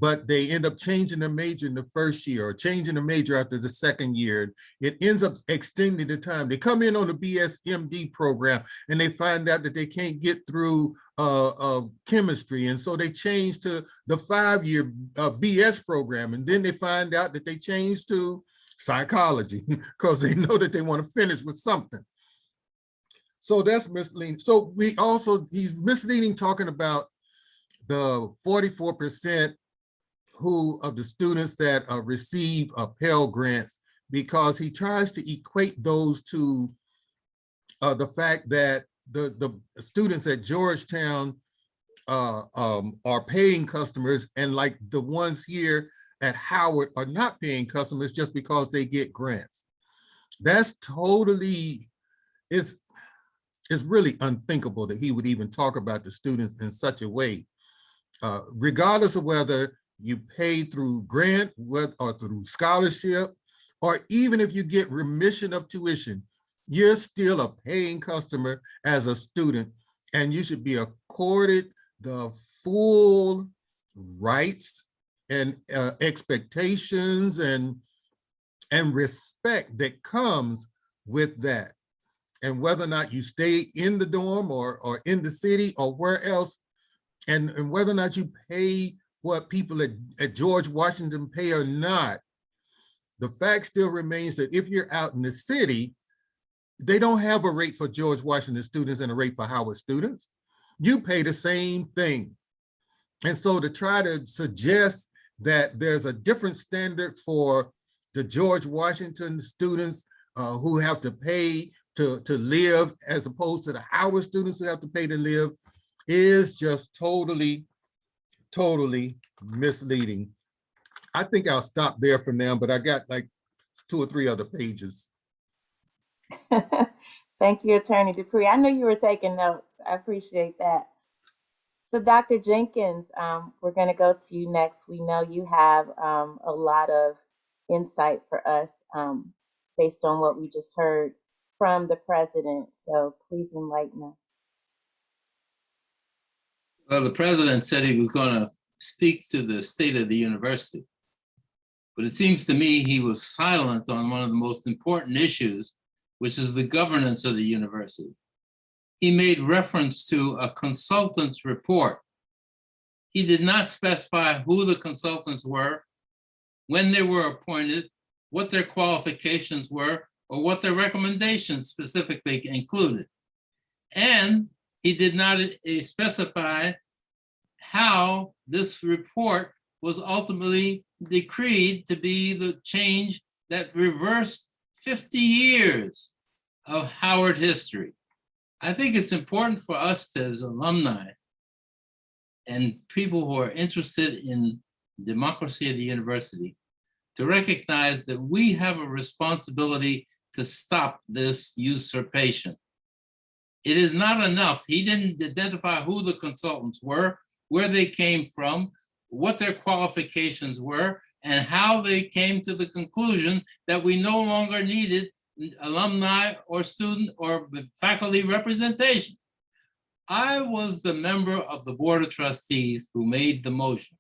but they end up changing their major in the first year or changing the major after the second year. It ends up extending the time. They come in on the BSMD program and they find out that they can't get through chemistry. And so they change to the 5-year BS program. And then they find out that they change to psychology because they know that they want to finish with something. So that's misleading. So he's misleading talking about the 44% of the students that receive Pell Grants, because he tries to equate those to the fact that the students at Georgetown are paying customers, and like the ones here at Howard are not paying customers just because they get grants. That's totally, it's really unthinkable that he would even talk about the students in such a way, regardless of whether you pay through grant or through scholarship, or even if you get remission of tuition, you're still a paying customer as a student, and you should be accorded the full rights and expectations and respect that comes with that. And whether or not you stay in the dorm or in the city or where else, and whether or not you pay what people at George Washington pay or not, the fact still remains that if you're out in the city, they don't have a rate for George Washington students and a rate for Howard students. You pay the same thing. And so to try to suggest that there's a different standard for the George Washington students who have to pay to live as opposed to the Howard students who have to pay to live is just totally misleading. I think I'll stop there for now, but I got like 2 or 3 other pages. Thank you, Attorney Dupree. I know you were taking notes. I appreciate that. So Dr. Jenkins, we're going to go to you next. We know you have a lot of insight for us based on what we just heard from the president. So please enlighten us. Well, the president said he was going to speak to the state of the university, but it seems to me he was silent on one of the most important issues, which is the governance of the university. He made reference to a consultant's report. He did not specify who the consultants were, when they were appointed, what their qualifications were, or what their recommendations specifically included. And he did not specify how this report was ultimately decreed to be the change that reversed 50 years of Howard history. I think it's important for us as alumni and people who are interested in democracy at the university to recognize that we have a responsibility to stop this usurpation. It is not enough. He didn't identify who the consultants were, where they came from, what their qualifications were, and how they came to the conclusion that we no longer needed alumni or student or faculty representation. I was the member of the Board of Trustees who made the motion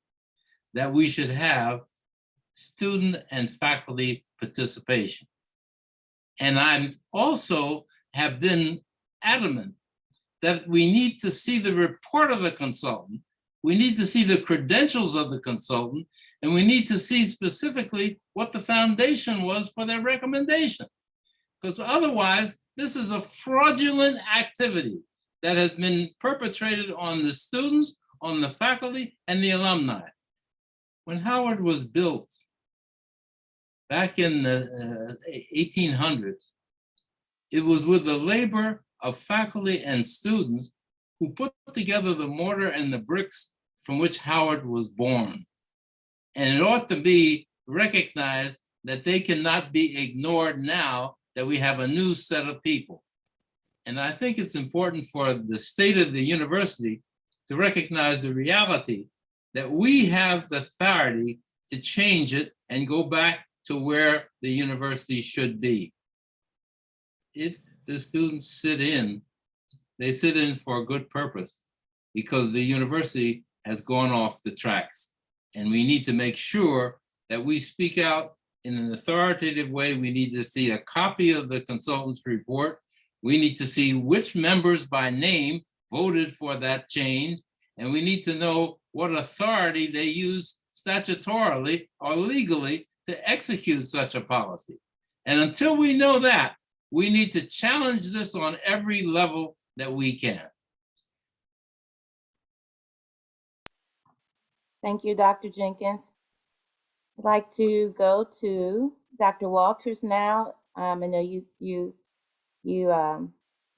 that we should have student and faculty participation. And I also have been adamant that we need to see the report of the consultant, we need to see the credentials of the consultant, and we need to see specifically what the foundation was for their recommendation. Because otherwise, This is a fraudulent activity that has been perpetrated on the students, on the faculty, and the alumni. When Howard was built back in the 1800s, it was with the labor of faculty and students who put together the mortar and the bricks from which Howard was born. And it ought to be recognized that they cannot be ignored now that we have a new set of people. And I think it's important for the state of the university to recognize the reality that we have the authority to change it and go back to where the university should be. If the students sit in, they sit in for a good purpose because the university has gone off the tracks. And we need to make sure that we speak out in an authoritative way. We need to see a copy of the consultant's report. We need to see which members by name voted for that change. And we need to know what authority they use statutorily or legally to execute such a policy. And until we know that, we need to challenge this on every level that we can. Thank you, Dr. Jenkins. I'd like to go to Dr. Walters now. I know you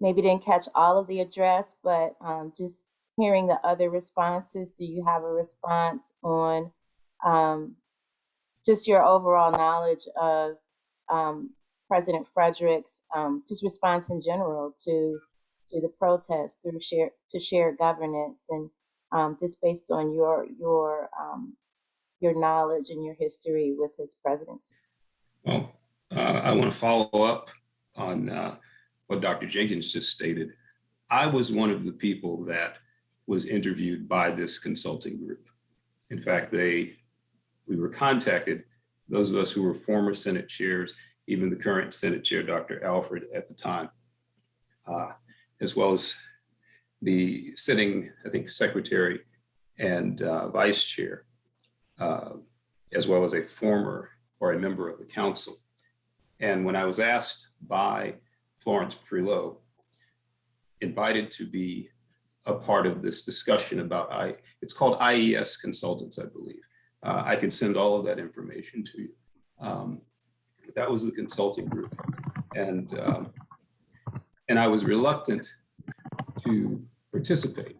maybe didn't catch all of the address, but just hearing the other responses, do you have a response on just your overall knowledge of President Frederick's just response in general to the protest through shared governance, and just based on your knowledge and your history with his presidency? Well, I want to follow up on what Dr. Jenkins just stated. I was one of the people that was interviewed by this consulting group. In fact, we were contacted, those of us who were former Senate chairs, even the current Senate chair, Dr. Alfred at the time, as well as the sitting, I think, secretary and vice chair, as well as a former or a member of the council. And when I was asked by Florence Prelow, invited to be a part of this discussion about, it's called IES Consultants, I believe. I can send all of that information to you. That was the consulting group. And I was reluctant to participate,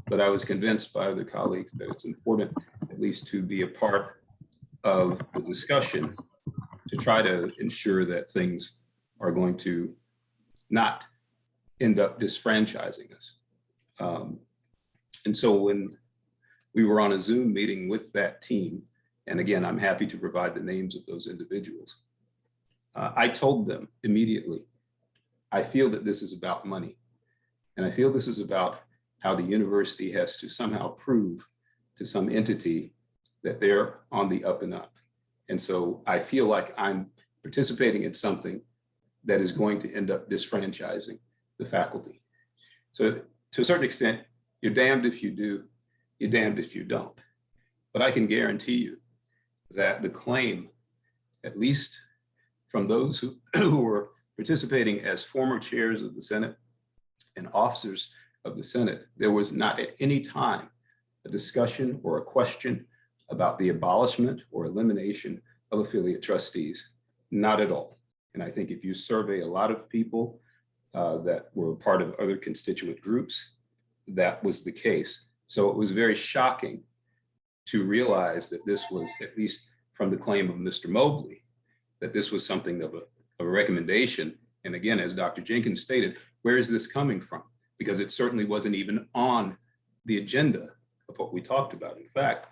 but I was convinced by other colleagues that it's important at least to be a part of the discussion to try to ensure that things are going to not end up disfranchising us. And so when we were on a Zoom meeting with that team, and again, I'm happy to provide the names of those individuals, I told them immediately, I feel that this is about money. And I feel this is about how the university has to somehow prove to some entity that they're on the up and up. And so I feel like I'm participating in something that is going to end up disfranchising the faculty. So to a certain extent, you're damned if you do, you're damned if you don't. But I can guarantee you that the claim, at least from those who were participating as former chairs of the Senate and officers of the Senate, there was not at any time a discussion or a question about the abolishment or elimination of affiliate trustees, not at all. And I think if you survey a lot of people that were part of other constituent groups, that was the case. So it was very shocking to realize that this was, at least from the claim of Mr. Mobley, that this was something of a recommendation. And again, as Dr. Jenkins stated, where is this coming from? Because it certainly wasn't even on the agenda of what we talked about. In fact,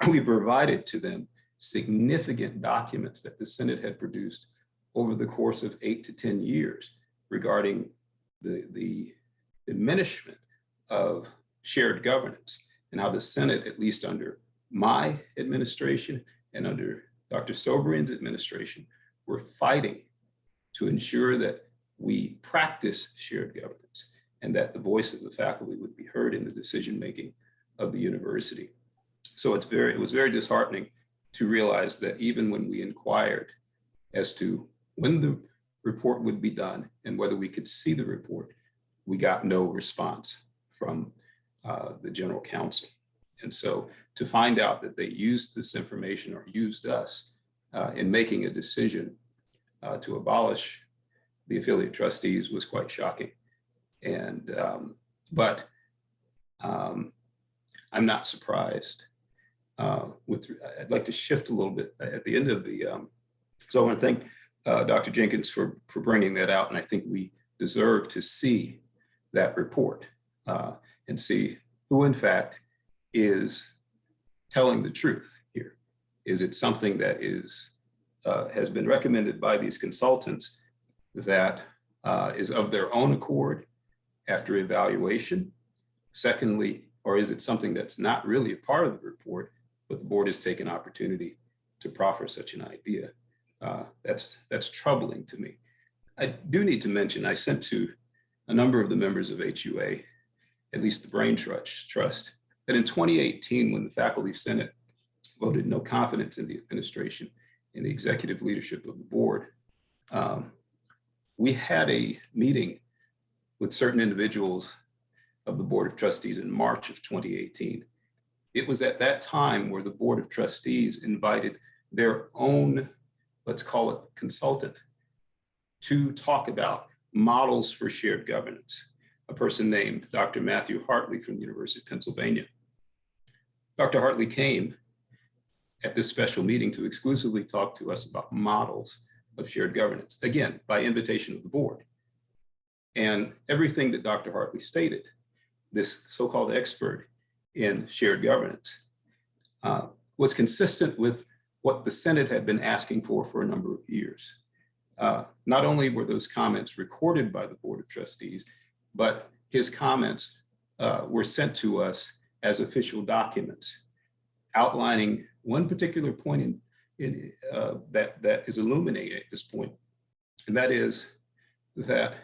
we provided to them significant documents that the Senate had produced over the course of 8 to 10 years regarding the diminishment of shared governance and how the Senate, at least under my administration and under Dr. Sobrian's administration, were fighting to ensure that we practice shared governance and that the voice of the faculty would be heard in the decision-making of the university. So it was very disheartening to realize that even when we inquired as to when the report would be done and whether we could see the report. We got no response from the general counsel. And so to find out that they used this information or used us in making a decision to abolish the affiliate trustees was quite shocking. And, I'm not surprised. I'd like to shift a little bit at the end of the, so I want to thank Dr. Jenkins for bringing that out. And I think we deserve to see that report and see who in fact is telling the truth here. Is it something that is has been recommended by these consultants that is of their own accord after evaluation? Secondly, or is it something that's not really a part of the report, but the board has taken opportunity to proffer such an idea? That's troubling to me. I do need to mention, I sent to a number of the members of HUA, at least the Brain Trust, that in 2018, when the Faculty Senate voted no confidence in the administration and the executive leadership of the board, we had a meeting with certain individuals of the Board of Trustees in March of 2018. It was at that time where the Board of Trustees invited their own, let's call it consultant, to talk about models for shared governance, a person named Dr. Matthew Hartley from the University of Pennsylvania. Dr. Hartley came at this special meeting to exclusively talk to us about models of shared governance, again, by invitation of the board. And everything that Dr. Hartley stated, this so-called expert in shared governance, was consistent with what the Senate had been asking for a number of years. Not only were those comments recorded by the Board of Trustees, but his comments were sent to us as official documents outlining one particular point that is illuminating at this point. And that is that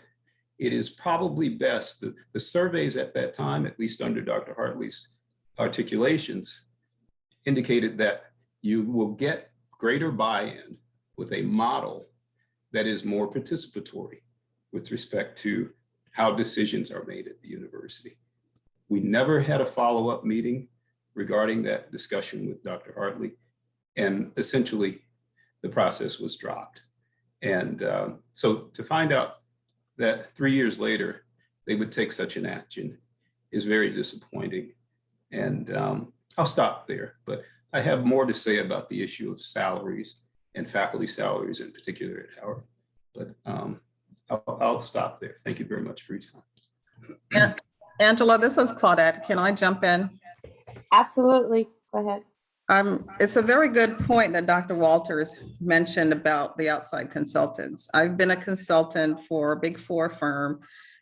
it is probably best that the surveys at that time, at least under Dr. Hartley's articulations, indicated that you will get greater buy-in with a model that is more participatory with respect to how decisions are made at the university. We never had a follow-up meeting regarding that discussion with Dr. Hartley, and essentially the process was dropped. And so to find out that 3 years later, they would take such an action is very disappointing. And I'll stop there, but I have more to say about the issue of salaries and faculty salaries in particular at Howard, but I'll stop there. Thank you very much for your time. Angela, this is Claudette. Can I jump in? Absolutely. Go ahead. It's a very good point that Dr. Walters mentioned about the outside consultants. I've been a consultant for a Big Four firm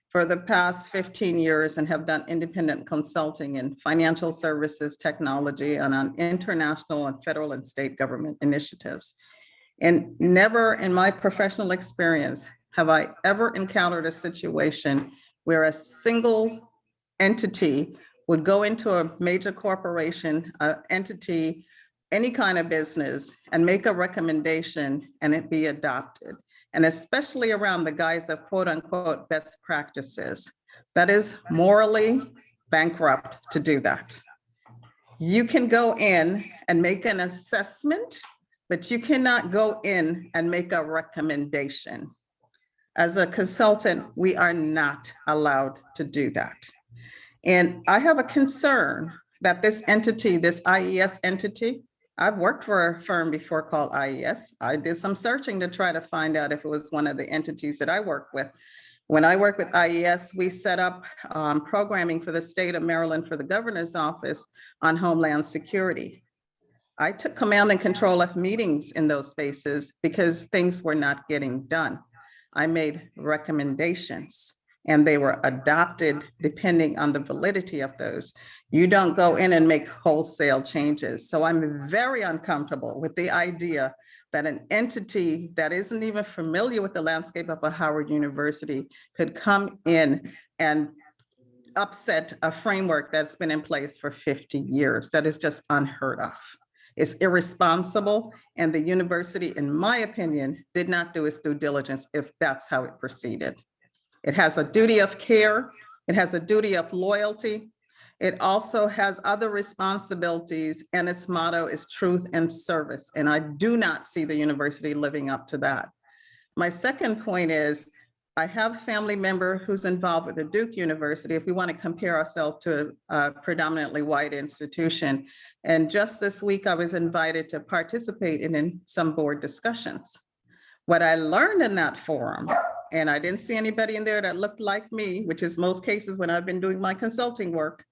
for the past 15 years and have done independent consulting in financial services, technology, and on international and federal and state government initiatives. And never in my professional experience have I ever encountered a situation where a single entity would go into a major corporation, entity, any kind of business, and make a recommendation and it be adopted. And especially around the guise of quote unquote best practices. That is morally bankrupt to do that. You can go in and make an assessment, but you cannot go in and make a recommendation. As a consultant, we are not allowed to do that. And I have a concern that this entity, this IES entity, I've worked for a firm before called IES. I did some searching to try to find out if it was one of the entities that I worked with. When I worked with IES, we set up programming for the state of Maryland for the governor's office on Homeland Security. I took command and control of meetings in those spaces because things were not getting done. I made recommendations and they were adopted depending on the validity of those. You don't go in and make wholesale changes. So I'm very uncomfortable with the idea that an entity that isn't even familiar with the landscape of a Howard University could come in and upset a framework that's been in place for 50 years. That is just unheard of. It's irresponsible, and the university, in my opinion, did not do its due diligence if that's how it proceeded. It has a duty of care. It has a duty of loyalty. It also has other responsibilities, and its motto is truth and service. And I do not see the university living up to that. My second point is, I have a family member who's involved with the Duke University, if we want to compare ourselves to a predominantly white institution. And just this week, I was invited to participate in some board discussions. What I learned in that forum, and I didn't see anybody in there that looked like me, which is most cases when I've been doing my consulting work,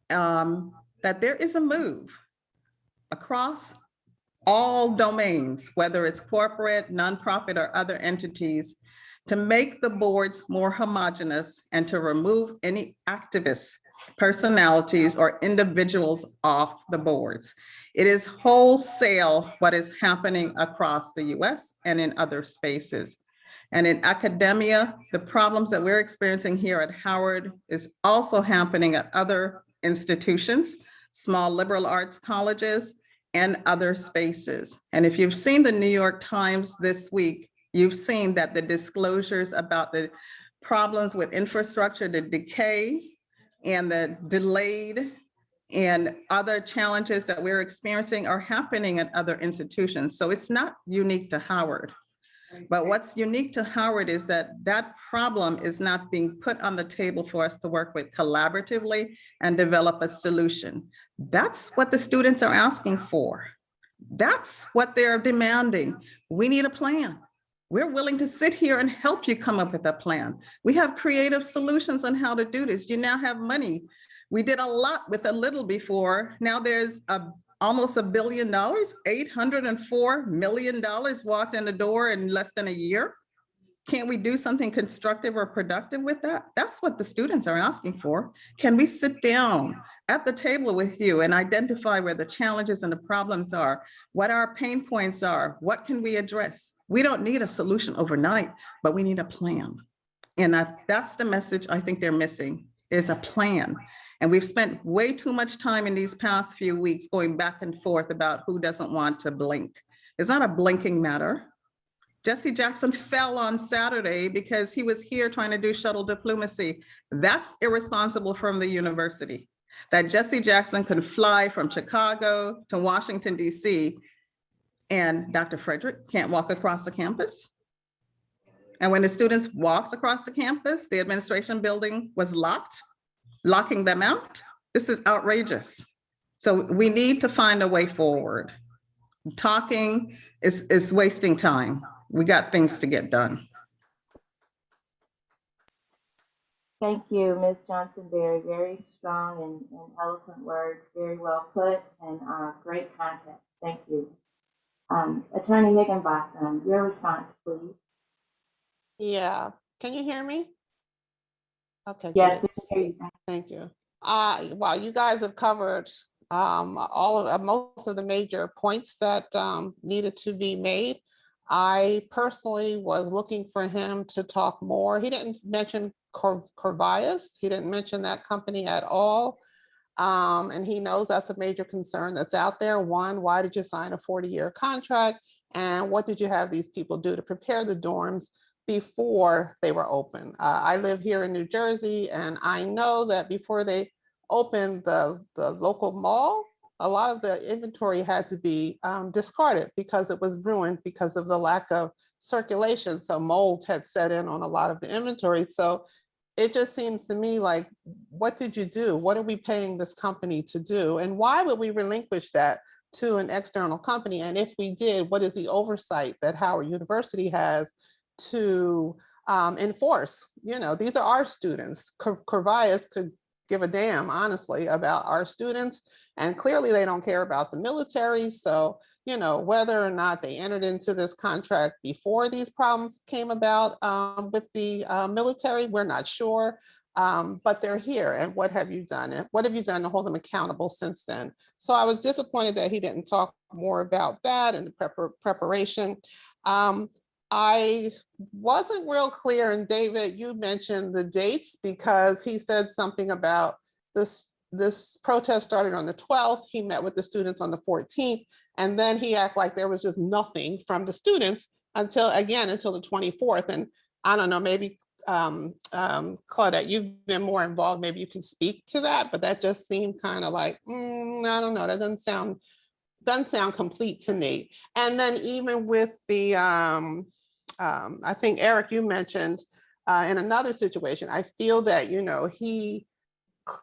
that there is a move across all domains, whether it's corporate, nonprofit, or other entities, to make the boards more homogeneous and to remove any activists, personalities, or individuals off the boards. It is wholesale what is happening across the US and in other spaces. And in academia, the problems that we're experiencing here at Howard is also happening at other institutions, small liberal arts colleges, and other spaces. And if you've seen the New York Times this week, you've seen that the disclosures about the problems with infrastructure, the decay, and the delayed and other challenges that we're experiencing are happening at other institutions. So it's not unique to Howard. But what's unique to Howard is that that problem is not being put on the table for us to work with collaboratively and develop a solution. That's what the students are asking for. That's what they're demanding. We need a plan. We're willing to sit here and help you come up with a plan. We have creative solutions on how to do this. You now have money. We did a lot with a little before. Now there's almost $1 billion, $804 million walked in the door in less than a year. Can't we do something constructive or productive with that? That's what the students are asking for. Can we sit down at the table with you and identify where the challenges and the problems are, what our pain points are, what can we address? We don't need a solution overnight, but we need a plan. And that's the message I think they're missing, is a plan. And we've spent way too much time in these past few weeks going back and forth about who doesn't want to blink. It's not a blinking matter. Jesse Jackson fell on Saturday because he was here trying to do shuttle diplomacy. That's irresponsible from the university. That Jesse Jackson can fly from Chicago to Washington, DC, and Dr. Frederick can't walk across the campus. And when the students walked across the campus, the administration building was locked, locking them out. This is outrageous. So we need to find a way forward. Talking is wasting time. We got things to get done. Thank you, Ms. Johnson. Very strong and eloquent words, very well put, and great context. Thank you. Attorney Higginbotham, your response, please. Yeah, can you hear me? Okay, yes, great. we can hear you. Thank you. Wow, you guys have covered most of the major points that needed to be made. I personally was looking for him to talk more. He didn't mention Corvias. He didn't mention that company at all. And he knows that's a major concern that's out there. One, why did you sign a 40-year contract? And what did you have these people do to prepare the dorms before they were open? I live here in New Jersey, and I know that before they opened the local mall, a lot of the inventory had to be discarded because it was ruined because of the lack of circulation. So mold had set in on a lot of the inventory. So it just seems to me like, what did you do? What are we paying this company to do? And why would we relinquish that to an external company? And if we did, what is the oversight that Howard University has to enforce? You know, these are our students. Corvias could give a damn, honestly, about our students. And clearly they don't care about the military. So, you know, whether or not they entered into this contract before these problems came about with the military, we're not sure, but they're here. And what have you done? And what have you done to hold them accountable since then? So I was disappointed that he didn't talk more about that and the preparation. I wasn't real clear, and David, you mentioned the dates because he said something about this protest started on the 12th. He met with the students on the 14th, and then he acted like there was just nothing from the students until the 24th. And I don't know, maybe Claudette, you've been more involved. Maybe you can speak to that, but that just seemed kind of like, I don't know, that doesn't sound complete to me. And then even with the, I think Eric, you mentioned in another situation, I feel that, he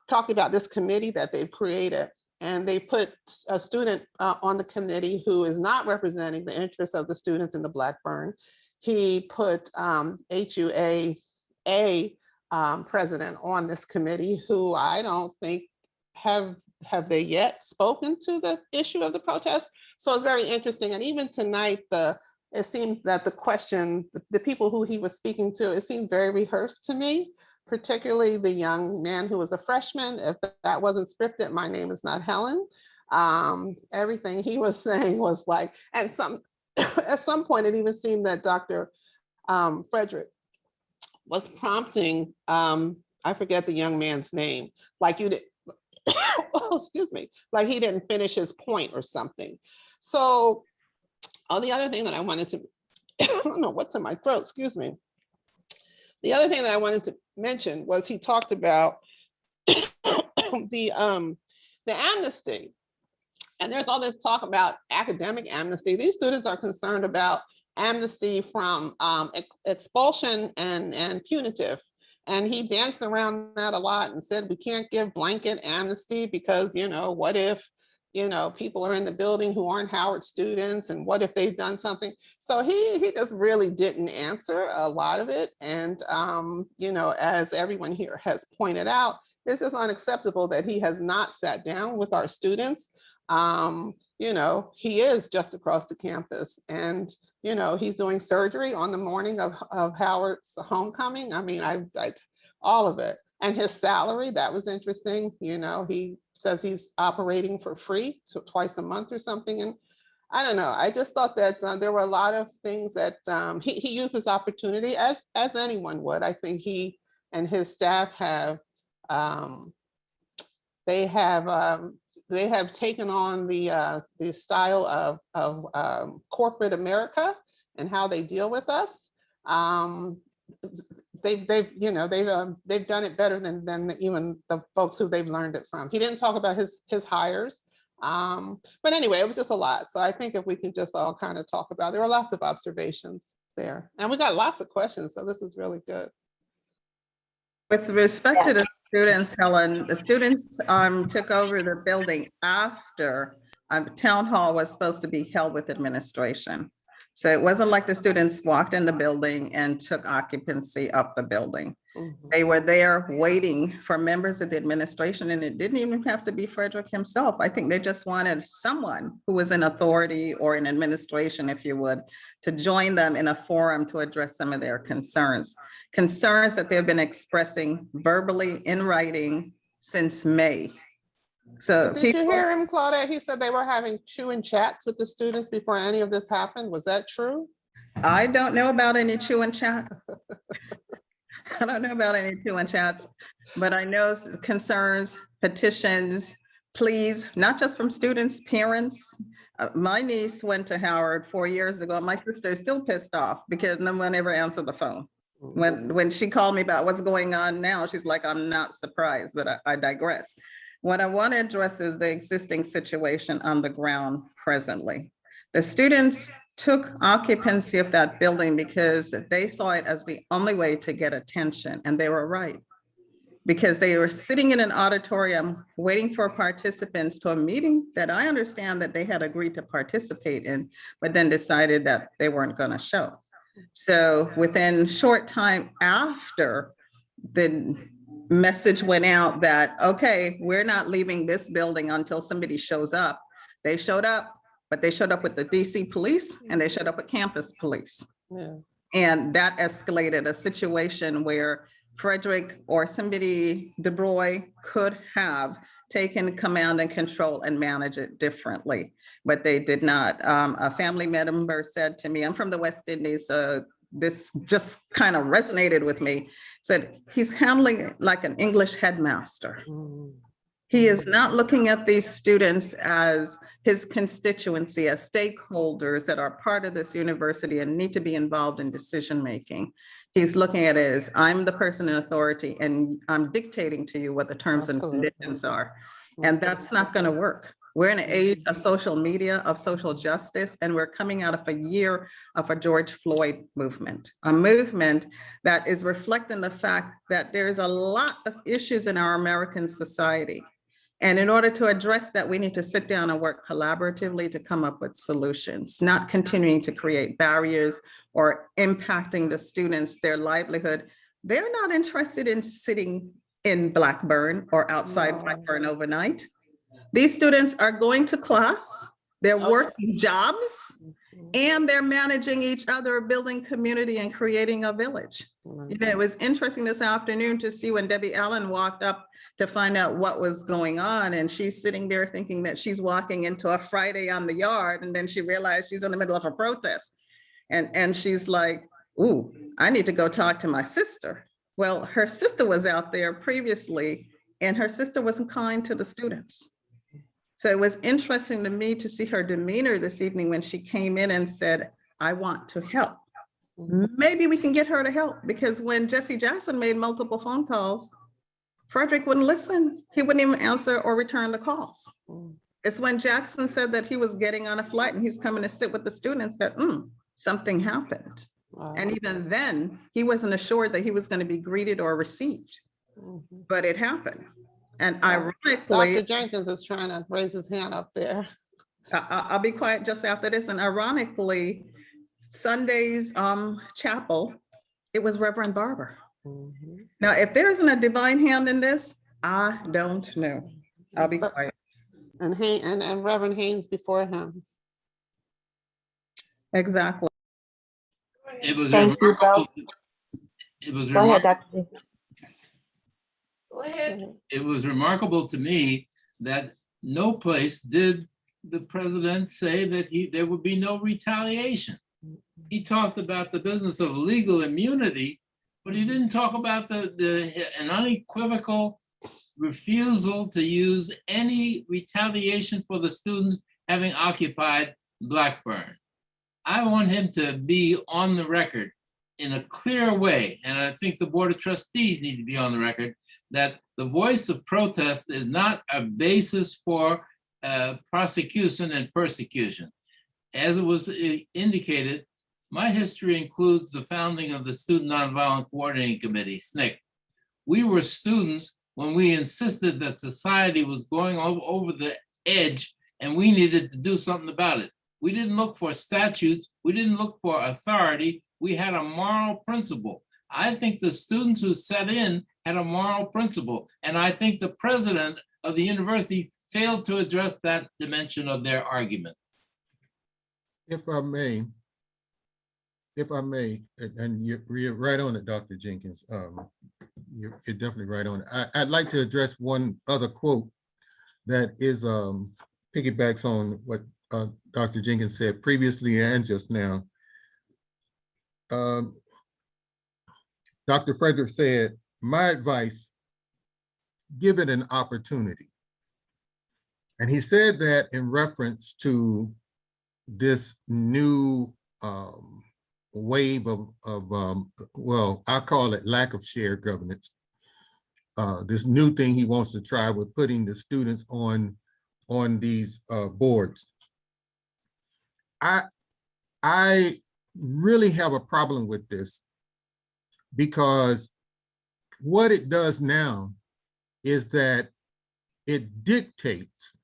talked about this committee that they've created, and they put a student on the committee who is not representing the interests of the students in the Blackburn. He put HUAA president on this committee, who I don't think have they yet spoken to the issue of the protest. So it's very interesting. And even tonight, it seemed that the people who he was speaking to, it seemed very rehearsed to me, particularly the young man who was a freshman. If that wasn't scripted, my name is not Helen. Everything he was saying was like, and at some point, it even seemed that Dr. Frederick was prompting, I forget the young man's name, like you did, excuse me, like he didn't finish his point or something. So, the other thing that I wanted to, I don't know what's in my throat, excuse me. The other thing that I wanted to mention was he talked about the amnesty. And there's all this talk about academic amnesty. These students are concerned about amnesty from expulsion and punitive. And he danced around that a lot and said, we can't give blanket amnesty because, what if, people are in the building who aren't Howard students, and what if they've done something? So he just really didn't answer a lot of it. And, as everyone here has pointed out, it's just unacceptable that he has not sat down with our students. He is just across the campus, and, he's doing surgery on the morning of Howard's homecoming. I mean, I all of it. And his salary, that was interesting. He says he's operating for free, so twice a month or something. And I don't know, I just thought that there were a lot of things that he used this opportunity as anyone would. I think he and his staff have, they have taken on the style of corporate America and how they deal with us. They've done it better than even the folks who they've learned it from. He didn't talk about his hires, but anyway, it was just a lot. So I think if we can just all kind of talk about, there were lots of observations there, and we got lots of questions. So this is really good. With respect to the students, Helen, the students took over the building after town hall was supposed to be held with administration. So it wasn't like the students walked in the building and took occupancy of the building. Mm-hmm. They were there waiting for members of the administration, and it didn't even have to be Frederick himself. I think they just wanted someone who was in authority or in administration, if you would, to join them in a forum to address some of their concerns that they've been expressing verbally in writing since May. So did you hear him, Claudette? He said they were having chewing chats with the students before any of this happened. Was that true? I don't know about any chewing chats. I don't know about any chewing chats, but I know concerns, petitions, pleas, not just from students, parents. My niece went to Howard 4 years ago. My sister is still pissed off because no one ever answered the phone. When she called me about what's going on now, she's like, I'm not surprised, but I digress. What I want to address is the existing situation on the ground presently. The students took occupancy of that building because they saw it as the only way to get attention, and they were right. Because they were sitting in an auditorium waiting for participants to a meeting that I understand that they had agreed to participate in, but then decided that they weren't going to show. So within short time after the message went out that, okay, we're not leaving this building until somebody shows up. They showed up, but they showed up with the DC police and they showed up with campus police. Yeah. And that escalated a situation where Frederick or somebody, DeBroy, could have taken command and control and manage it differently, but they did not. A family member said to me, I'm from the West Indies, so this just kind of resonated with me, said he's handling it like an English headmaster. He is not looking at these students as his constituency, as stakeholders that are part of this university and need to be involved in decision-making. He's looking at it as, I'm the person in authority and I'm dictating to you what the terms and conditions are. And that's not going to work. We're in an age of social media, of social justice, and we're coming out of a year of a George Floyd movement, a movement that is reflecting the fact that there's a lot of issues in our American society. And in order to address that, we need to sit down and work collaboratively to come up with solutions, not continuing to create barriers or impacting the students, their livelihood. They're not interested in sitting in Blackburn or outside Blackburn overnight. These students are going to class, they're working jobs, and they're managing each other, building community and creating a village. You know, it was interesting this afternoon to see when Debbie Allen walked up to find out what was going on. And she's sitting there thinking that she's walking into a Friday on the yard. And then she realized she's in the middle of a protest. And she's like, ooh, I need to go talk to my sister. Well, her sister was out there previously and her sister wasn't kind to the students. So it was interesting to me to see her demeanor this evening when she came in and said, I want to help. Maybe we can get her to help, because when Jesse Jackson made multiple phone calls, Frederick wouldn't listen. He wouldn't even answer or return the calls. It's when Jackson said that he was getting on a flight and he's coming to sit with the students that something happened. And even then, he wasn't assured that he was going to be greeted or received, but it happened. And ironically, Dr. Jenkins is trying to raise his hand up there. I'll be quiet just after this. And ironically, Sunday's chapel, it was Reverend Barber. Now, if there isn't a divine hand in this, I don't know. I'll be quiet. And Reverend Haynes before him. Exactly. It was Thank you, remarkable. Bill. It was Go ahead, remarkable. Dr. Jenkins. Go ahead. It was remarkable to me that no place did the president say that there would be no retaliation. He talked about the business of legal immunity, but he didn't talk about an unequivocal refusal to use any retaliation for the students having occupied Blackburn. I want him to be on the record in a clear way, and I think the Board of Trustees need to be on the record, that the voice of protest is not a basis for prosecution and persecution. As it was indicated, my history includes the founding of the Student Nonviolent Coordinating Committee, SNCC. We were students when we insisted that society was going over the edge and we needed to do something about it. We didn't look for statutes. We didn't look for authority. We had a moral principle. I think the students who set in had a moral principle. And I think the president of the university failed to address that dimension of their argument. If I may, and you're right on it, Dr. Jenkins. You're definitely right on it. I'd like to address one other quote that is piggybacks on what Dr. Jenkins said previously and just now. Dr. Frederick said, my advice, give it an opportunity. And he said that in reference to this new wave of well, I call it lack of shared governance. This new thing he wants to try with putting the students on these boards. I really have a problem with this, because what it does now is that it dictates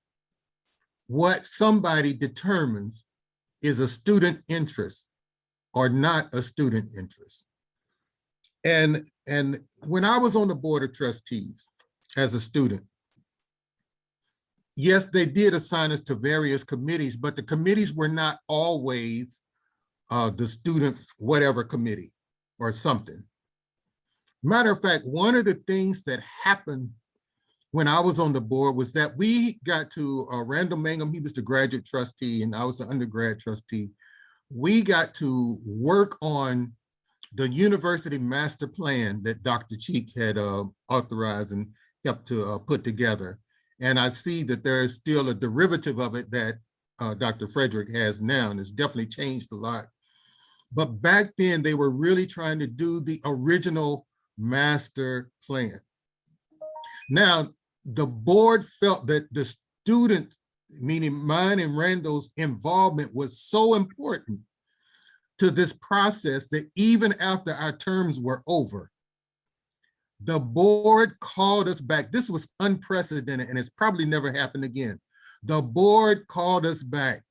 what somebody determines is a student interest or not a student interest. And when I was on the Board of Trustees as a student, yes, they did assign us to various committees, but the committees were not always the student whatever committee or something. Matter of fact, one of the things that happened when I was on the board was that we got to Randall Mangum, he was the graduate trustee and I was the undergrad trustee. We got to work on the university master plan that Dr. Cheek had authorized and helped to put together. And I see that there is still a derivative of it that Dr. Frederick has now, and it's definitely changed a lot. But back then, they were really trying to do the original master plan. Now, the board felt that the student, meaning mine and Randall's involvement, was so important to this process that even after our terms were over, the board called us back. This was unprecedented, and it's probably never happened again. The board called us back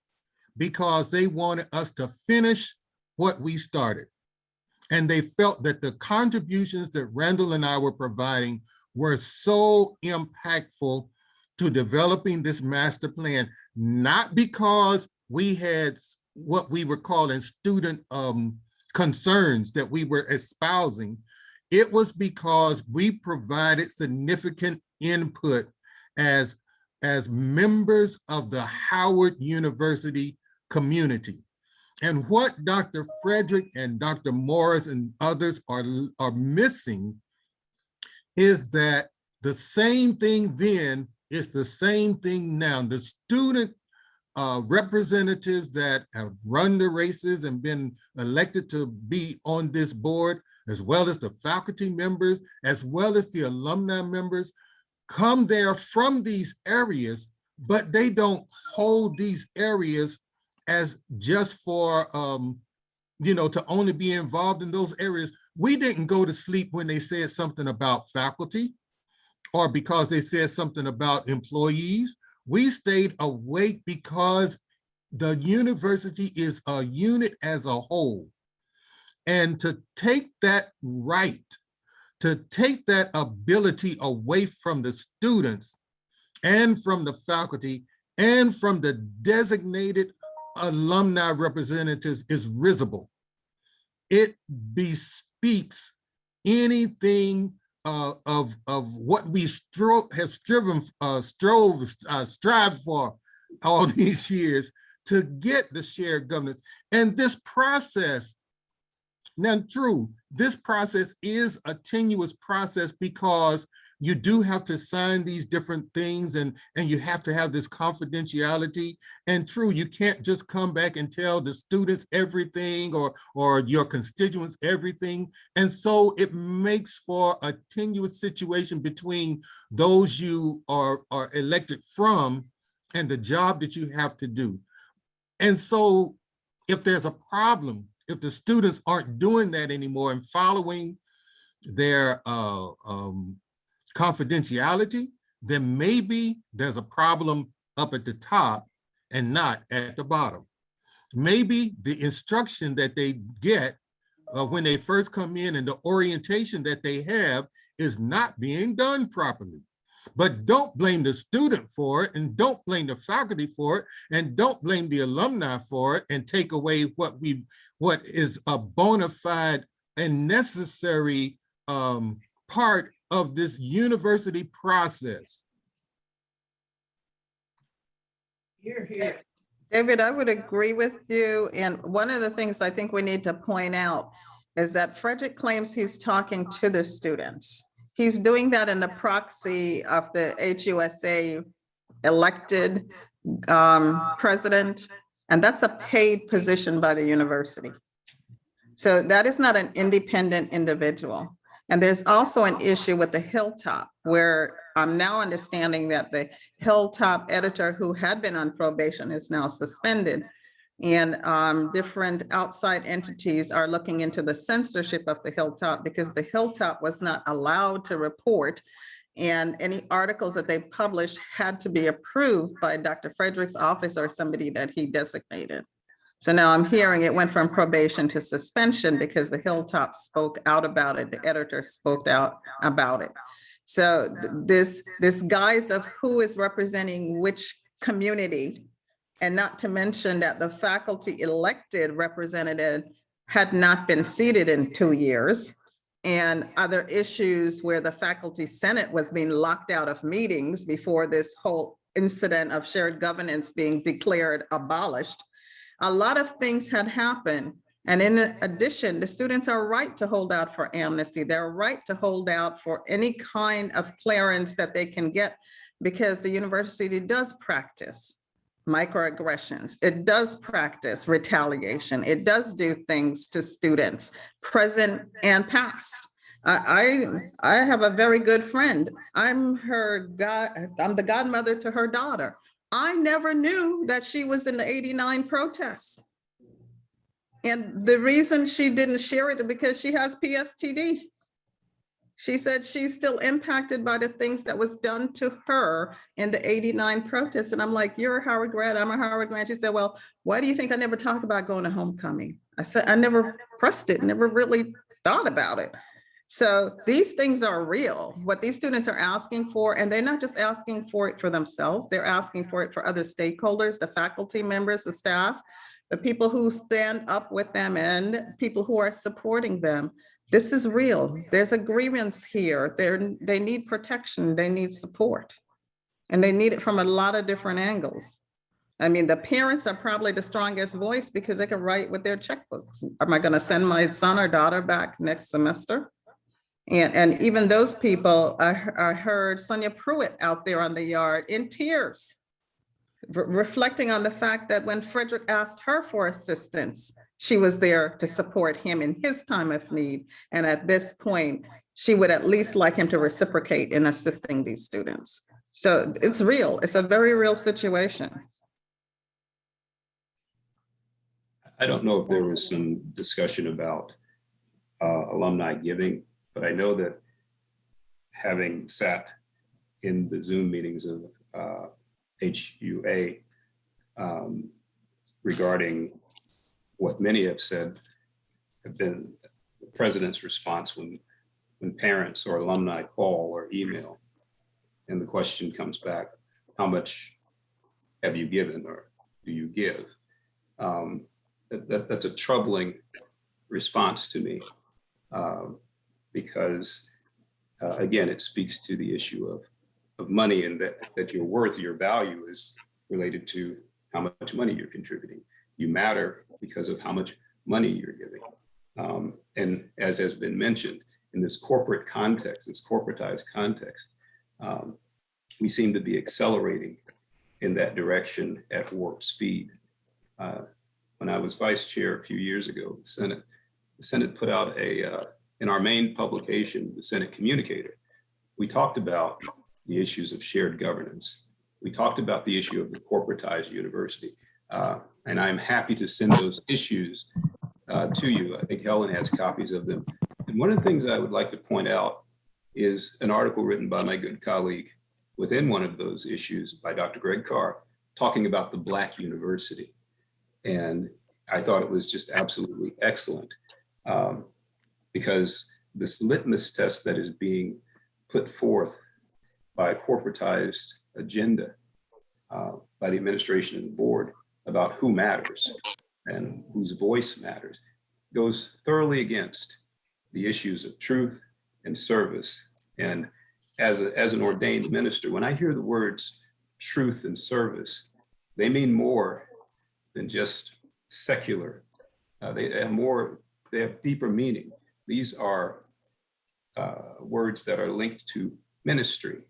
because they wanted us to finish what we started. And they felt that the contributions that Randall and I were providing were so impactful to developing this master plan, not because we had what we were calling student concerns that we were espousing. It was because we provided significant input as members of the Howard University community. And what Dr. Frederick and Dr. Morris and others are missing is that the same thing then is the same thing now. The student representatives that have run the races and been elected to be on this board, as well as the faculty members, as well as the alumni members, come there from these areas, but they don't hold these areas as just for, to only be involved in those areas. We didn't go to sleep when they said something about faculty or because they said something about employees. We stayed awake because the university is a unit as a whole. And to take that right, to take that ability away from the students and from the faculty and from the designated alumni representatives is risible. It bespeaks anything of what we strive for all these years to get the shared governance. And this process, now true, this process is a tenuous process because you do have to sign these different things and you have to have this confidentiality. And true, you can't just come back and tell the students everything or your constituents everything. And so it makes for a tenuous situation between those you are elected from and the job that you have to do. And so if there's a problem, if the students aren't doing that anymore and following their confidentiality, then maybe there's a problem up at the top and not at the bottom. Maybe the instruction that they get when they first come in and the orientation that they have is not being done properly. But don't blame the student for it, and don't blame the faculty for it, and don't blame the alumni for it, and take away what is a bona fide and necessary part of this university process. Here. David, I would agree with you. And one of the things I think we need to point out is that Frederick claims he's talking to the students. He's doing that in the proxy of the HUSA elected president, and that's a paid position by the university. So that is not an independent individual. And there's also an issue with the Hilltop, where I'm now understanding that the Hilltop editor who had been on probation is now suspended. And different outside entities are looking into the censorship of the Hilltop because the Hilltop was not allowed to report, and any articles that they published had to be approved by Dr. Frederick's office or somebody that he designated. So now I'm hearing it went from probation to suspension because the Hilltop spoke out about it. The editor spoke out about it. So this guise of who is representing which community, and not to mention that the faculty elected representative had not been seated in 2 years, and other issues where the faculty senate was being locked out of meetings before this whole incident of shared governance being declared abolished. A lot of things had happened. And in addition, the students are right to hold out for amnesty. They're right to hold out for any kind of clearance that they can get because the university does practice microaggressions. It does practice retaliation. It does do things to students, present and past. I have a very good friend. I'm the godmother to her daughter. I never knew that she was in the '89 protests. And the reason she didn't share it is because she has PSTD. She said she's still impacted by the things that was done to her in the '89 protests. And I'm like, you're a Howard grad, I'm a Howard grad. She said, well, why do you think I never talked about going to homecoming? I said, I never pressed it, never really thought about it. So these things are real, what these students are asking for, and they're not just asking for it for themselves, they're asking for it for other stakeholders, the faculty members, the staff, the people who stand up with them and people who are supporting them. This is real. There's a grievance here. They need protection. They need support. And they need it from a lot of different angles. I mean, the parents are probably the strongest voice because they can write with their checkbooks. Am I going to send my son or daughter back next semester? And even those people, I heard Sonia Pruitt out there on the yard in tears, reflecting on the fact that when Frederick asked her for assistance, she was there to support him in his time of need. And at this point, she would at least like him to reciprocate in assisting these students. So it's real. It's a very real situation. I don't know if there was some discussion about alumni giving, but I know that having sat in the Zoom meetings of HUA regarding what many have said have been the president's response when parents or alumni call or email, and the question comes back, how much have you given or do you give? That's a troubling response to me because again, it speaks to the issue of money, and that your worth, your value is related to how much money you're contributing. You matter because of how much money you're giving. And as has been mentioned, in this corporate context, this corporatized context, we seem to be accelerating in that direction at warp speed. When I was vice chair a few years ago, the Senate put out in our main publication, the Senate Communicator, we talked about the issues of shared governance. We talked about the issue of the corporatized university. And I'm happy to send those issues to you. I think Helen has copies of them. And one of the things I would like to point out is an article written by my good colleague within one of those issues by Dr. Greg Carr, talking about the Black university. And I thought it was just absolutely excellent because this litmus test that is being put forth by a corporatized agenda by the administration and the board about who matters and whose voice matters goes thoroughly against the issues of truth and service. And as an ordained minister, when I hear the words truth and service, they mean more than just secular. They have deeper meaning. These are words that are linked to ministry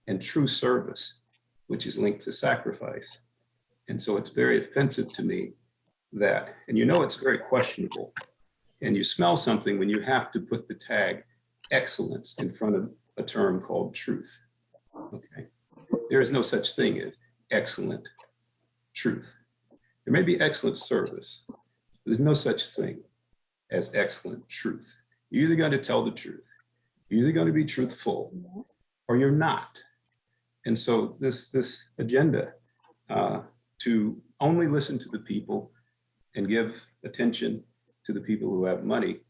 and true service, which is linked to sacrifice. And so it's very offensive to me that, and you know it's very questionable, and you smell something when you have to put the tag excellence in front of a term called truth, okay? There is no such thing as excellent truth. There may be excellent service, but there's no such thing as excellent truth. You're either going to tell the truth, you're either going to be truthful, or you're not. And so this agenda to only listen to the people and give attention to the people who have money,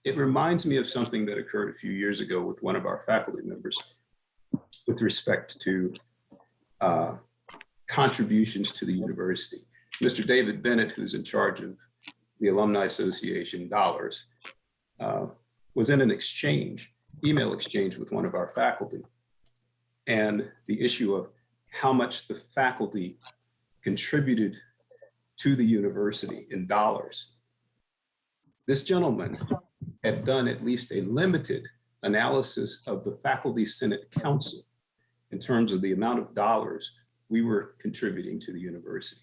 it reminds me of something that occurred a few years ago with one of our faculty members with respect to contributions to the university. Mr. David Bennett, who's in charge of the Alumni Association dollars, was in an email exchange with one of our faculty. And the issue of how much the faculty contributed to the university in dollars. This gentleman had done at least a limited analysis of the Faculty Senate Council in terms of the amount of dollars we were contributing to the university.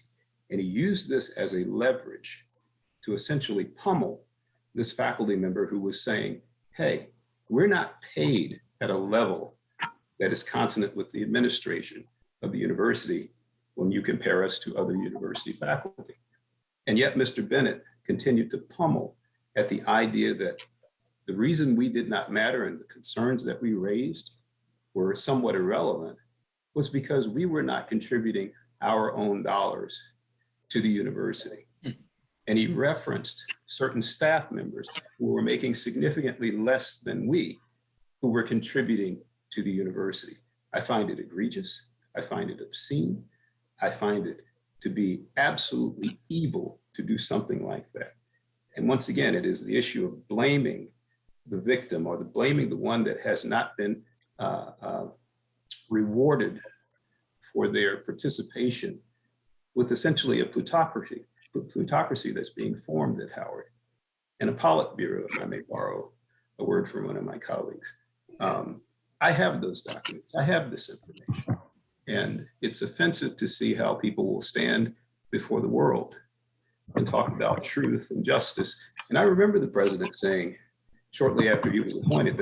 And he used this as a leverage to essentially pummel this faculty member who was saying, hey, we're not paid at a level that is consonant with the administration of the university when you compare us to other university faculty. And yet Mr. Bennett continued to pummel at the idea that the reason we did not matter and the concerns that we raised were somewhat irrelevant was because we were not contributing our own dollars to the university. And he referenced certain staff members who were making significantly less than we, who were contributing to the university. I find it egregious. I find it obscene. I find it to be absolutely evil to do something like that. And once again, it is the issue of blaming the victim or blaming the one that has not been rewarded for their participation with essentially a plutocracy that's being formed at Howard. And a Politburo, if I may borrow a word from one of my colleagues. I have those documents, I have this information. And it's offensive to see how people will stand before the world and talk about truth and justice. And I remember the president saying shortly after he was appointed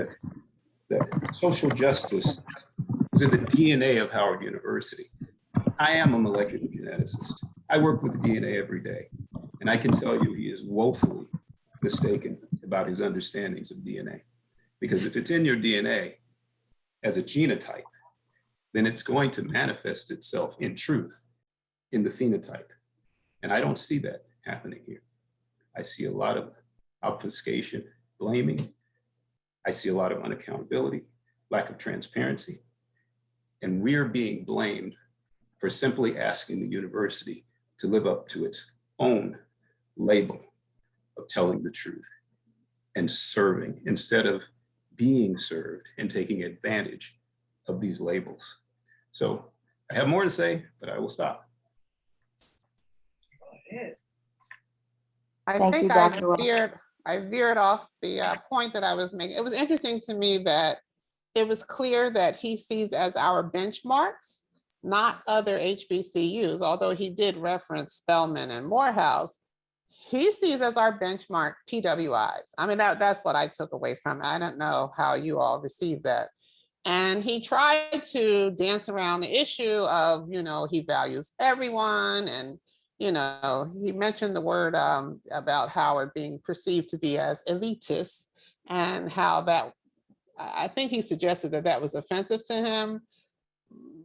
that social justice is in the DNA of Howard University. I am a molecular geneticist. I work with the DNA every day. And I can tell you he is woefully mistaken about his understandings of DNA. Because if it's in your DNA as a genotype, then it's going to manifest itself in truth in the phenotype. And I don't see that happening here. I see a lot of obfuscation, blaming. I see a lot of unaccountability, lack of transparency. And we're being blamed for simply asking the university to live up to its own label of telling the truth and serving instead of being served and taking advantage of these labels. So I have more to say, but I will stop. I think I veered off the point that I was making. It was interesting to me that it was clear that he sees as our benchmarks, not other HBCUs, although he did reference Spelman and Morehouse. He sees as our benchmark PWIs. I mean, that's what I took away from it. I don't know how you all received that. And he tried to dance around the issue of, he values everyone. And, he mentioned the word about Howard being perceived to be as elitist and how that, I think he suggested that was offensive to him.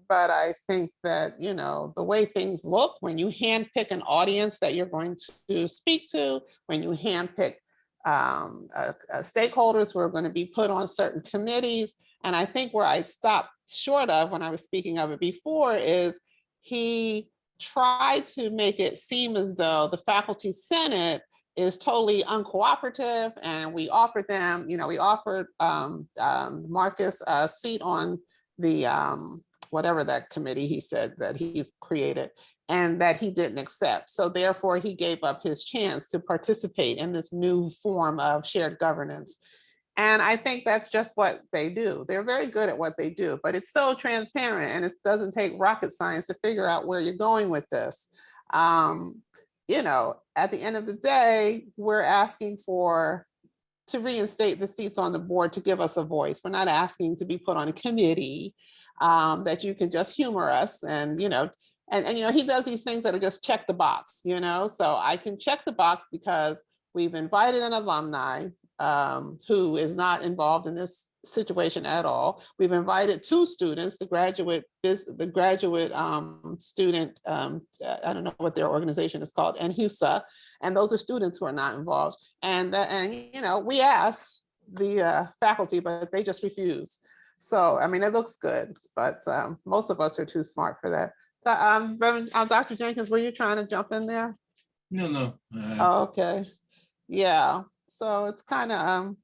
But I think that, the way things look, when you handpick an audience that you're going to speak to, when you handpick stakeholders who are going to be put on certain committees, and I think where I stopped short of when I was speaking of it before is he tried to make it seem as though the faculty senate is totally uncooperative, and we offered them, we offered Marcus a seat on the whatever that committee he said that he's created, and that he didn't accept. So therefore he gave up his chance to participate in this new form of shared governance. And I think that's just what they do. They're very good at what they do, but it's so transparent, and it doesn't take rocket science to figure out where you're going with this. At the end of the day, we're asking to reinstate the seats on the board to give us a voice. We're not asking to be put on a committee that you can just humor us. And he does these things that are just check the box, so I can check the box because we've invited an alumni who is not involved in this situation at all. We've invited two students, the graduate student, I don't know what their organization is called, and HUSA, and those are students who are not involved. And we asked the faculty, but they just refuse. So, I mean, it looks good, but most of us are too smart for that. So, Dr. Jenkins, were you trying to jump in there? No. Oh, okay. Yeah. So it's kind of,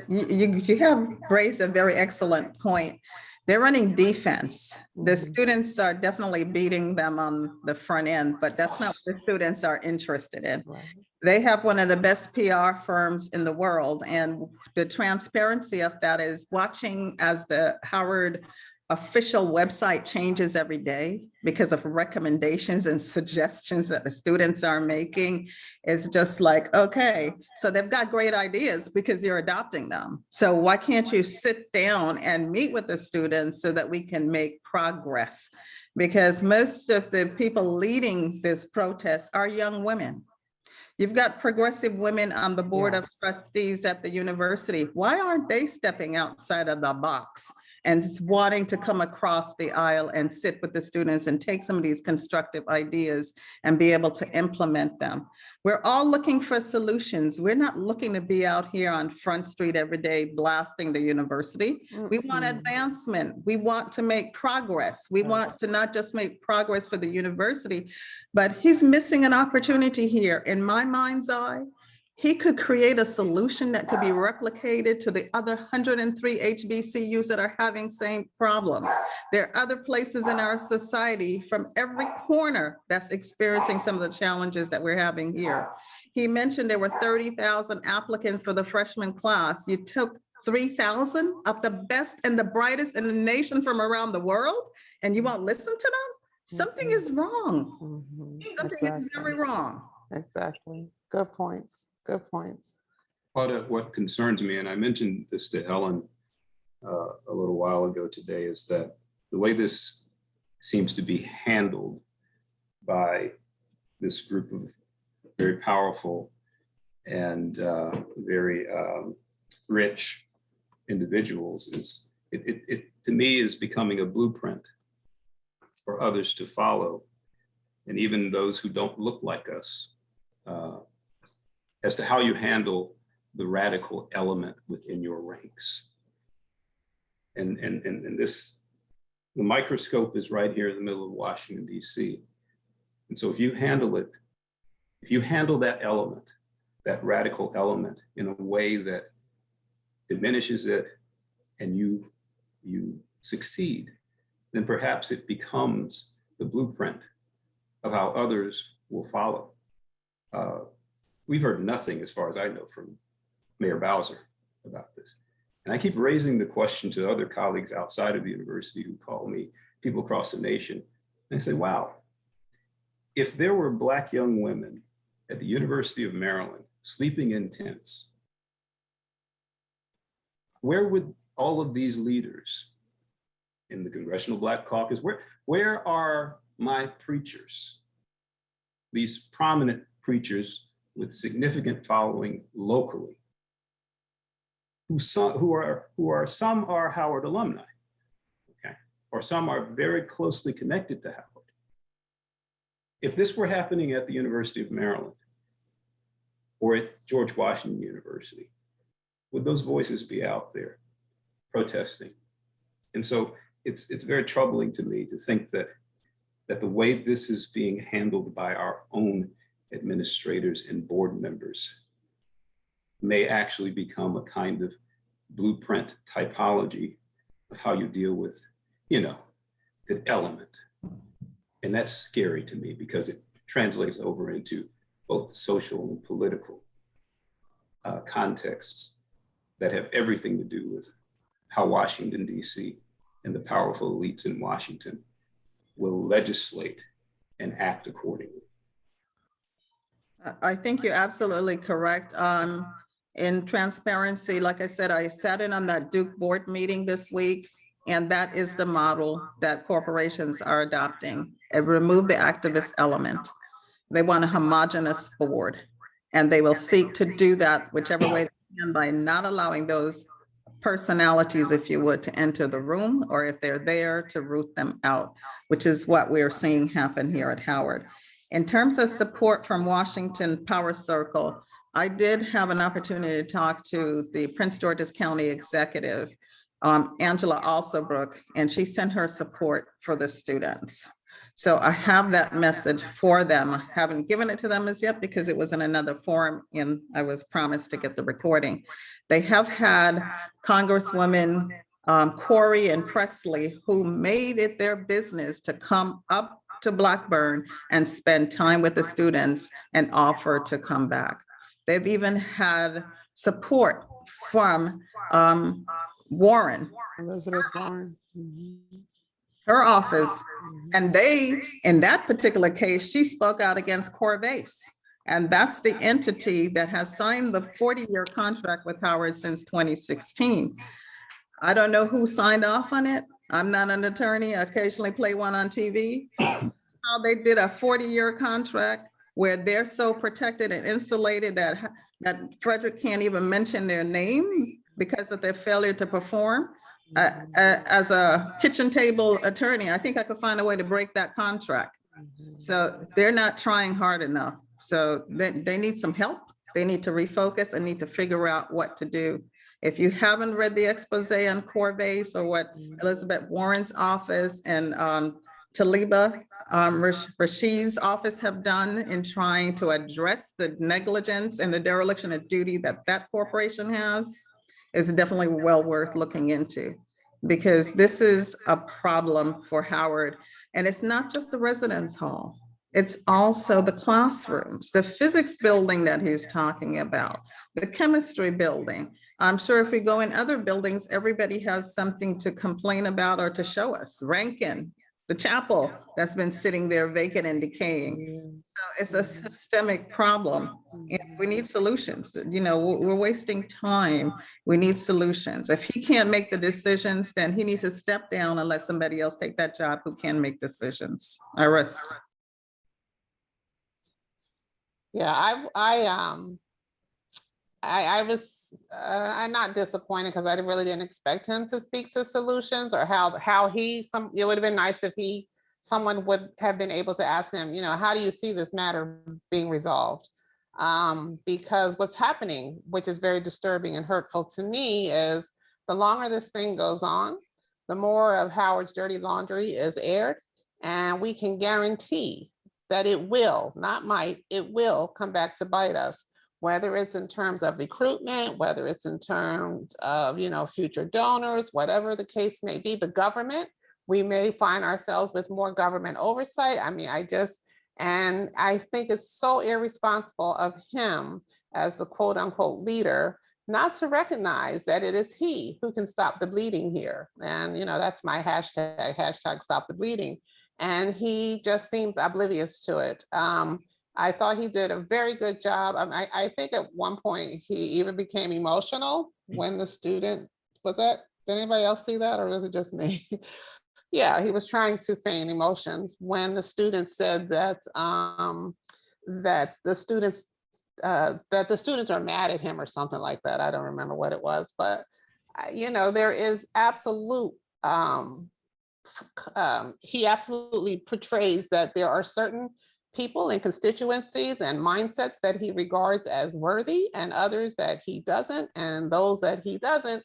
you have raised a very excellent point. they're running defense. The students are definitely beating them on the front end, but that's not what the students are interested in. They have one of the best PR firms in the world, and the transparency of that is watching as the Howard official website changes every day because of recommendations and suggestions that the students are making. Is just like, okay, so they've got great ideas because you're adopting them. So why can't you sit down and meet with the students so that we can make progress? Because most of the people leading this protest are young women. You've got progressive women on the board of trustees at the university. Why aren't they stepping outside of the box and just wanting to come across the aisle and sit with the students and take some of these constructive ideas and be able to implement them? We're all looking for solutions. We're not looking to be out here on Front Street every day blasting the university. We want advancement. We want to make progress. We want to not just make progress for the university, but he's missing an opportunity here. In my mind's eye, he could create a solution that could be replicated to the other 103 HBCUs that are having same problems. There are other places in our society from every corner that's experiencing some of the challenges that we're having here. He mentioned there were 30,000 applicants for the freshman class. You took 3,000 of the best and the brightest in the nation from around the world, and you won't listen to them? Something is wrong. Something is very wrong. Exactly. Good points. Good points. Part of what concerns me, and I mentioned this to Helen a little while ago today, is that the way this seems to be handled by this group of very powerful and very rich individuals is, it to me is becoming a blueprint for others to follow, and even those who don't look like us, as to how you handle the radical element within your ranks. And this, the microscope is right here in the middle of Washington, DC. And so if you handle it, if you handle that element, that radical element in a way that diminishes it and you succeed, then perhaps it becomes the blueprint of how others will follow. We've heard nothing, as far as I know, from Mayor Bowser about this. And I keep raising the question to other colleagues outside of the university who call me, people across the nation. And I say, wow, if there were Black young women at the University of Maryland sleeping in tents, where would all of these leaders in the Congressional Black Caucus, where are my preachers? These prominent preachers with significant following locally, some are Howard alumni, okay? Or some are very closely connected to Howard. If this were happening at the University of Maryland or at George Washington University, would those voices be out there protesting? And so it's very troubling to me to think that the way this is being handled by our own administrators and board members may actually become a kind of blueprint typology of how you deal with, the element. And that's scary to me because it translates over into both social and political contexts that have everything to do with how Washington, DC and the powerful elites in Washington will legislate and act accordingly. I think you're absolutely correct. In transparency, like I said, I sat in on that Duke board meeting this week, and that is the model that corporations are adopting. It remove the activist element. They want a homogenous board, and they will seek to do that whichever way they can by not allowing those personalities, if you would, to enter the room, or if they're there, to root them out, which is what we're seeing happen here at Howard. In terms of support from Washington Power Circle, I did have an opportunity to talk to the Prince George's County executive, Angela Alsobrook, and she sent her support for the students. So I have that message for them. I haven't given it to them as yet because it was in another forum and I was promised to get the recording. They have had Congresswoman Corey and Presley, who made it their business to come up to Blackburn and spend time with the students and offer to come back. They've even had support from Warren, Elizabeth Warren. her office. And they, in that particular case, she spoke out against Corvase. And that's the entity that has signed the 40-year contract with Howard since 2016. I don't know who signed off on it. I'm not an attorney. I occasionally play one on TV. How they did a 40-year contract where they're so protected and insulated that Frederick can't even mention their name because of their failure to perform. As a kitchen table attorney, I think I could find a way to break that contract. So they're not trying hard enough. So they need some help. They need to refocus and need to figure out what to do. If you haven't read the expose on Corvase or what Elizabeth Warren's office and Taliba Rashid's office have done in trying to address the negligence and the dereliction of duty that that corporation has, is definitely well worth looking into, because this is a problem for Howard. And it's not just the residence hall. It's also the classrooms, the physics building that he's talking about, the chemistry building. I'm sure if we go in other buildings, everybody has something to complain about or to show us. Rankin, the chapel that's been sitting there vacant and decaying. So it's a systemic problem. And we need solutions. You know, we're wasting time. We need solutions. If he can't make the decisions, then he needs to step down and let somebody else take that job who can make decisions. I rest. Yeah, I'm not disappointed because I really didn't expect him to speak to solutions or how it would have been nice if someone would have been able to ask him, you know, how do you see this matter being resolved? Because what's happening, which is very disturbing and hurtful to me, is the longer this thing goes on, the more of Howard's dirty laundry is aired, and we can guarantee that it will, not might, it will come back to bite us, whether it's in terms of recruitment, whether it's in terms of, you know, future donors, whatever the case may be. The government, we may find ourselves with more government oversight. I mean, I think it's so irresponsible of him as the quote unquote leader not to recognize that it is he who can stop the bleeding here. And, you know, that's my hashtag stop the bleeding. And he just seems oblivious to it. I thought he did a very good job. I think at one point he even became emotional when the student, did anybody else see that, or was it just me? Yeah, he was trying to feign emotions when the student said that the students are mad at him or something like that. I don't remember what it was, but you know, there is absolute, he absolutely portrays that there are certain people and constituencies and mindsets that he regards as worthy and others that he doesn't, and those that he doesn't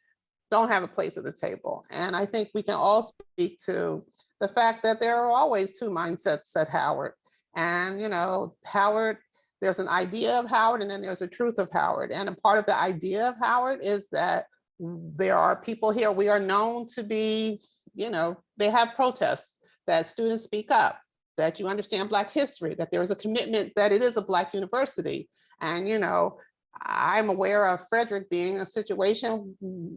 don't have a place at the table. And I think we can all speak to the fact that there are always two mindsets at Howard. And, you know, Howard, there's an idea of Howard and then there's a truth of Howard. And a part of the idea of Howard is that there are people here, we are known to be, you know, they have protests, that students speak up, that you understand Black history, that there is a commitment that it is a Black university. And, you know, I'm aware of Frederick being a situation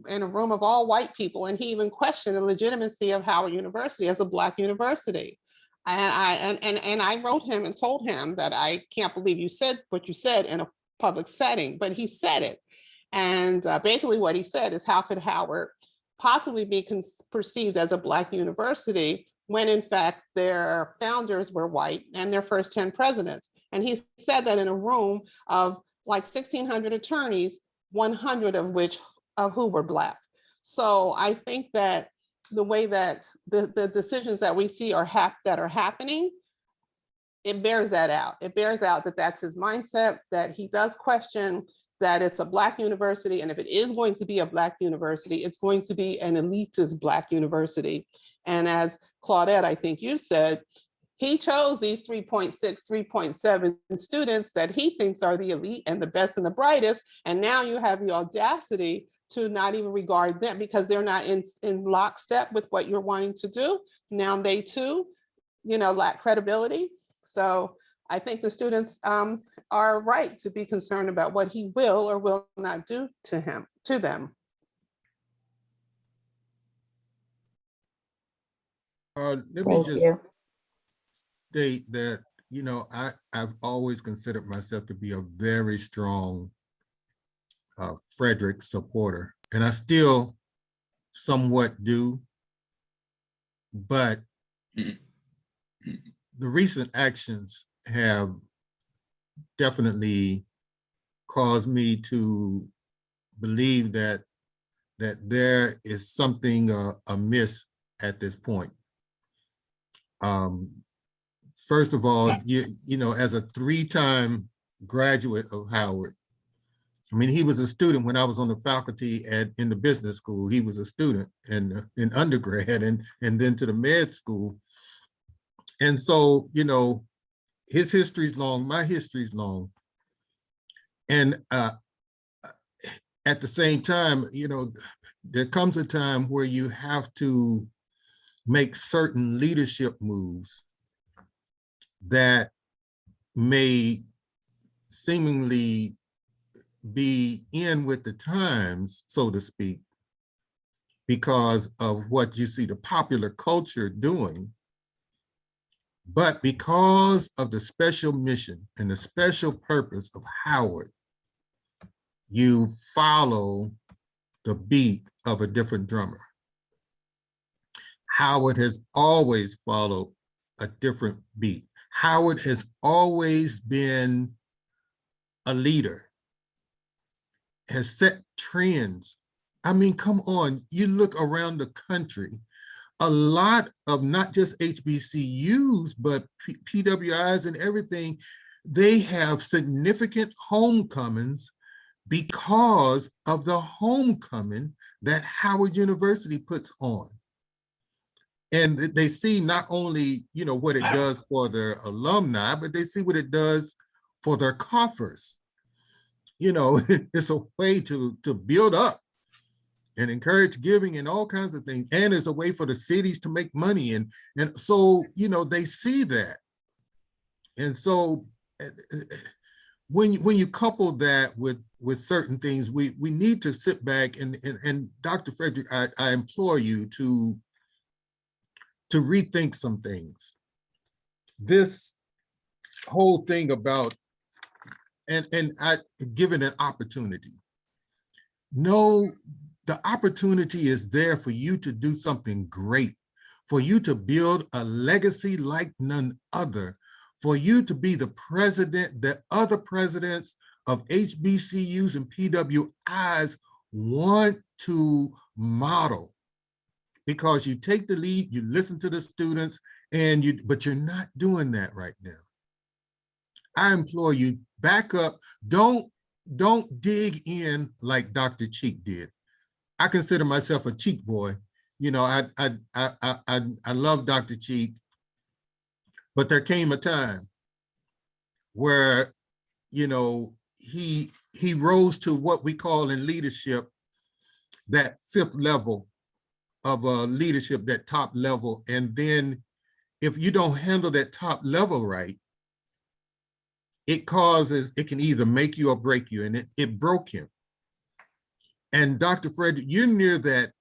in a room of all white people, and he even questioned the legitimacy of Howard University as a Black university. And I wrote him and told him that I can't believe you said what you said in a public setting, but he said it. And basically what he said is, how could Howard possibly be perceived as a Black university when in fact their founders were white and their first 10 presidents? And he said that in a room of like 1,600 attorneys, 100 of who were Black. So I think that the way that the decisions that we see that are happening, it bears that out. It bears out that that's his mindset, that he does question that it's a Black university. And if it is going to be a Black university, it's going to be an elitist Black university. And as Claudette, I think you said, he chose these 3.6, 3.7 students that he thinks are the elite and the best and the brightest. And now you have the audacity to not even regard them because they're not in lockstep with what you're wanting to do. Now they too, lack credibility. So I think the students are right to be concerned about what he will or will not do to them. Let me Thank just you. state that, I've always considered myself to be a very strong Frederick supporter, and I still somewhat do, but the recent actions have definitely caused me to believe that there is something amiss at this point. First of all, as a 3-time graduate of Howard, I mean, he was a student when I was on the faculty in the business school. He was a student in undergrad and then to the med school. And so, his history's long, my history's long. And at the same time, there comes a time where you have to make certain leadership moves that may seemingly be in with the times, so to speak, because of what you see the popular culture doing. But because of the special mission and the special purpose of Howard, you follow the beat of a different drummer. Howard has always followed a different beat. Howard has always been a leader, has set trends. I mean, come on, you look around the country, a lot of not just HBCUs, but PWIs and everything, they have significant homecomings because of the homecoming that Howard University puts on. And they see not only, what it does for their alumni, but they see what it does for their coffers. It's a way to build up and encourage giving and all kinds of things. And it's a way for the cities to make money. And so, they see that. And so when you couple that with certain things, we need to sit back and Dr. Frederick, I implore you to rethink some things. This whole thing about, and I given an opportunity. No, the opportunity is there for you to do something great, for you to build a legacy like none other, for you to be the president that other presidents of HBCUs and PWIs want to model. Because you take the lead, you listen to the students, but you're not doing that right now. I implore you, back up. Don't dig in like Dr. Cheek did. I consider myself a Cheek boy. I love Dr. Cheek, but there came a time where, he rose to what we call in leadership that 5th level of leadership, that top level. And then if you don't handle that top level right, it can either make you or break you. And it broke him. And Dr. Frederick, you're near that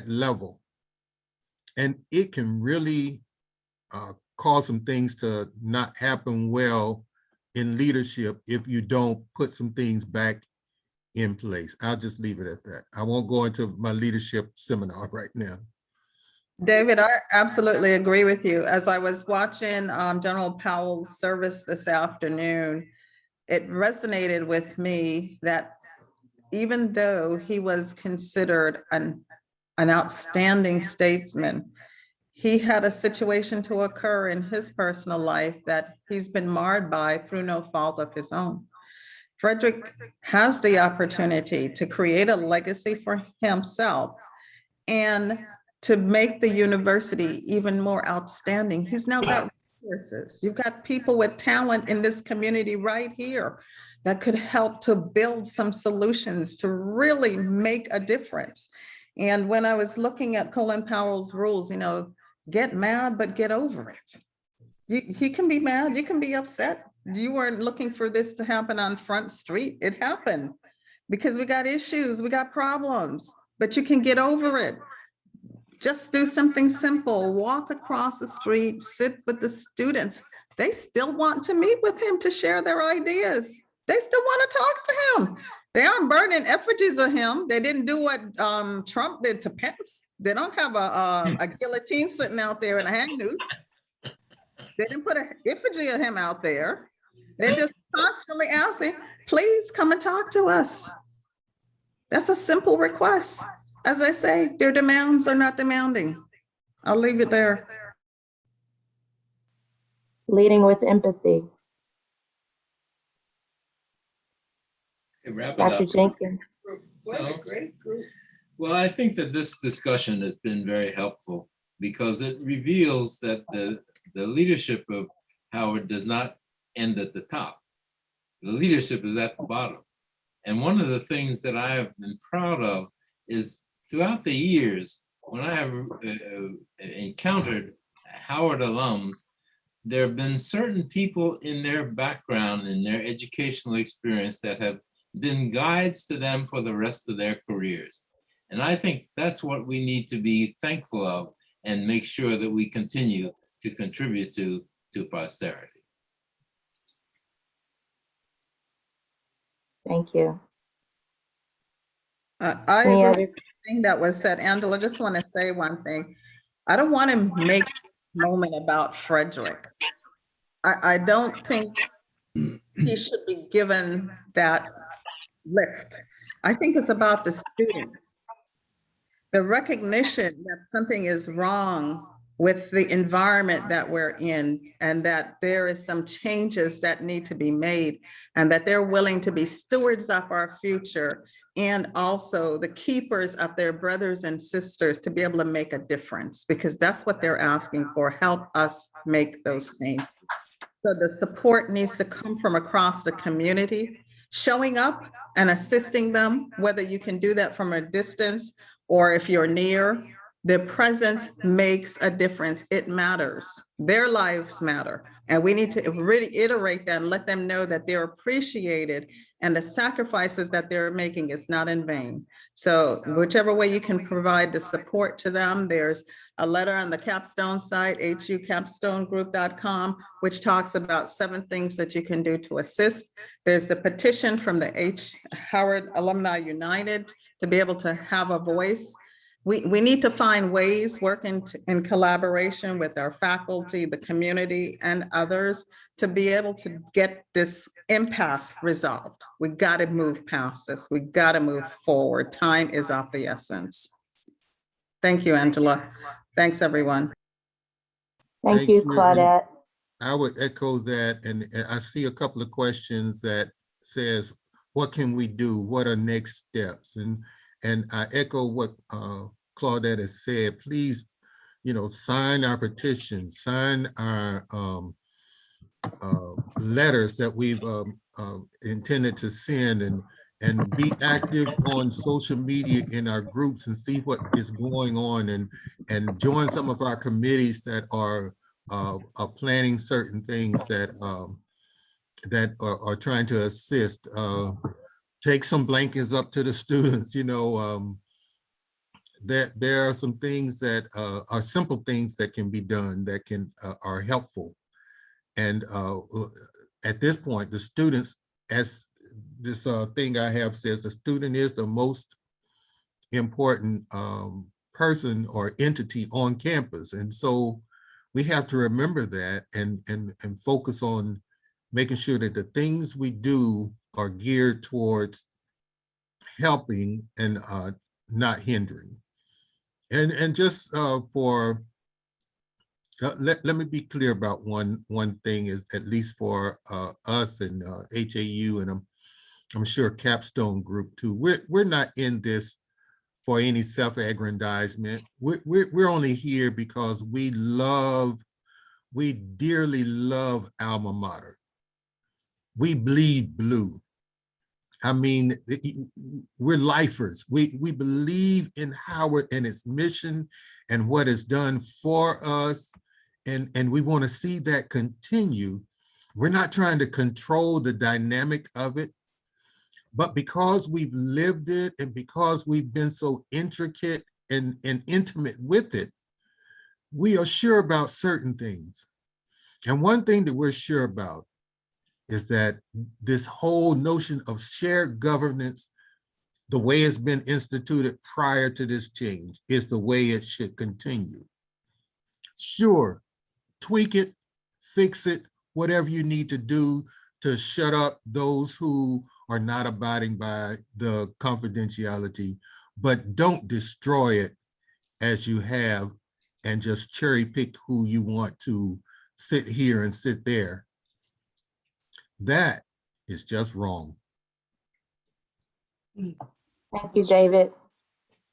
level. And it can really cause some things to not happen well in leadership if you don't put some things back in place. I'll just leave it at that. I won't go into my leadership seminar right now. David, I absolutely agree with you. As I was watching General Powell's service this afternoon, it resonated with me that even though he was considered an outstanding statesman, he had a situation to occur in his personal life that he's been marred by through no fault of his own. Frederick has the opportunity to create a legacy for himself and to make the university even more outstanding. He's now got resources. You've got people with talent in this community right here that could help to build some solutions to really make a difference. And when I was looking at Colin Powell's rules, you know, get mad, but get over it. You can be mad, you can be upset. You weren't looking for this to happen on Front Street. It happened because we got issues, we got problems, but you can get over it. Just do something simple, walk across the street, sit with the students. They still want to meet with him to share their ideas. They still want to talk to him. They aren't burning effigies of him. They didn't do what Trump did to Pence. They don't have a guillotine sitting out there and a hang noose. They didn't put an effigy of him out there. They're just constantly asking, please come and talk to us. That's a simple request. As I say, their demands are not demanding. I'll leave it there. Leading with empathy. Wrap it Dr. up. Jenkins. What a great group. Well, I think that this discussion has been very helpful because it reveals that the leadership of Howard does not end at the top. The leadership is at the bottom. And one of the things that I have been proud of is throughout the years, when I have encountered Howard alums, there have been certain people in their background, in their educational experience that have been guides to them for the rest of their careers. And I think that's what we need to be thankful of and make sure that we continue to contribute to posterity. Thank you. I agree with everything that was said. Angela, I just want to say one thing. I don't want to make a moment about Frederick. I don't think he should be given that lift. I think it's about the student. The recognition that something is wrong with the environment that we're in and that there is some changes that need to be made and that they're willing to be stewards of our future and also the keepers of their brothers and sisters to be able to make a difference, because that's what they're asking for. Help us make those changes. So the support needs to come from across the community, showing up and assisting them, whether you can do that from a distance or if you're near. Their presence makes a difference. It matters. Their lives matter. And we need to really iterate that and let them know that they're appreciated and the sacrifices that they're making is not in vain. So whichever way you can provide the support to them, there's a letter on the Capstone site, hucapstonegroup.com, which talks about 7 things that you can do to assist. There's the petition from the Howard Alumni United to be able to have a voice. We need to find ways, working in collaboration with our faculty, the community, and others to be able to get this impasse resolved. We got to move past this. We got to move forward. Time is of the essence. Thank you, Angela. Thanks, everyone. Thank you, Claudette. I would echo that, and I see a couple of questions that says, what can we do? What are next steps? And I echo what Claudette has said. Please, sign our petition, sign our letters that we've intended to send, and be active on social media in our groups and see what is going on, and join some of our committees that are planning certain things that are trying to assist. Take some blankets up to the students, that there are some things that are simple things that can be done that are helpful. And at this point, the students, as this thing I have says, the student is the most important person or entity on campus. And so we have to remember that and focus on making sure that the things we do are geared towards helping and not hindering. And just let me be clear about one thing, is at least for us and HAU, and I'm sure Capstone Group too. We're not in this for any self-aggrandizement. We're only here because we dearly love alma mater. We bleed blue. I mean, we're lifers. We believe in Howard and its mission and what it's done for us. And we want to see that continue. We're not trying to control the dynamic of it, but because we've lived it and because we've been so intricate and intimate with it, we are sure about certain things. And one thing that we're sure about is that this whole notion of shared governance, the way it's been instituted prior to this change, is the way it should continue. Sure, tweak it, fix it, whatever you need to do to shut up those who are not abiding by the confidentiality, but don't destroy it as you have and just cherry pick who you want to sit here and sit there. That is just wrong. Thank you, David.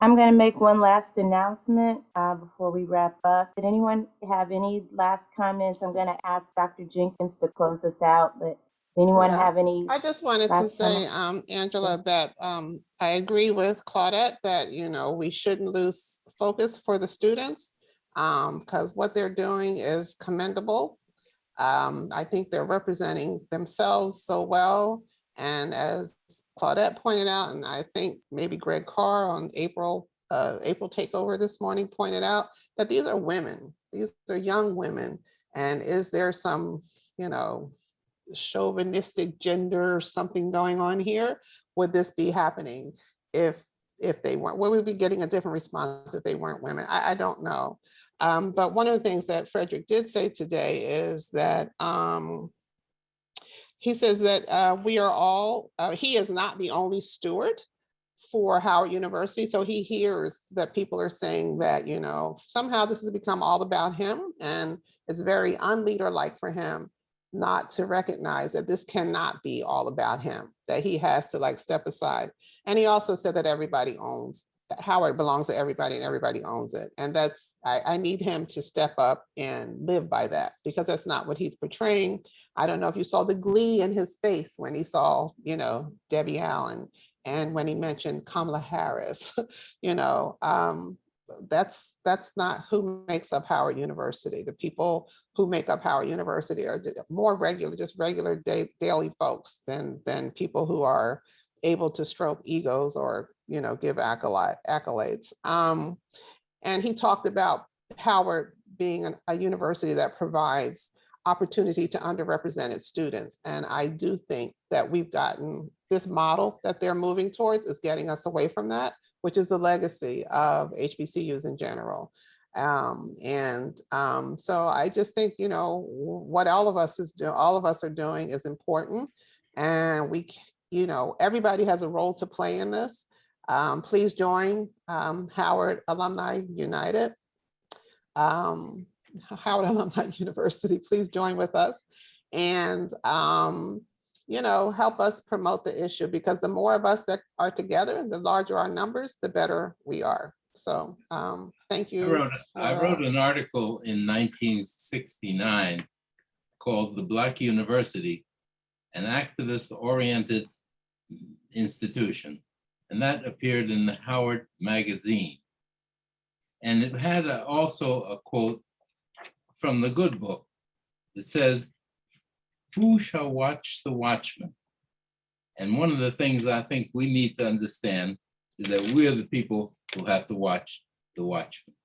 I'm going to make one last announcement before we wrap up. Did anyone have any last comments? I'm going to ask Dr. Jenkins to close us out, but did anyone have any? I just wanted to say, Angela, that I agree with Claudette that, you know, we shouldn't lose focus for the students because what they're doing is commendable. I think they're representing themselves so well. And as Claudette pointed out, and I think maybe Greg Carr on April Takeover this morning pointed out, that these are women, these are young women. And is there some, you know, chauvinistic gender or something going on here? Would this be happening if they weren't? Would we be getting a different response if they weren't women? I don't know. But one of the things that Frederick did say today is that he says that we are all, he is not the only steward for Howard University. So he hears that people are saying that, you know, somehow this has become all about him, and it's very unleader-like for him not to recognize that this cannot be all about him, that he has to like step aside. And he also said that everybody owns, that Howard belongs to everybody and everybody owns it. And that's, I need him to step up and live by that, because that's not what he's portraying. I don't know if you saw the glee in his face when he saw, you know, Debbie Allen, and when he mentioned Kamala Harris. You know, that's not who makes up Howard University. The people who make up Howard University are more regular, just regular daily folks than people who are able to stroke egos or, you know, give accolades. And he talked about Howard being a university that provides opportunity to underrepresented students. And I do think that we've gotten this model that they're moving towards is getting us away from that, which is the legacy of HBCUs in general. So I just think, you know, what all of us are doing is important, and we, you know, everybody has a role to play in this. Please join Howard Alumni United. Howard Alumni University, please join with us and, you know, help us promote the issue, because the more of us that are together, the larger our numbers, the better we are. So thank you. I wrote an article in 1969 called The Black University, an activist-oriented institution. And that appeared in the Howard magazine. And it had also a quote from the good book. It says, "Who shall watch the watchman?" And one of the things I think we need to understand is that we're the people who have to watch the watchman.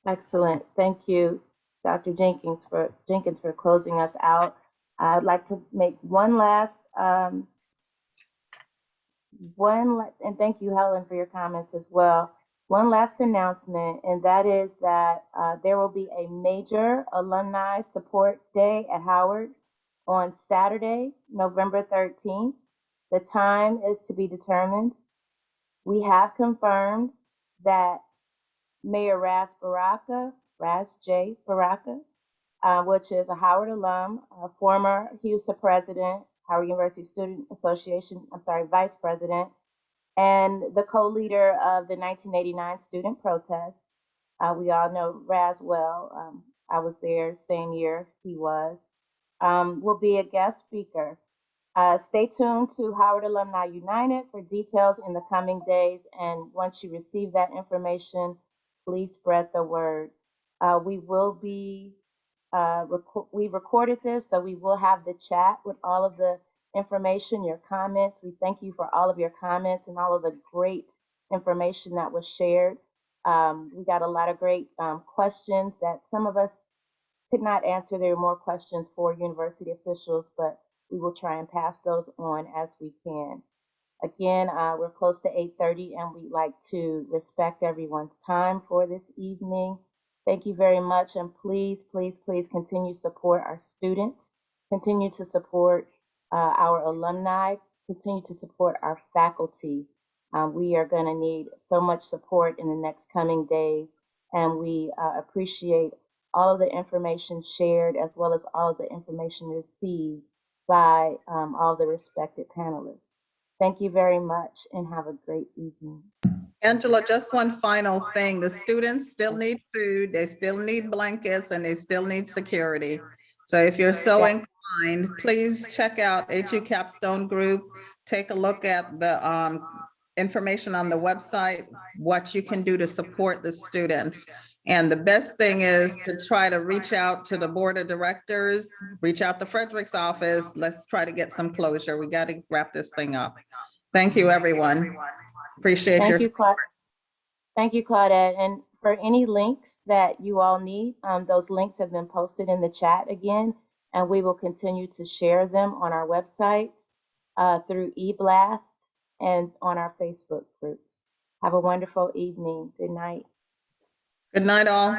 Excellent. Thank you, Dr. Jenkins for closing us out. I'd like to make one last, and thank you, Helen, for your comments as well. One last announcement, and that is that there will be a major alumni support day at Howard on Saturday, November 13th. The time is to be determined. We have confirmed that Mayor Raz J. Baraka, which is a Howard alum, a former HUSA president, Howard University Student Association, vice president, and the co-leader of the 1989 student protests. We all know Raz well. I was there same year he was. will be a guest speaker. Stay tuned to Howard Alumni United for details in the coming days. And once you receive that information, please spread the word. We will be, we recorded this, so we will have the chat with all of the information, your comments. We thank you for all of your comments and all of the great information that was shared. We got a lot of great questions that some of us could not answer. There were more questions for university officials, but we will try and pass those on as we can. Again, we're close to 8:30 and we'd like to respect everyone's time for this evening. Thank you very much. And please, please, please continue to support our students, continue to support our alumni, continue to support our faculty. We are going to need so much support in the next coming days, and we appreciate all of the information shared as well as all of the information received by all the respected panelists. Thank you very much and have a great evening. Angela, just one final thing. The students still need food, they still need blankets, and they still need security. So if you're so inclined, please check out HU Capstone Group. Take a look at the information on the website, what you can do to support the students. And the best thing is to try to reach out to the board of directors, reach out to Frederick's office. Let's try to get some closure. We got to wrap this thing up. Thank you, everyone. Appreciate your support. Thank you, Claudette. And for any links that you all need, those links have been posted in the chat again, and we will continue to share them on our websites, through e-blasts, and on our Facebook groups. Have a wonderful evening. Good night. Good night, all.